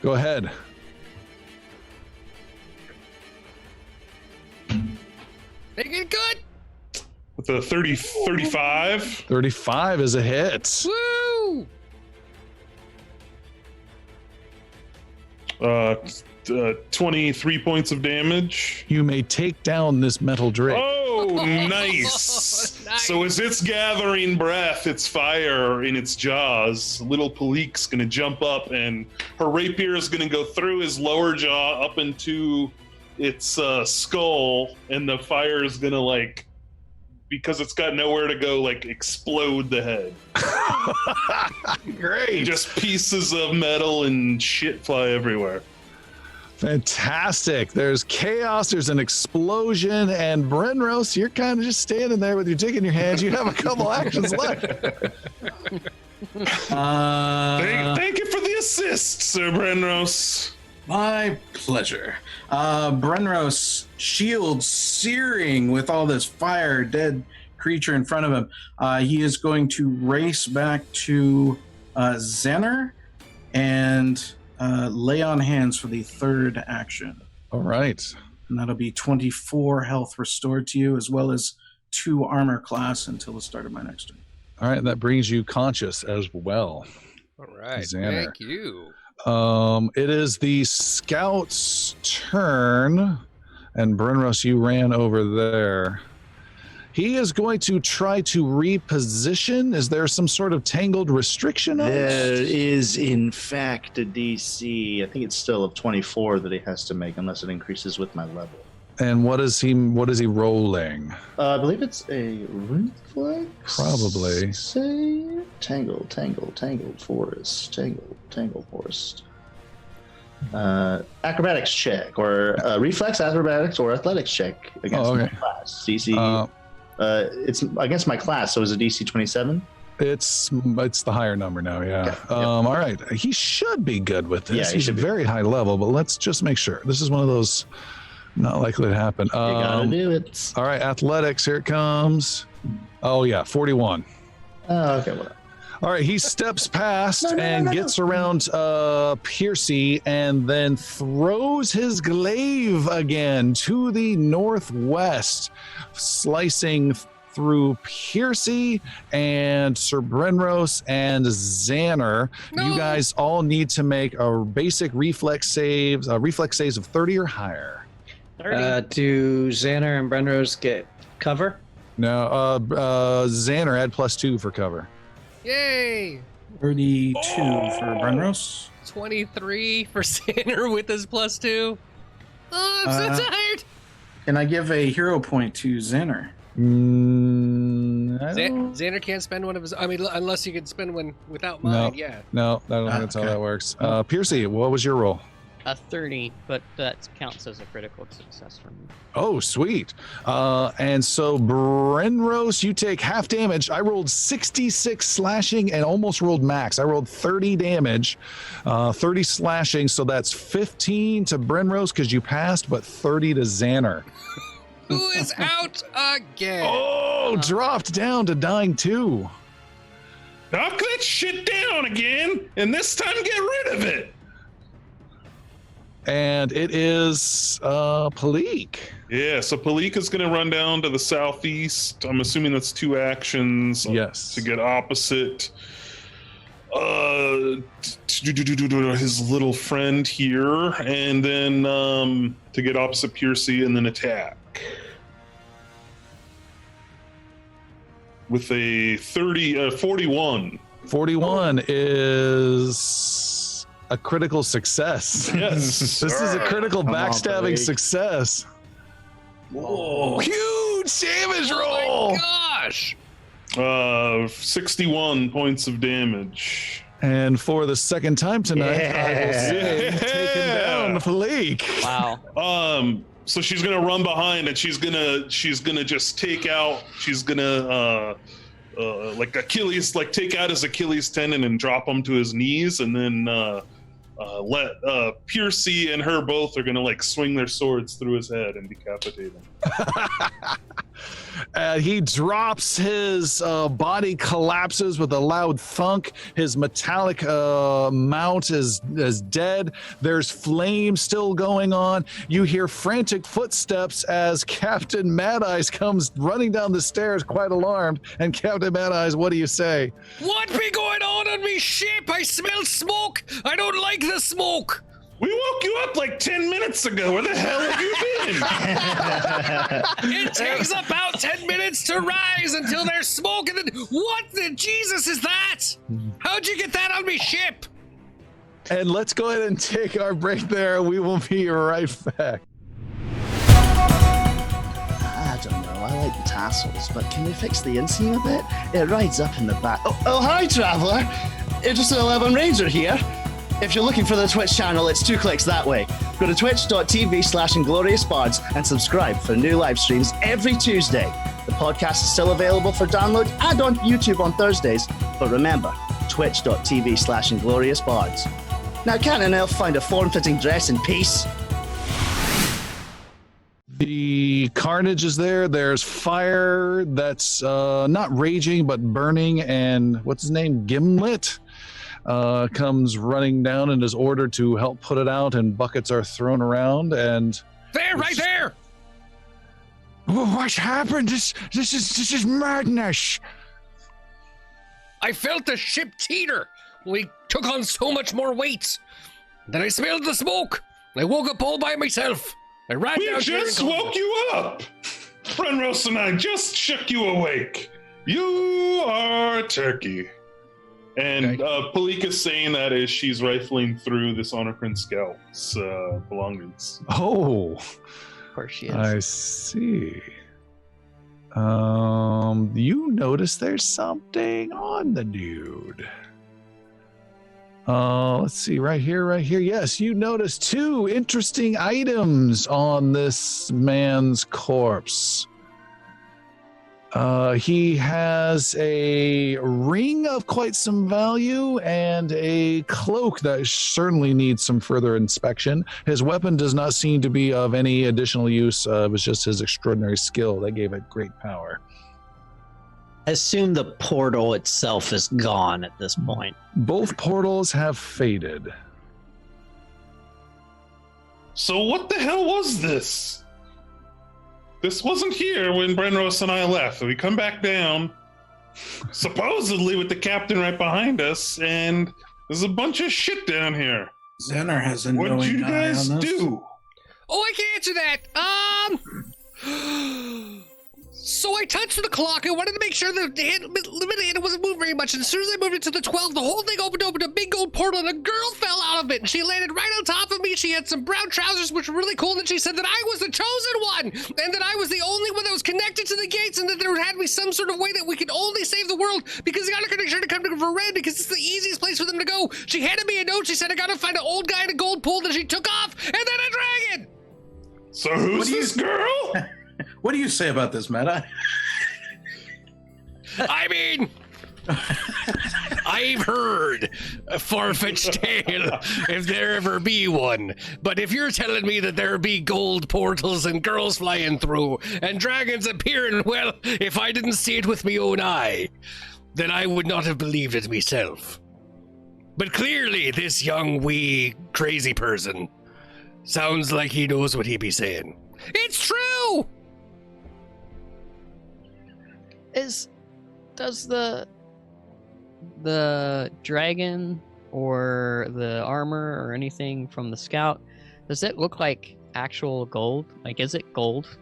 Go ahead. Make it good. With a 35. 35 is a hit. Woo! 23 points of damage. You may take down this metal drake. Oh, nice. Nice. So as it's gathering breath, its fire in its jaws, little Paleek's gonna jump up and her rapier is gonna go through his lower jaw up into its skull, and the fire is gonna, like, because it's got nowhere to go, like, explode the head. Great. Just pieces of metal and shit fly everywhere. Fantastic. There's chaos, there's an explosion, and Brenros, you're kind of just standing there with your dick in your hands. You have a couple actions left. Thank you for the assist, Sir Brenros. My pleasure. Brenros, shield searing with all this fire, dead creature in front of him. He is going to race back to Zanner and lay on hands for the third action. All right. And that'll be 24 health restored to you, as well as 2 armor class until the start of my next turn. All right, that brings you conscious as well. All right. Zanner. Thank you. It is the scout's turn, and Brenros, you ran over there. He is going to try to reposition. Is there some sort of tangled restriction on There it? is, in fact, a DC. I think it's still of 24 that he has to make, unless it increases with my level. And what is he rolling? I believe it's a reflex. Probably. Save. Tangle forest. Tangle forest. Acrobatics check, or reflex, acrobatics, or athletics check against my class. DC. It's against my class, so is it DC 27? It's the higher number now, yeah. Okay, yep. All right. He should be good with this. Yeah, he He's should be. very high level, but let's just make sure. This is one of those not likely to happen. You gotta do it. All right, athletics, here it comes. Oh, yeah, 41. Oh, okay, whatever. All right, he steps past and gets around Piercy and then throws his glaive again to the northwest, slicing through Piercy and Sir Brenros and Zanner. No. You guys all need to make a basic reflex saves of 30 or higher. Do Zanner and Brenros get cover? No, Zanner, add +2 for cover. Yay! 32 for Brenros. 23 for Zanner with his +2. Oh, I'm so tired. Can I give a hero point to Zanner? Zanner can't spend one of his. I mean, unless you can spend one without mine. Yeah. No, I don't think that's how Okay. that works. Piercy, what was your roll? A 30, but that counts as a critical success for me. Oh, sweet. And so, Brenros, you take half damage. I rolled 66 slashing and almost rolled max. I rolled 30 damage, 30 slashing. So that's 15 to Brenros because you passed, but 30 to Zanner. Who is out again? Oh, dropped down to dying too. Knock that shit down again, and this time get rid of it. And it is Paleek. Yeah, so Paleek is going to run down to the southeast. I'm assuming that's 2 actions. Yes. To get opposite his little friend here, and then to get opposite Piercy, and then attack. With a 41. 41 is a critical success. Yes. This is a critical Come on, backstabbing Paleek. success. Whoa. Huge damage roll. Oh my gosh! 61 points of damage. And for the second time tonight, I will say, taking down Paleek. Wow. So she's gonna run behind, and she's gonna just take out. She's gonna like Achilles, like take out his Achilles tendon and drop him to his knees, and then let Piercy and her both are gonna like swing their swords through his head and decapitate him. And he drops, his body collapses with a loud thunk. His metallic mount is dead. There's flames still going on. You hear frantic footsteps as Captain Mad Eyes comes running down the stairs, quite alarmed. And Captain Mad Eyes, what do you say? What be going on me ship? I smell smoke. I don't like the smoke. We woke you up like 10 minutes ago. Where the hell have you been? It takes about 10 minutes to rise until there's smoke, and then what the Jesus is that? How'd you get that on me ship? And let's go ahead and take our break there. We will be right back. I don't know, I like the tassels, but can we fix the inseam a bit? It rides up in the back. Oh hi, Traveller! Interested 11 Ranger here. If you're looking for the Twitch channel, it's 2 clicks that way. Go to twitch.tv/Inglorious Bards and subscribe for new live streams every Tuesday. The podcast is still available for download and on YouTube on Thursdays. But remember, twitch.tv/Inglorious Bards. Now, can't an elf find a form-fitting dress in peace? The carnage is there. There's fire that's not raging, but burning. And what's his name? Gimlet comes running down and is ordered to help put it out, and buckets are thrown around. And there, right there. What's happened? This is madness. I felt the ship teeter. We took on so much more weight. Then I smelled the smoke. I woke up all by myself. I ran down here. We just woke you up. Brenros and I just shook you awake. You are a turkey. And Paleek is saying that as she's rifling through this Honor Scout's belongings. Oh, of course she is. I see. You notice there's something on the dude. Let's see, right here. Yes, you notice 2 interesting items on this man's corpse. He has a ring of quite some value and a cloak that certainly needs some further inspection. His weapon does not seem to be of any additional use. It was just his extraordinary skill that gave it great power. I assume the portal itself is gone at this point. Both portals have faded. So what the hell was this? This wasn't here when Brenros and I left. We come back down, supposedly with the captain right behind us, and there's a bunch of shit down here. Zanner has a knowing eye on this. What'd you guys do? Oh, I can answer that. So I touched the clock. I wanted to make sure the hand wasn't moving very much. And as soon as I moved it to the 12, the whole thing opened a big gold portal, and a girl fell out of it. And she landed right on top of me. She had some brown trousers, which were really cool. And then she said that I was the chosen one, and that I was the only one that was connected to the gates, and that there had to be some sort of way that we could only save the world because they got to make sure to come to Varan because it's the easiest place for them to go. She handed me a note. She said I got to find an old guy in a gold pool. Then she took off, and then a dragon. So who's this girl? What do you say about this, Meta? I mean, I've heard a far-fetched tale, if there ever be one. But if you're telling me that there be gold portals and girls flying through and dragons appearing, well, if I didn't see it with me own eye, then I would not have believed it myself. But clearly, this young, wee, crazy person sounds like he knows what he be saying. It's true! Does the dragon or the armor or anything from the scout, does it look like actual gold? Like, is it gold?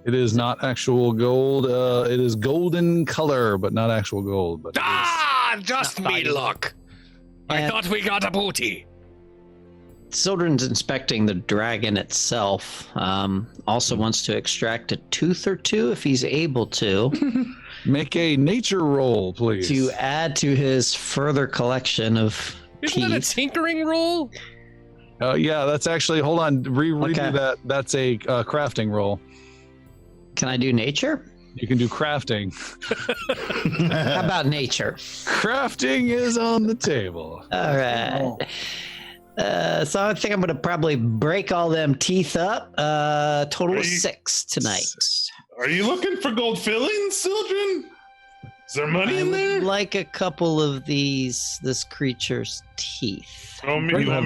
It is not actual gold. It is golden color, but not actual gold. But just me luck. I thought we got a booty. Sildren's inspecting the dragon itself. Also wants to extract a tooth or 2 if he's able to. Make a nature roll, please. To add to his further collection of Isn't that a tinkering roll? Yeah, that's actually, hold on, redo that. That's a crafting roll. Can I do nature? You can do crafting. How about nature? Crafting is on the table. All right. So I think I'm gonna probably break all them teeth up. Total of 6 tonight. Are you looking for gold fillings, children? Is there money in there? Like a couple of this creature's teeth. You want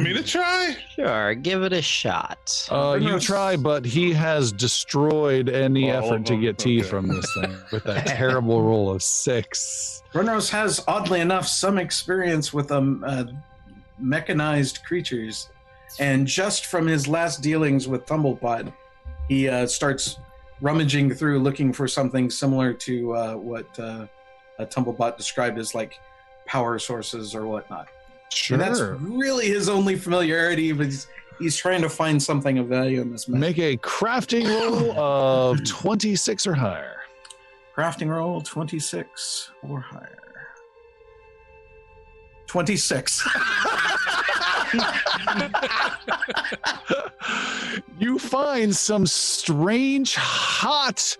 me to try? Sure, give it a shot. You try, but he has destroyed any effort to get teeth from this thing with that terrible roll of 6. Brenros has, oddly enough, some experience with mechanized creatures, and just from his last dealings with Tumblepot, he starts rummaging through looking for something similar to what Tumblebot described as like power sources or whatnot. Sure. And that's really his only familiarity, but he's trying to find something of value in this method. Make a crafting roll of 26 or higher. Crafting roll 26 or higher. 26. You find some strange, hot,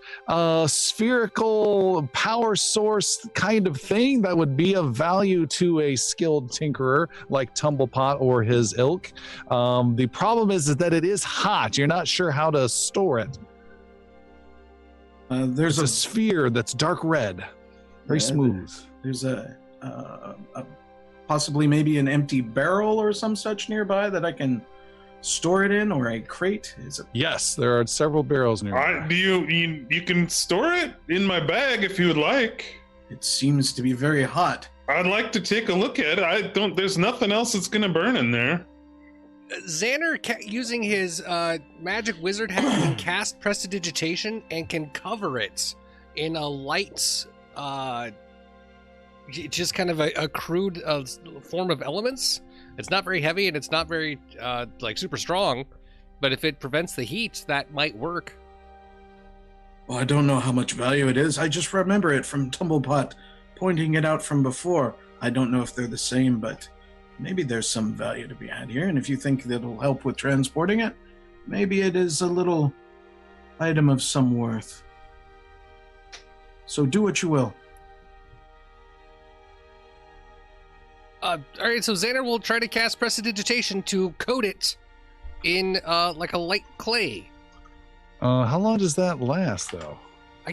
spherical power source kind of thing that would be of value to a skilled tinkerer like Tumblepot or his ilk. The problem is that it is hot. You're not sure how to store it. There's a sphere that's dark red, very smooth. There's a possibly maybe an empty barrel or some such nearby that I can store it in, or a crate. Is it? Yes, there are several barrels nearby. You can store it in my bag if you would like. It seems to be very hot. I'd like to take a look at it. There's nothing else that's gonna burn in there. Xander, using his magic wizard hat, can cast prestidigitation and can cover it in a light, just kind of a crude form of elements. It's not very heavy and it's not very like super strong, but if it prevents the heat, that might work. Well, I don't know how much value it is. I just remember it from Tumblepot pointing it out from before. I don't know if they're the same, but maybe there's some value to be had here. And if you think that'll help with transporting it, maybe it is a little item of some worth. So do what you will. All right, so Xander will try to cast prestidigitation to coat it in like a light clay. How long does that last, though? I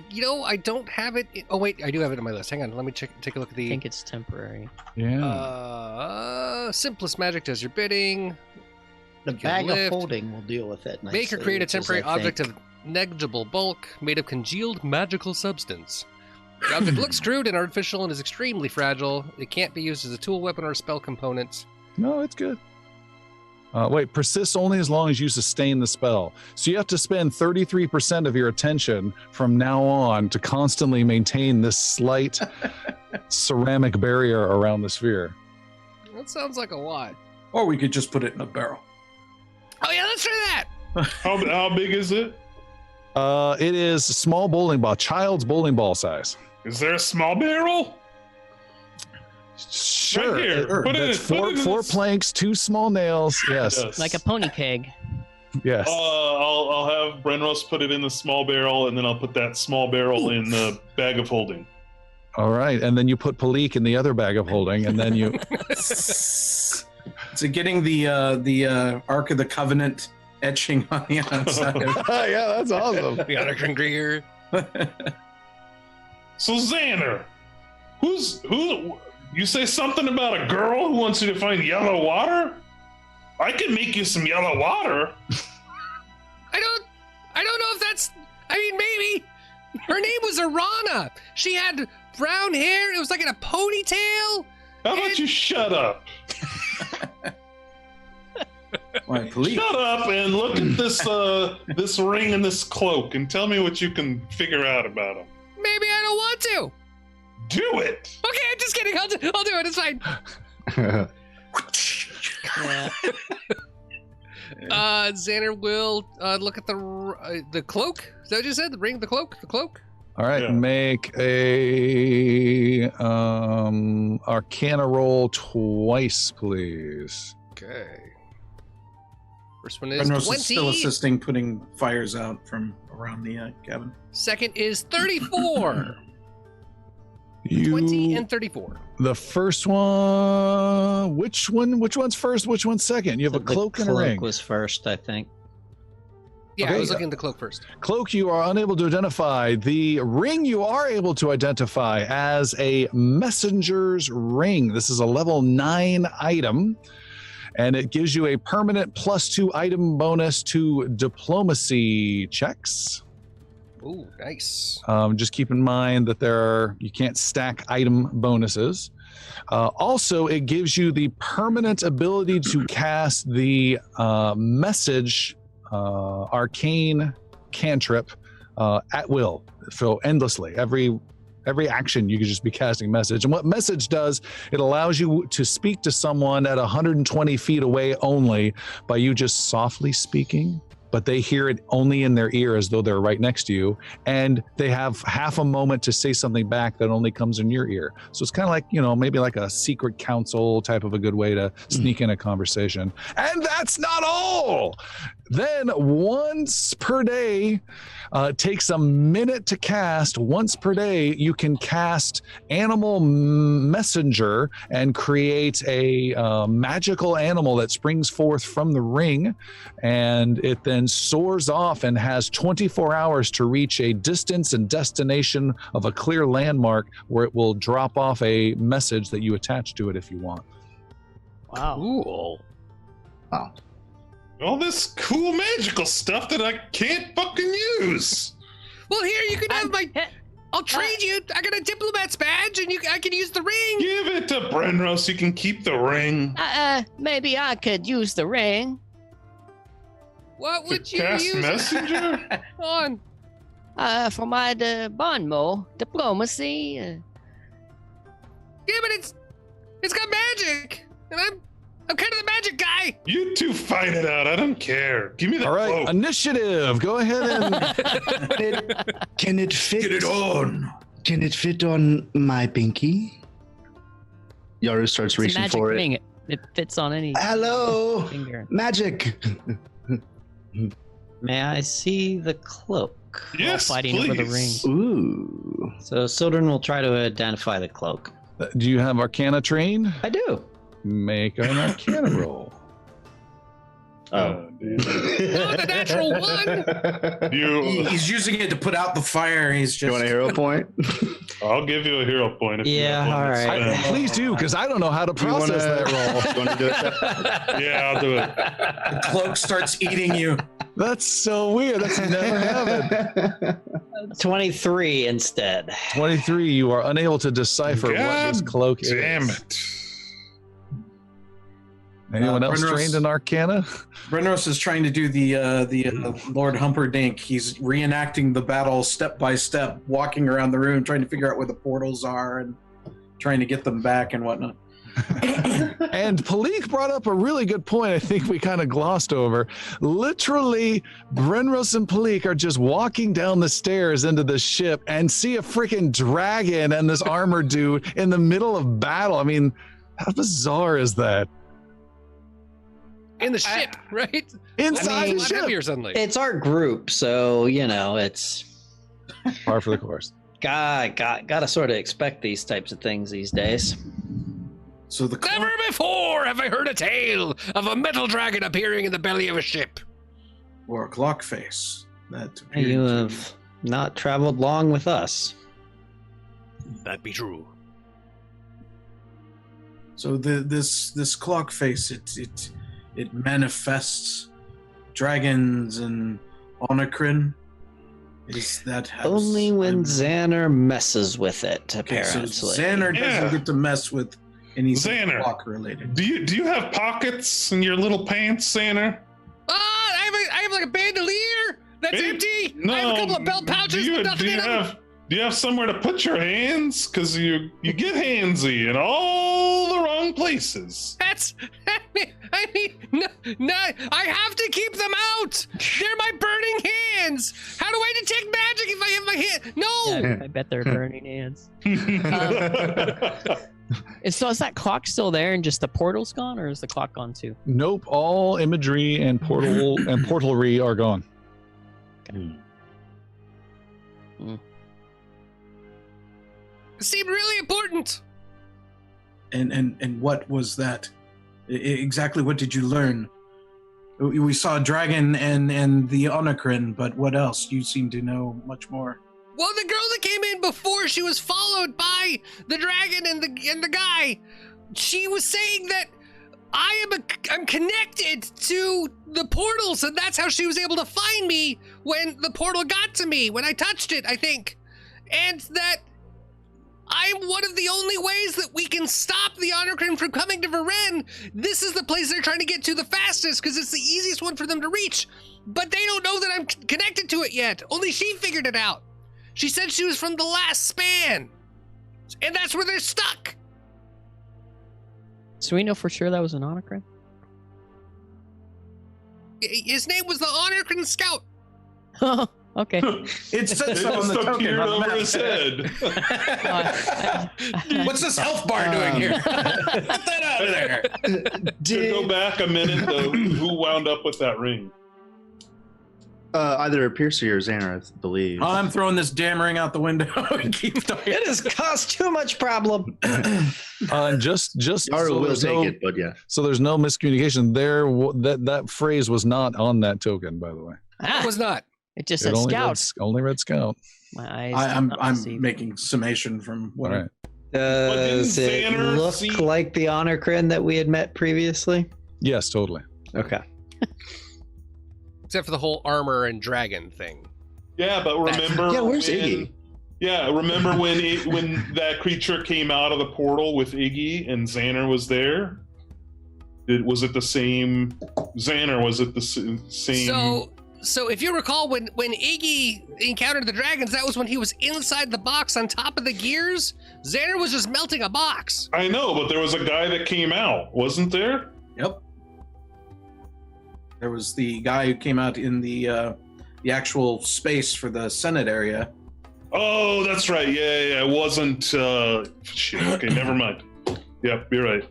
don't have it. Oh wait, I do have it on my list. Hang on, let me take a look at the. I think it's temporary. Yeah. Simplest magic does your bidding. The bag of holding will deal with it. Make or create a temporary object of negligible bulk made of congealed magical substance. The object looks crude and artificial and is extremely fragile. It can't be used as a tool, weapon, or spell component. No, it's good. Wait, persists only as long as you sustain the spell. So you have to spend 33% of your attention from now on to constantly maintain this slight ceramic barrier around the sphere. That sounds like a lot. Or we could just put it in a barrel. Oh yeah, let's try that. How big is it? It is a small bowling ball, child's bowling ball size. Is there a small barrel? Sure. Right here. Put it in Four planks, 2 small nails. Yes. Like a pony keg. Yes. I'll have Brenros put it in the small barrel, and then I'll put that small barrel in the bag of holding. All right, and then you put Paleek in the other bag of holding, and then you. So getting the Ark of the Covenant etching on the outside. Yeah, that's awesome. We got a Kringrier. So Zanner, who? You say something about a girl who wants you to find yellow water? I can make you some yellow water. I don't know if that's. I mean, maybe. Her name was Arana. She had brown hair. It was like in a ponytail. How about you shut up? Why, please? Shut up and look at this ring and this cloak and tell me what you can figure out about them. Maybe I don't want to. Do it. Okay, I'm just kidding. I'll do it. It's fine. Yeah. Xander will look at the cloak. Is that what you said? The ring, the cloak. All right, Yeah. make a Arcana roll twice, please. Okay. First one is Brenros 20. is still assisting putting fires out from around the cabin. Second is 34. 20 and 34. The first one. Which one's first? Which one's second? You have a cloak and a ring. Cloak was first, I think. Yeah, Okay. I was looking at the cloak first. Cloak, you are unable to identify. The ring you are able to identify as a messenger's ring. This is a level 9 item, and it gives you a permanent +2 item bonus to diplomacy checks. Ooh, nice. Just keep in mind that you can't stack item bonuses. Also, it gives you the permanent ability to cast the message arcane cantrip at will, so endlessly. Every action you could just be casting message. And what message does, it allows you to speak to someone at 120 feet away only by you just softly speaking, but they hear it only in their ear as though they're right next to you, and they have half a moment to say something back that only comes in your ear. So it's kind of like, maybe like a secret council type of a good way to sneak in a conversation. And that's not all. Then once per day, it takes a minute to cast. Once per day, you can cast Animal Messenger and create a magical animal that springs forth from the ring, and it then soars off and has 24 hours to reach a distance and destination of a clear landmark where it will drop off a message that you attach to it if you want. Wow. Cool. Wow. All this cool magical stuff that I can't fucking use. Well, here, you can have my... I'll trade you. I got a diplomat's badge, and I can use the ring. Give it to Brenros. You can keep the ring. Maybe I could use the ring. What would you Cast use messenger? on? For my bonmo diplomacy. Yeah, but it's got magic, and I'm kind of the magic guy. You two fight it out. I don't care. Give me the All right, cloak. initiative. Go ahead and Can it fit? Get it on. Can it fit on my pinky? Yaru starts It's a reaching magic for ring. it. It fits on any Hello, finger. magic. May I see the cloak? Yes, fighting please. over the ring. Ooh. So Sildren will try to identify the cloak. do you have Arcana trained? I do. Make an Arcana roll. Oh, dude. Oh, the natural one. He's using it to put out the fire. He's just. You want a hero point? I'll give you a hero point. If Yeah, you have one all to right. spend. Please do, because I don't know how to You wanna- process that roll. You want to do it? Yeah, I'll do it. The cloak starts eating you. That's so weird. That's never happened. 23 instead. 23, you are unable to decipher what this God cloak Damn is. it. Anyone else Brenros- trained in Arcana? Brenros is trying to do the Lord Humperdinck. He's reenacting the battle step by step, walking around the room, trying to figure out where the portals are and trying to get them back and whatnot. And Paleek brought up a really good point I think we kind of glossed over. Literally, Brenros and Paleek are just walking down the stairs into the ship and see a freaking dragon and this armored dude in the middle of battle. I mean, how bizarre is that? In the ship, right? Inside the ship. Heavier suddenly. It's our group, so it's Par for the course. gotta sort of expect these types of things these days. So the Never before have I heard a tale of a metal dragon appearing in the belly of a ship. or a clock face. That You have not traveled long with us. That be true. So this clock face it manifests dragons and Onokrin. Is that how Only when Zanner messes with it, Okay, so apparently. Zanner Yeah. doesn't get to mess with anything Xander. clock related. Do you have pockets in your little pants, Xander? I have like a bandolier that's Hey, empty. No. I have a couple of belt pouches do you, with nothing do you in them. have Do you have somewhere to put your hands? Because you get handsy in all the wrong places. I mean, no, I have to keep them out. They're my burning hands. How do I detect magic if I have my hand? No. Yeah, I bet they're burning hands. So is that clock still there and just the portal's gone, or is the clock gone too? Nope, all imagery and portalry are gone. It seemed really important. And what was that? Exactly what did you learn? We saw a dragon and the Onokrin, but what else? You seem to know much more. Well, the girl that came in before, she was followed by the dragon and the guy. She was saying that I'm connected to the portals, and that's how she was able to find me when the portal got to me, when I touched it, I think. And that I'm one of the only ways that we can stop the Onokrin from coming to Varen. This is the place they're trying to get to the fastest because it's the easiest one for them to reach. But they don't know that I'm connected to it yet. Only she figured it out. She said she was from the last span. And that's where they're stuck. So we know for sure that was an Onokrin? His name was the Onokrin Scout. Okay. It says so on the token appeared on the over map. his head. What's this health bar doing here? Get that out of there. To go back a minute, though, who wound up with that ring? Either Piercy or Zanner, I believe. I'm throwing this damn ring out the window and keep talking. It has caused too much problem. Just Yara so will there's take no, it, but yeah. so there's no miscommunication there. That phrase was not on that token, by the way. It was not. It just It says only read, Scout. only read Scout. My eyes. I'm did not see. making summation from what All right. Does didn't it Zanner look see- like the Onokrin that we had met previously? Yes, totally. Okay. Except for the whole armor and dragon thing. Yeah, but remember. Yeah, where's when- Iggy? Yeah, remember when that creature came out of the portal with Iggy and Zanner was there? Was it the same? Zanner, was it the same? So if you recall, when Iggy encountered the dragons, that was when he was inside the box on top of the gears. Zanner was just melting a box. I know, but there was a guy that came out, wasn't there? Yep. There was the guy who came out in the actual space for the Senate area. Oh, that's right. Yeah. It wasn't. Shit. Okay, never mind. Yep, you're right.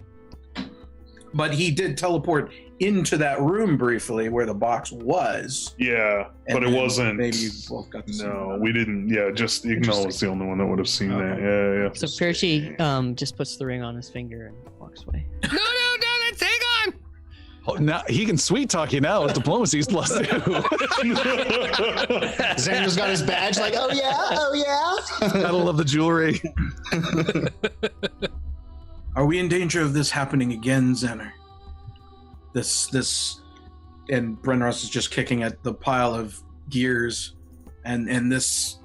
But he did teleport into that room briefly where the box was. Yeah, and but it then wasn't. Maybe you both got to see No, that. we didn't. Yeah, just Ignal was the only one that would have seen that. Okay. Yeah. So Percy just puts the ring on his finger and walks away. No, that's hang on. Oh, now he can sweet talk you now with diplomacy's +2. Xander's got his badge, like, oh yeah. I love the jewelry. Are we in danger of this happening again, Zanner? This, and Brenros is just kicking at the pile of gears, and this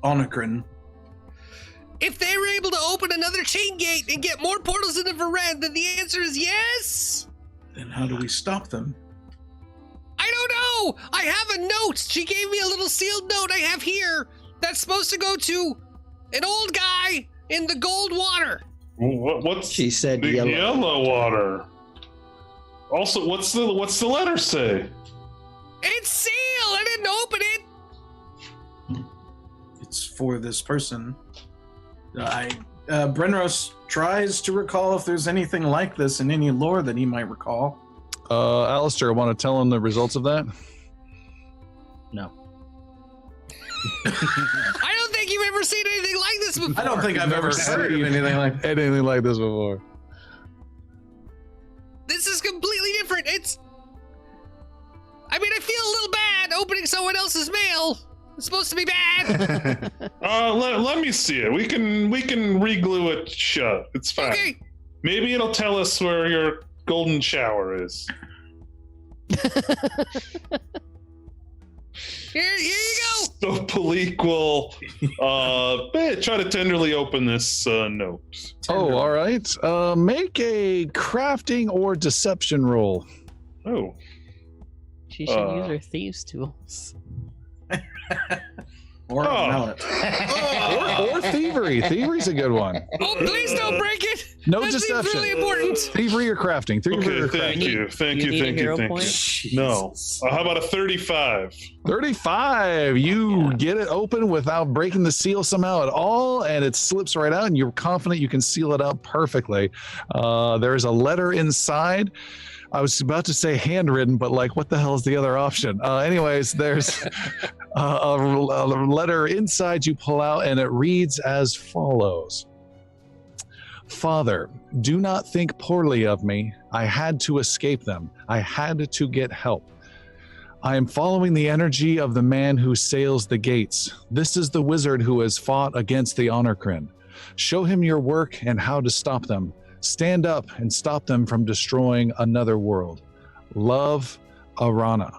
Onokrin. If they were able to open another chain gate and get more portals into Varen, then the answer is yes. Then how do we stop them? I don't know. I have a note. She gave me a little sealed note I have here that's supposed to go to an old guy in the gold water. What's She said the yellow. yellow water? Also, what's the letter say? It's sealed. I didn't open it. It's for this person. Brenros tries to recall if there's anything like this in any lore that he might recall. Alistair, want to tell him the results of that? No. I don't think you've ever seen anything like this before. I don't think I've ever heard of anything like that. Anything like this before? This is completely different. I feel a little bad opening someone else's mail. It's supposed to be bad. Let me see it. We can re-glue it shut. It's fine. Okay. Maybe it'll tell us where your golden shower is. Here you go. So Paleek will try to tenderly open this note. Oh, all right. Make a crafting or deception roll. Oh. She should use her thieves' tools. Or Oh. mallet. Or thievery. Thievery's a good one. Oh, please don't break it. No That seems deception. really important. Thievery or crafting. Thievery or Okay, thank crafting. you. Thank You you, need a thank hero you, thank point? you. No. How about a 35? 35. You get it open without breaking the seal somehow at all, and it slips right out, and you're confident you can seal it up perfectly. There is a letter inside. I was about to say handwritten, but like, what the hell is the other option? Anyways, there's a letter inside you pull out, and it reads as follows. Father, do not think poorly of me. I had to escape them. I had to get help. I am following the energy of the man who sails the gates. This is the wizard who has fought against the Honorcrin. Show him your work and how to stop them. Stand up and stop them from destroying another world. Love, Arana.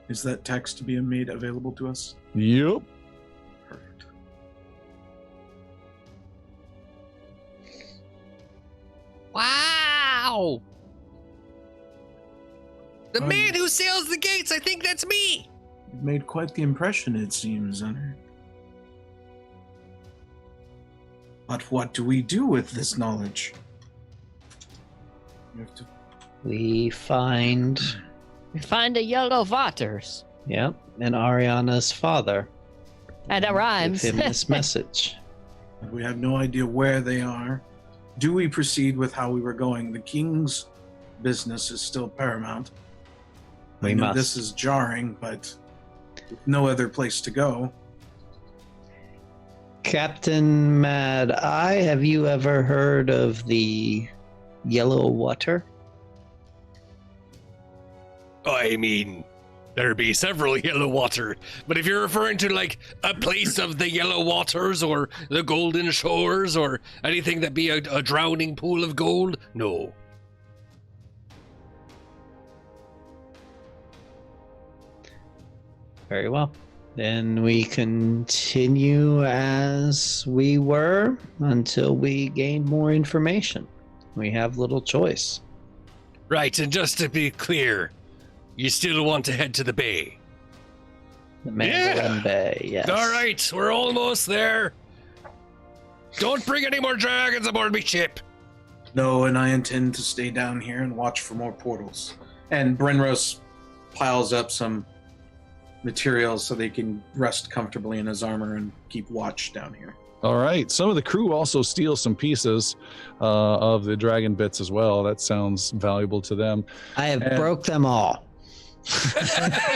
Is that text being made available to us? Yep. Perfect. Wow! The man who sails the gates, I think that's me! You've made quite the impression, it seems, Zanner. But what do we do with this knowledge? We have to... We find, the yellow waters. yep, and Ariana's father. And that rhymes. Give him this message. We have no idea where they are. Do we proceed with how we were going? The king's business is still paramount. I We know must. this is jarring, but with no other place to go. Captain Mad Eye, have you ever heard of the yellow water? I mean, there be several yellow water, but if you're referring to like a place of the yellow waters or the golden shores or anything that be a drowning pool of gold, no. Very well. Then we continue as we were until we gain more information. We have little choice. Right, and just to be clear, you still want to head to the bay. The Mandolin Bay, yes. All right, we're almost there. Don't bring any more dragons aboard me ship. No, and I intend to stay down here and watch for more portals. And Brenros piles up some materials so they can rest comfortably in his armor and keep watch down here. All right. Some of the crew also steal some pieces of the dragon bits as well. That sounds valuable to them. I have And- broke them all.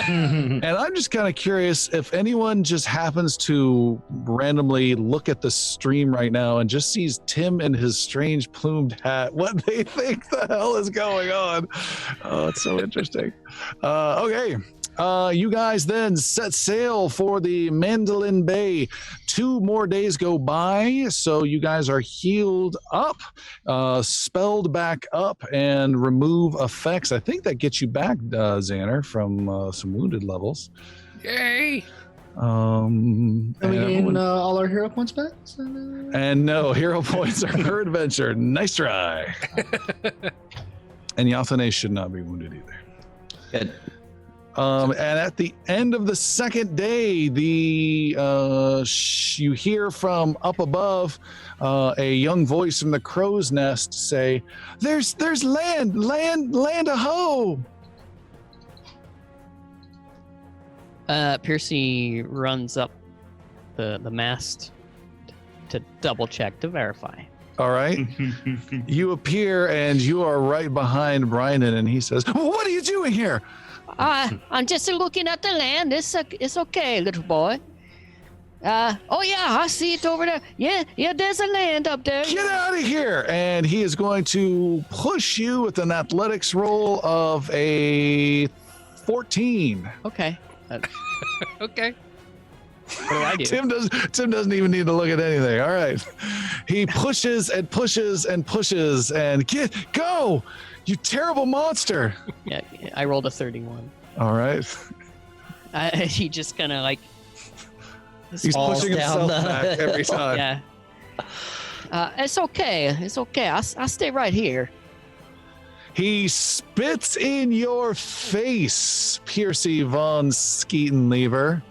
And I'm just kind of curious if anyone just happens to randomly look at the stream right now and just sees Tim in his strange plumed hat, what they think the hell is going on. Oh, it's so interesting. Okay. You guys then set sail for the Mandolin Bay. 2 more days go by, so you guys are healed up, spelled back up, and remove effects. I think that gets you back, Zanner, from some wounded levels. Yay! And we gain everyone- all our hero points back? and no, hero points are per adventure. Nice try. And Yathane should not be wounded either. Good. And at the end of the second day, you hear from up above a young voice from the crow's nest say, "There's land aho!" Piercy runs up the mast to double check to verify. All right, you appear and you are right behind Brian, and he says, "What are you doing here?" I'm just looking at the land. It's okay, little boy. Oh yeah, I see it over there. Yeah, there's a land up there. Get out of here! And he is going to push you with an athletics roll of a 14. Okay. Okay. What do I do? Tim doesn't even need to look at anything. All right. He pushes and pushes and pushes and go! You terrible monster! Yeah, I rolled a 31. All right. He just kind of like. He's Falls pushing down himself the- back every time. Yeah. It's okay. I'll stay right here. He spits in your face, Piercy von Skeetenlever.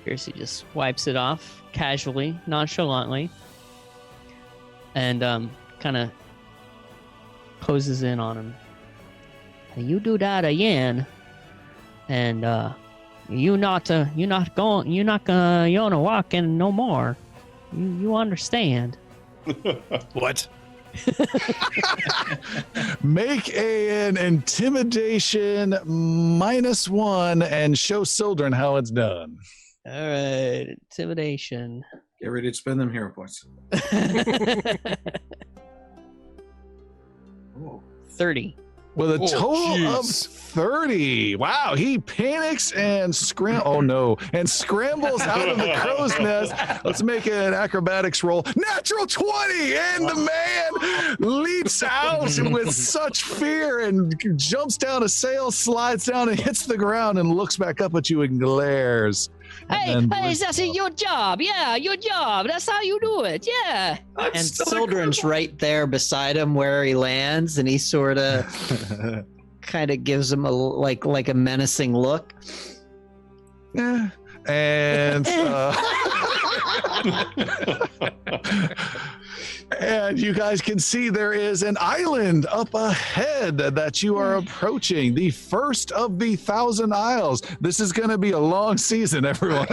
Piercy just wipes it off casually, nonchalantly, and kind of closes in on him. You do that again, and you not gonna walk in no more. You understand? What? Make an intimidation -1 and show Sildren how it's done. All right, intimidation. Get ready to spend them hero points. 30. With a Oh, total of jeez. 30. Wow, he panics and scrambles out of the crow's nest. Let's make an acrobatics roll. Natural 20, and the man leaps out with such fear and jumps down a sail, slides down and hits the ground and looks back up at you and glares. Hey, And that's your job. Yeah, your job. That's how you do it. Yeah. And Sildren's right there beside him where he lands, and he sort of kind of gives him like a menacing look. Yeah. And and you guys can see there is an island up ahead that you are approaching, the first of the 1,000 Isles. This is going to be a long season, everyone.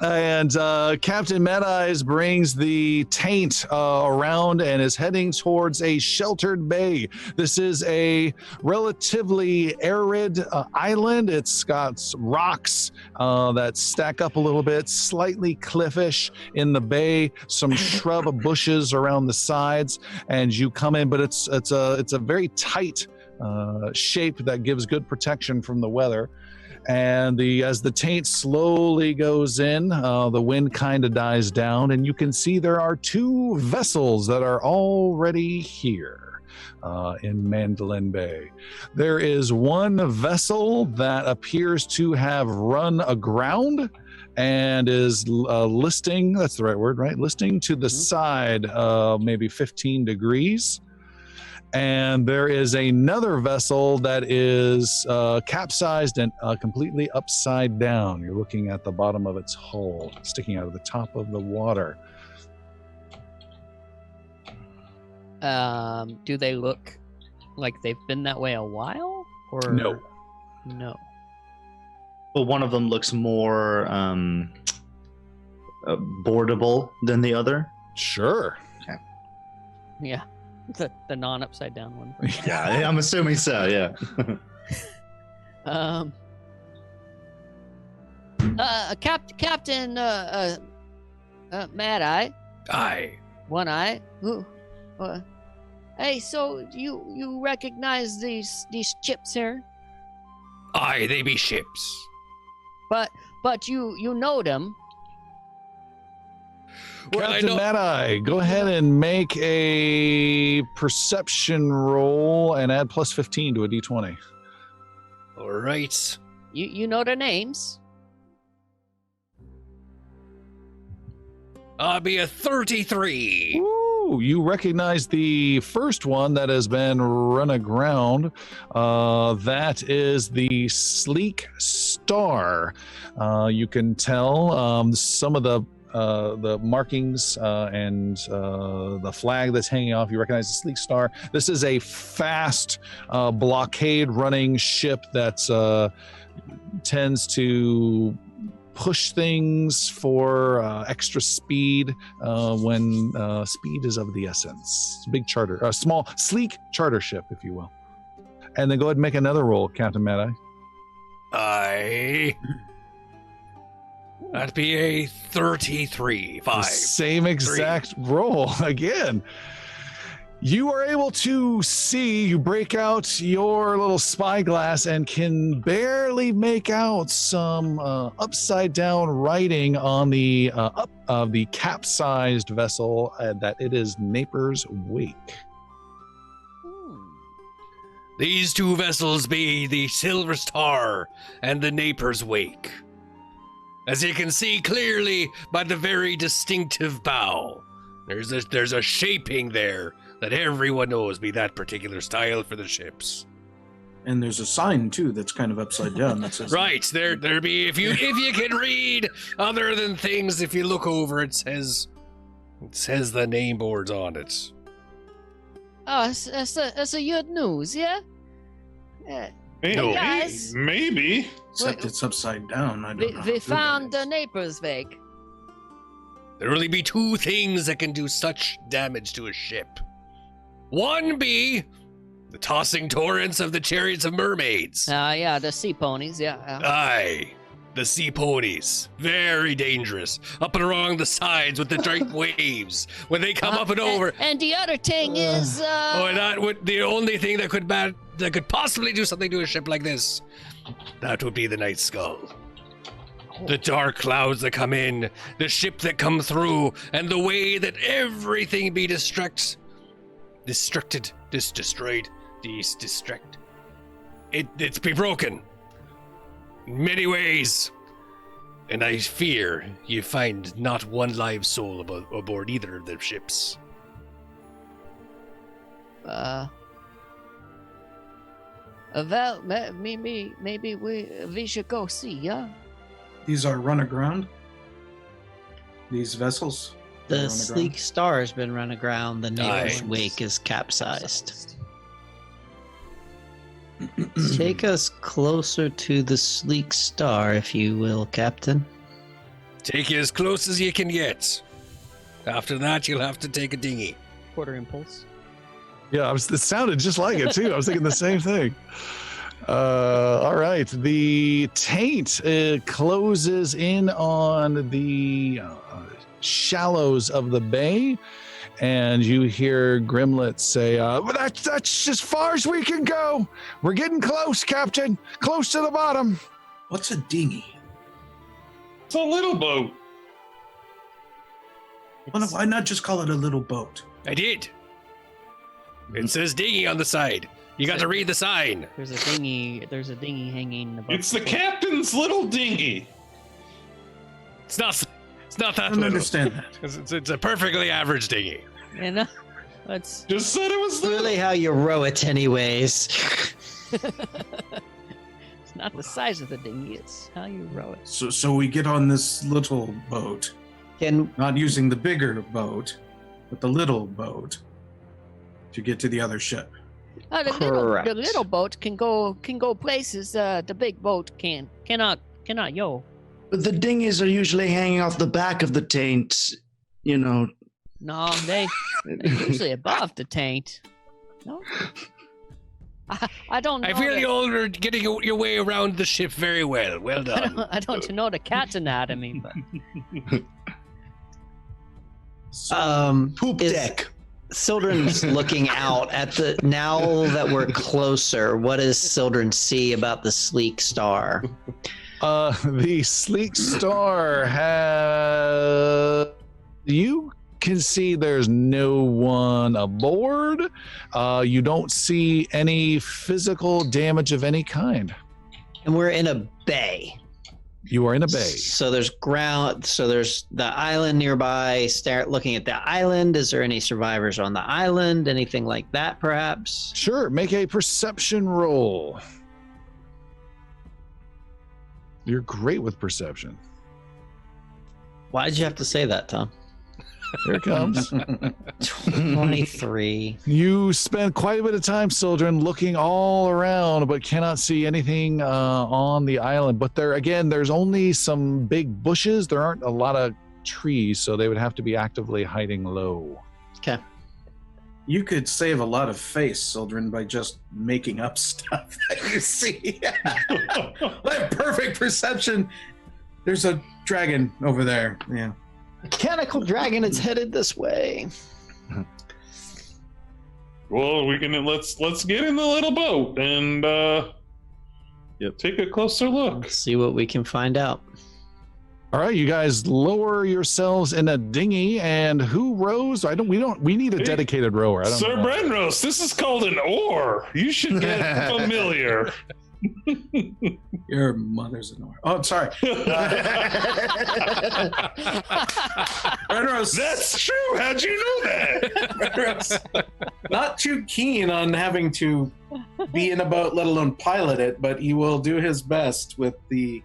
And Captain Mad Eyes brings the taint around and is heading towards a sheltered bay. This is a relatively arid island. It's got rocks that stack up a little bit, slightly cliffish in the bay, some shrub bushes around the sides, and you come in, but it's a very tight shape that gives good protection from the weather. And as the taint slowly goes in, the wind kind of dies down, and you can see there are 2 vessels that are already here in Mandolin Bay. There is one vessel that appears to have run aground and is listing, that's the right word, right? Listing to the side, maybe 15 degrees. And there is another vessel that is capsized and completely upside down. You're looking at the bottom of its hull, sticking out of the top of the water. Do they look like they've been that way a while? Or No. No. But one of them looks more boardable than the other. Sure. Yeah. The non-upside down one. Yeah, I'm assuming so. Yeah. Captain Mad Eye, Aye. One Eye. Hey, so you recognize these chips here? Aye, they be ships. But you know them. Well, I Captain know. Mad Eye, go ahead and make a perception roll and add plus 15 to a d20. All right. You know their names. I'll be a 33. Ooh, you recognize the first one that has been run aground. That is the Sleek Star. You can tell some of the markings and the flag that's hanging off. You recognize the Sleek Star. This is a fast blockade running ship that tends to push things for extra speed when speed is of the essence. It's a big charter, a small, sleek charter ship, if you will. And then go ahead and make another roll, Captain Mad Eye. Aye. That'd be a 33. 5. Same exact roll again. You are able to see, you break out your little spyglass and can barely make out some upside down writing on the up of the capsized vessel that it is Naper's Wake. These 2 vessels be the Silver Star and the Naper's Wake. As you can see clearly by the very distinctive bow, there's a shaping there that everyone knows be that particular style for the ships. And there's a sign too that's kind of upside down. That says Right, there be if you can read other than things, if you look over it says the name boards on it. Oh, that's a good news, yeah? Maybe. guys. Maybe. Except it's upside down. I don't know. We found the Napersvik. There only be two things that can do such damage to a ship. One be the tossing torrents of the chariots of mermaids. Yeah, the sea ponies, yeah. Aye, the sea ponies. Very dangerous. Up and along the sides with the giant waves. When they come up and over. And the other thing is, Oh, and that would the only thing that could possibly do something to a ship like this. That would be the Night Skull. The dark clouds that come in, the ship that come through, and the way that everything be destroyed. It's be broken. In many ways. And I fear you find not one live soul aboard either of the ships. well, maybe we should go see, yeah? These are run aground. These vessels. The run aground? Sleek Star has been run aground. The Naper's Aye. Wake is capsized. Take us closer to the Sleek Star, if you will, Captain. Take you as close as you can get. After that, you'll have to take a dinghy. Quarter impulse. Yeah, it sounded just like it too. I was thinking the same thing. All right, the taint closes in on the shallows of the bay, and you hear Grimlet say, that's just far as we can go. We're getting close, Captain. Close to the bottom. What's a dinghy? It's a little boat. Well, why not just call it a little boat? I did. It says dinghy on the side. You got to read the sign. There's a dinghy hanging above. It's the captain's little dinghy. It's not that I don't little. understand that. It's a perfectly average dinghy. You know, that's Just said it was little. Really how you row it anyways. it's not the size of the dinghy; it's how you row it. So we get on this little boat, Can not using the bigger boat, but the little boat to get to the other ship. Correct. The little boat can go places the big boat can't. Cannot, yo. But the dinghies are usually hanging off the back of the taint, you know. No, they're usually above the taint. No, I don't know. I feel you're getting your way around the ship very well. Well done. I don't know the cat's anatomy, but Poop is- deck. Sildren's looking out at the now that we're closer, what does Sildren see about the Sleek Star? The Sleek Star has. You can see there's no one aboard. You don't see any physical damage of any kind. And we're in a bay. You are in a bay. So there's ground. So there's the island nearby. Start looking at the island. Is there any survivors on the island? Anything like that, perhaps? Sure, make a perception roll. You're great with perception. Why did you have to say that, Tom? Here it comes. 23. You spend quite a bit of time, children, looking all around, but cannot see anything on the island. But there's only some big bushes. There aren't a lot of trees, so they would have to be actively hiding low. Okay. You could save a lot of face, Sildren, by just making up stuff that you see. I have perfect perception. There's a dragon over there. Yeah. Mechanical dragon is headed this way. Well, we can let's get in the little boat and take a closer look. Let's see what we can find out. All right, you guys lower yourselves in a dinghy, and who rows? We need a dedicated rower. I don't Sir know. Brenros, this is called an oar. You should get familiar. Your mother's an oar. Oh, sorry. Renros, That's true. How'd you know that? Renros, not too keen on having to be in a boat, let alone pilot it, but he will do his best with the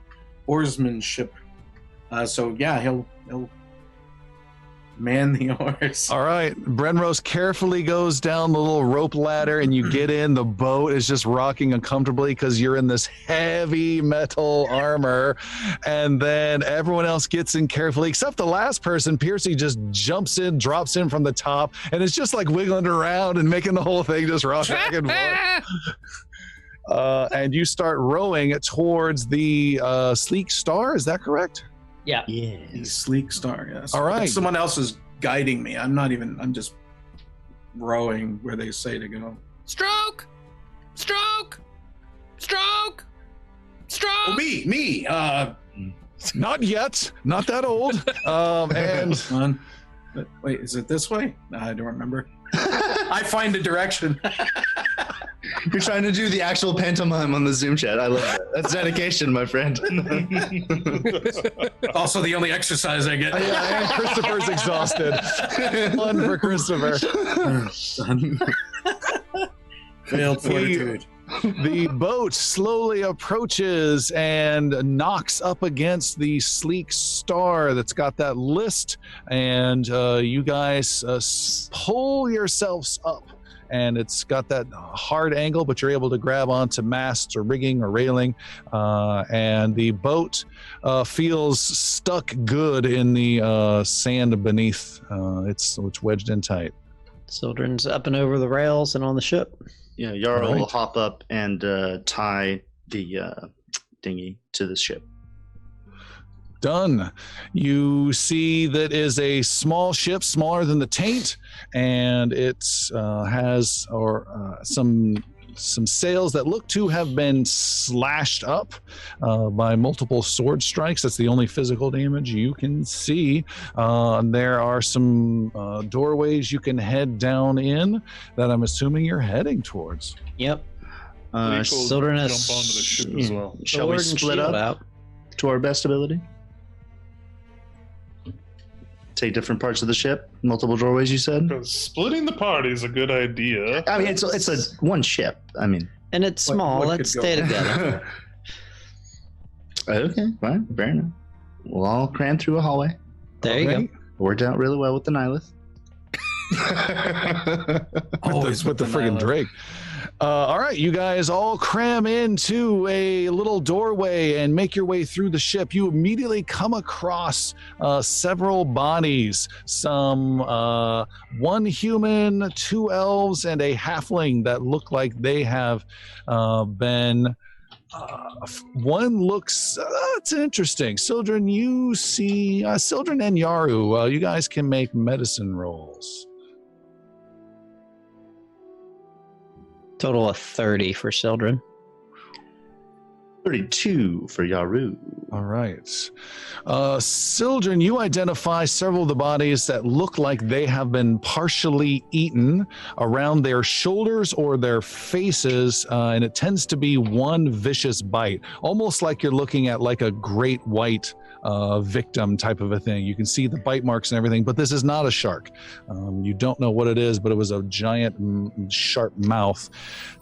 oarsmanship. So yeah, he'll Man the horse. All right, Brenrose carefully goes down the little rope ladder, and you get in. The boat is just rocking uncomfortably because you're in this heavy metal armor, and then everyone else gets in carefully, except the last person. Piercy just jumps in, drops in from the top, and it's just like wiggling around and making the whole thing just rock back and forth. And you start rowing towards the sleek star. Is that correct? Yeah. The sleek star, yes. All right. Someone else is guiding me. I'm just rowing where they say to go. Stroke! Stroke! Stroke! Stroke! Oh, me. Not yet. Not that old. And Wait, is it this way? No, I don't remember. I find a direction. You're trying to do the actual pantomime on the Zoom chat. I love that. That's dedication, my friend. Also, the only exercise I get. yeah, and Christopher's exhausted. Fun for Christopher. Failed fortitude. The boat slowly approaches and knocks up against the sleek star that's got that list, and you guys pull yourselves up, and it's got that hard angle, but you're able to grab onto masts or rigging or railing, and the boat feels stuck good in the sand beneath. It's wedged in tight. Sildren's up and over the rails and on the ship. Yeah, Yarl will Right. hop up and tie the dinghy to the ship. Done. You see that is a small ship, smaller than the Taint, and it has some sails that look to have been slashed up by multiple sword strikes. That's the only physical damage you can see. There are some doorways you can head down in that I'm assuming you're heading towards. Yep. Paleek will Sildren has jump onto the ship as well. Shall we sword and split shield up out. to our best ability? Take different parts of the ship, multiple doorways. You said. Because splitting the party is a good idea. I mean, it's a one ship. I mean, And it's What- small. what Let's could go stay wrong? together. okay, fine, fair enough. We'll all cram through a hallway. There you Okay. go. Worked out really well with the Nihilith. Always with the with the friggin' Nihilith. Drake. All right, you guys all cram into a little doorway and make your way through the ship. You immediately come across several bodies, some one human, 2 elves, and a halfling that look like they have been. One looks, it's interesting. Sildren, you see, Sildren and Yaru, you guys can make medicine rolls. Total of 30 for Sildren. 32 for Yaru. All right. Sildren, you identify several of the bodies that look like they have been partially eaten around their shoulders or their faces, and it tends to be one vicious bite, almost like you're looking at like a great white victim type of a thing. You can see the bite marks and everything, but this is not a shark. You don't know what it is, but it was a giant sharp mouth.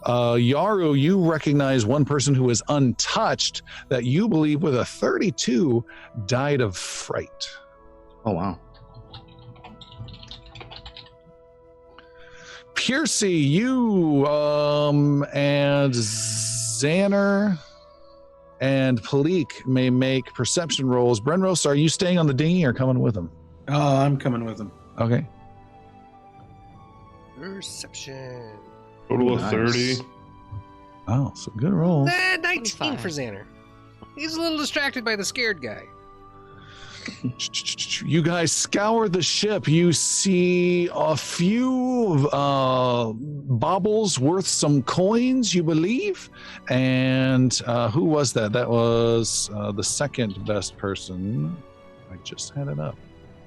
Yaru, you recognize one person who is untouched that you believe with a 32 died of fright. Oh wow. Piercy, you and Zanner and Paleek may make perception rolls. Brenros, are you staying on the dinghy or coming with them? Oh, I'm coming with him. Okay. Perception. Total of Nice. 30. Oh, so good roll. 19 25. for Zanner. He's a little distracted by the scared guy. You guys scour the ship. You see a few baubles worth some coins, you believe. And who was that? That was the second best person. I just had it up.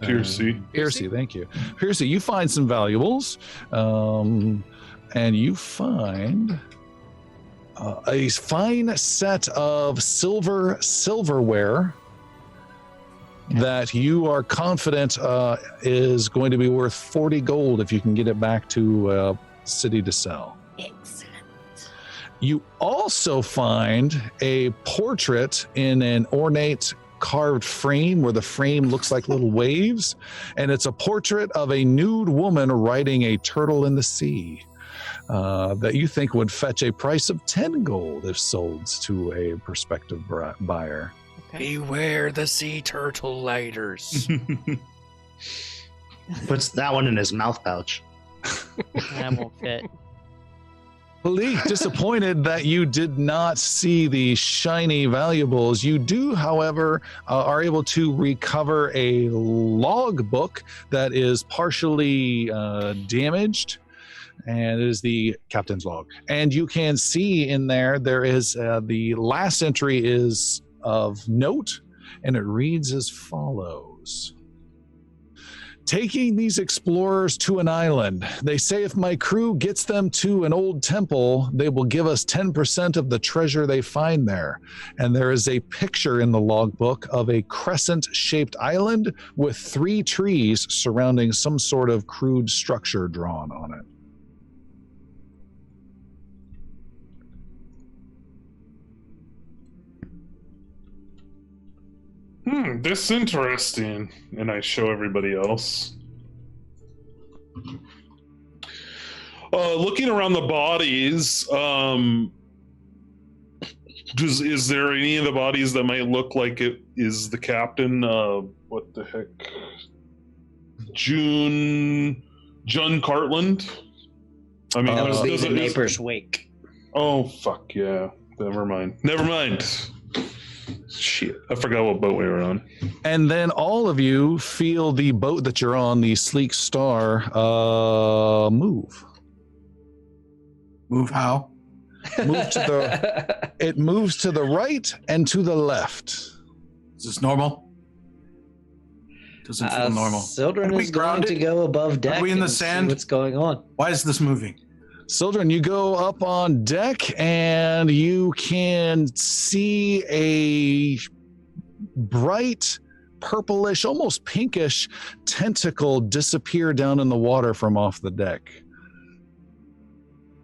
Piercy. Piercy, thank you. Piercy, you find some valuables. And you find a fine set of silverware that you are confident is going to be worth 40 gold if you can get it back to city to sell. Excellent. You also find a portrait in an ornate carved frame where the frame looks like little waves, and it's a portrait of a nude woman riding a turtle in the sea that you think would fetch a price of 10 gold if sold to a prospective buyer. Beware the sea turtle lighters. Puts that one in his mouth pouch. That won't fit. Paleek, disappointed that you did not see the shiny valuables. You do, however, are able to recover a log book that is partially damaged, and it is the captain's log. And you can see in there is the last entry is of note, and it reads as follows. Taking these explorers to an island. They say if my crew gets them to an old temple, they will give us 10% of the treasure they find there. And there is a picture in the logbook of a crescent-shaped island with 3 trees surrounding some sort of crude structure drawn on it. This is interesting. And I show everybody else. Looking around the bodies, is there any of the bodies that might look like it is the captain? What the heck? John Cartland? I mean, That would be does the it- neighbor's wake. Oh, fuck yeah. Never mind. Shit, I forgot what boat we were on. And then all of you feel the boat that you're on, the Sleek Star, move. Move how? It moves to the right and to the left. Is this normal? Doesn't feel normal. Sildren Are we is going grounded? to go above deck. Are we in the and see sand? what's going on? Why is this moving? Sildren, you go up on deck and you can see a bright purplish, almost pinkish tentacle disappear down in the water from off the deck.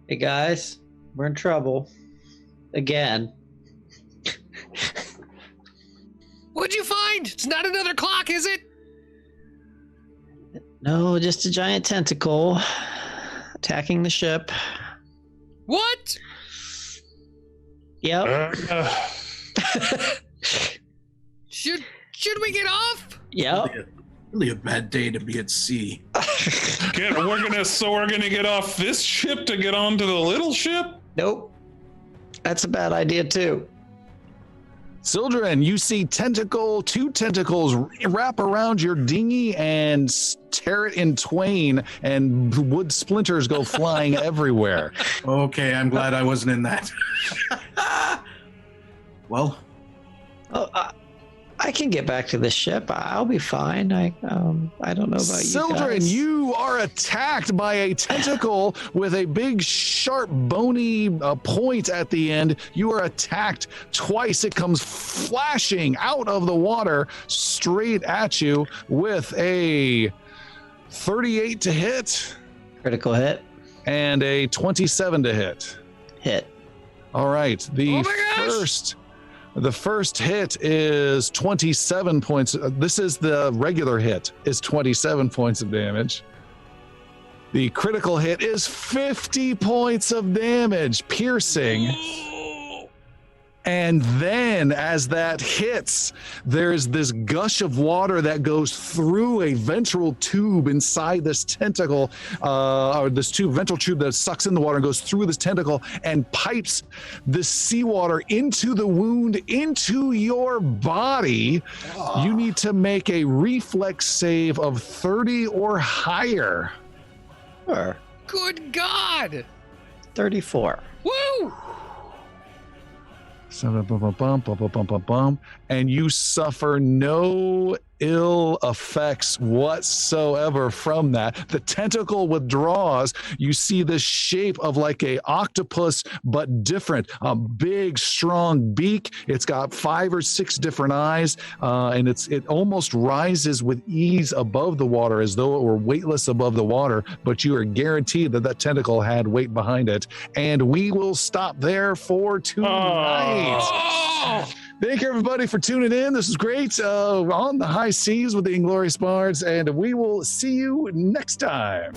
Hey guys, we're in trouble again. What'd you find? It's not another clock, is it? No, just a giant tentacle attacking the ship. What? Yep. Should we get off? Yep. Really a bad day to be at sea. We're gonna get off this ship to get onto the little ship? Nope. That's a bad idea too. Sildren, you see two tentacles wrap around your dinghy and tear it in twain, and wood splinters go flying everywhere. Okay, I'm glad I wasn't in that. Well, I can get back to the ship. I'll be fine. I don't know about Sildren, you guys. you are attacked by a tentacle with a big, sharp, bony point at the end. You are attacked twice. It comes flashing out of the water straight at you with a 38 to hit Critical hit. and a 27 to hit. Hit. All right. Oh my gosh! The first hit is 27 points. This is the regular hit, is 27 points of damage. The critical hit is 50 points of damage, piercing. And then as that hits, there's this gush of water that goes through a ventral tube inside this tentacle, or this ventral tube that sucks in the water and goes through this tentacle and pipes the seawater into the wound, into your body. You need to make a reflex save of 30 or higher. Or Good God! 34. Woo! And you suffer no ill effects whatsoever from that. The tentacle withdraws. You see the shape of like a octopus, but different. A big, strong beak. It's got 5 or 6 different eyes, and it almost rises with ease above the water, as though it were weightless above the water. But you are guaranteed that that tentacle had weight behind it. And we will stop there for tonight. Thank you, everybody, for tuning in. This is great. On the high seas with the Inglorious Bards, and we will see you next time.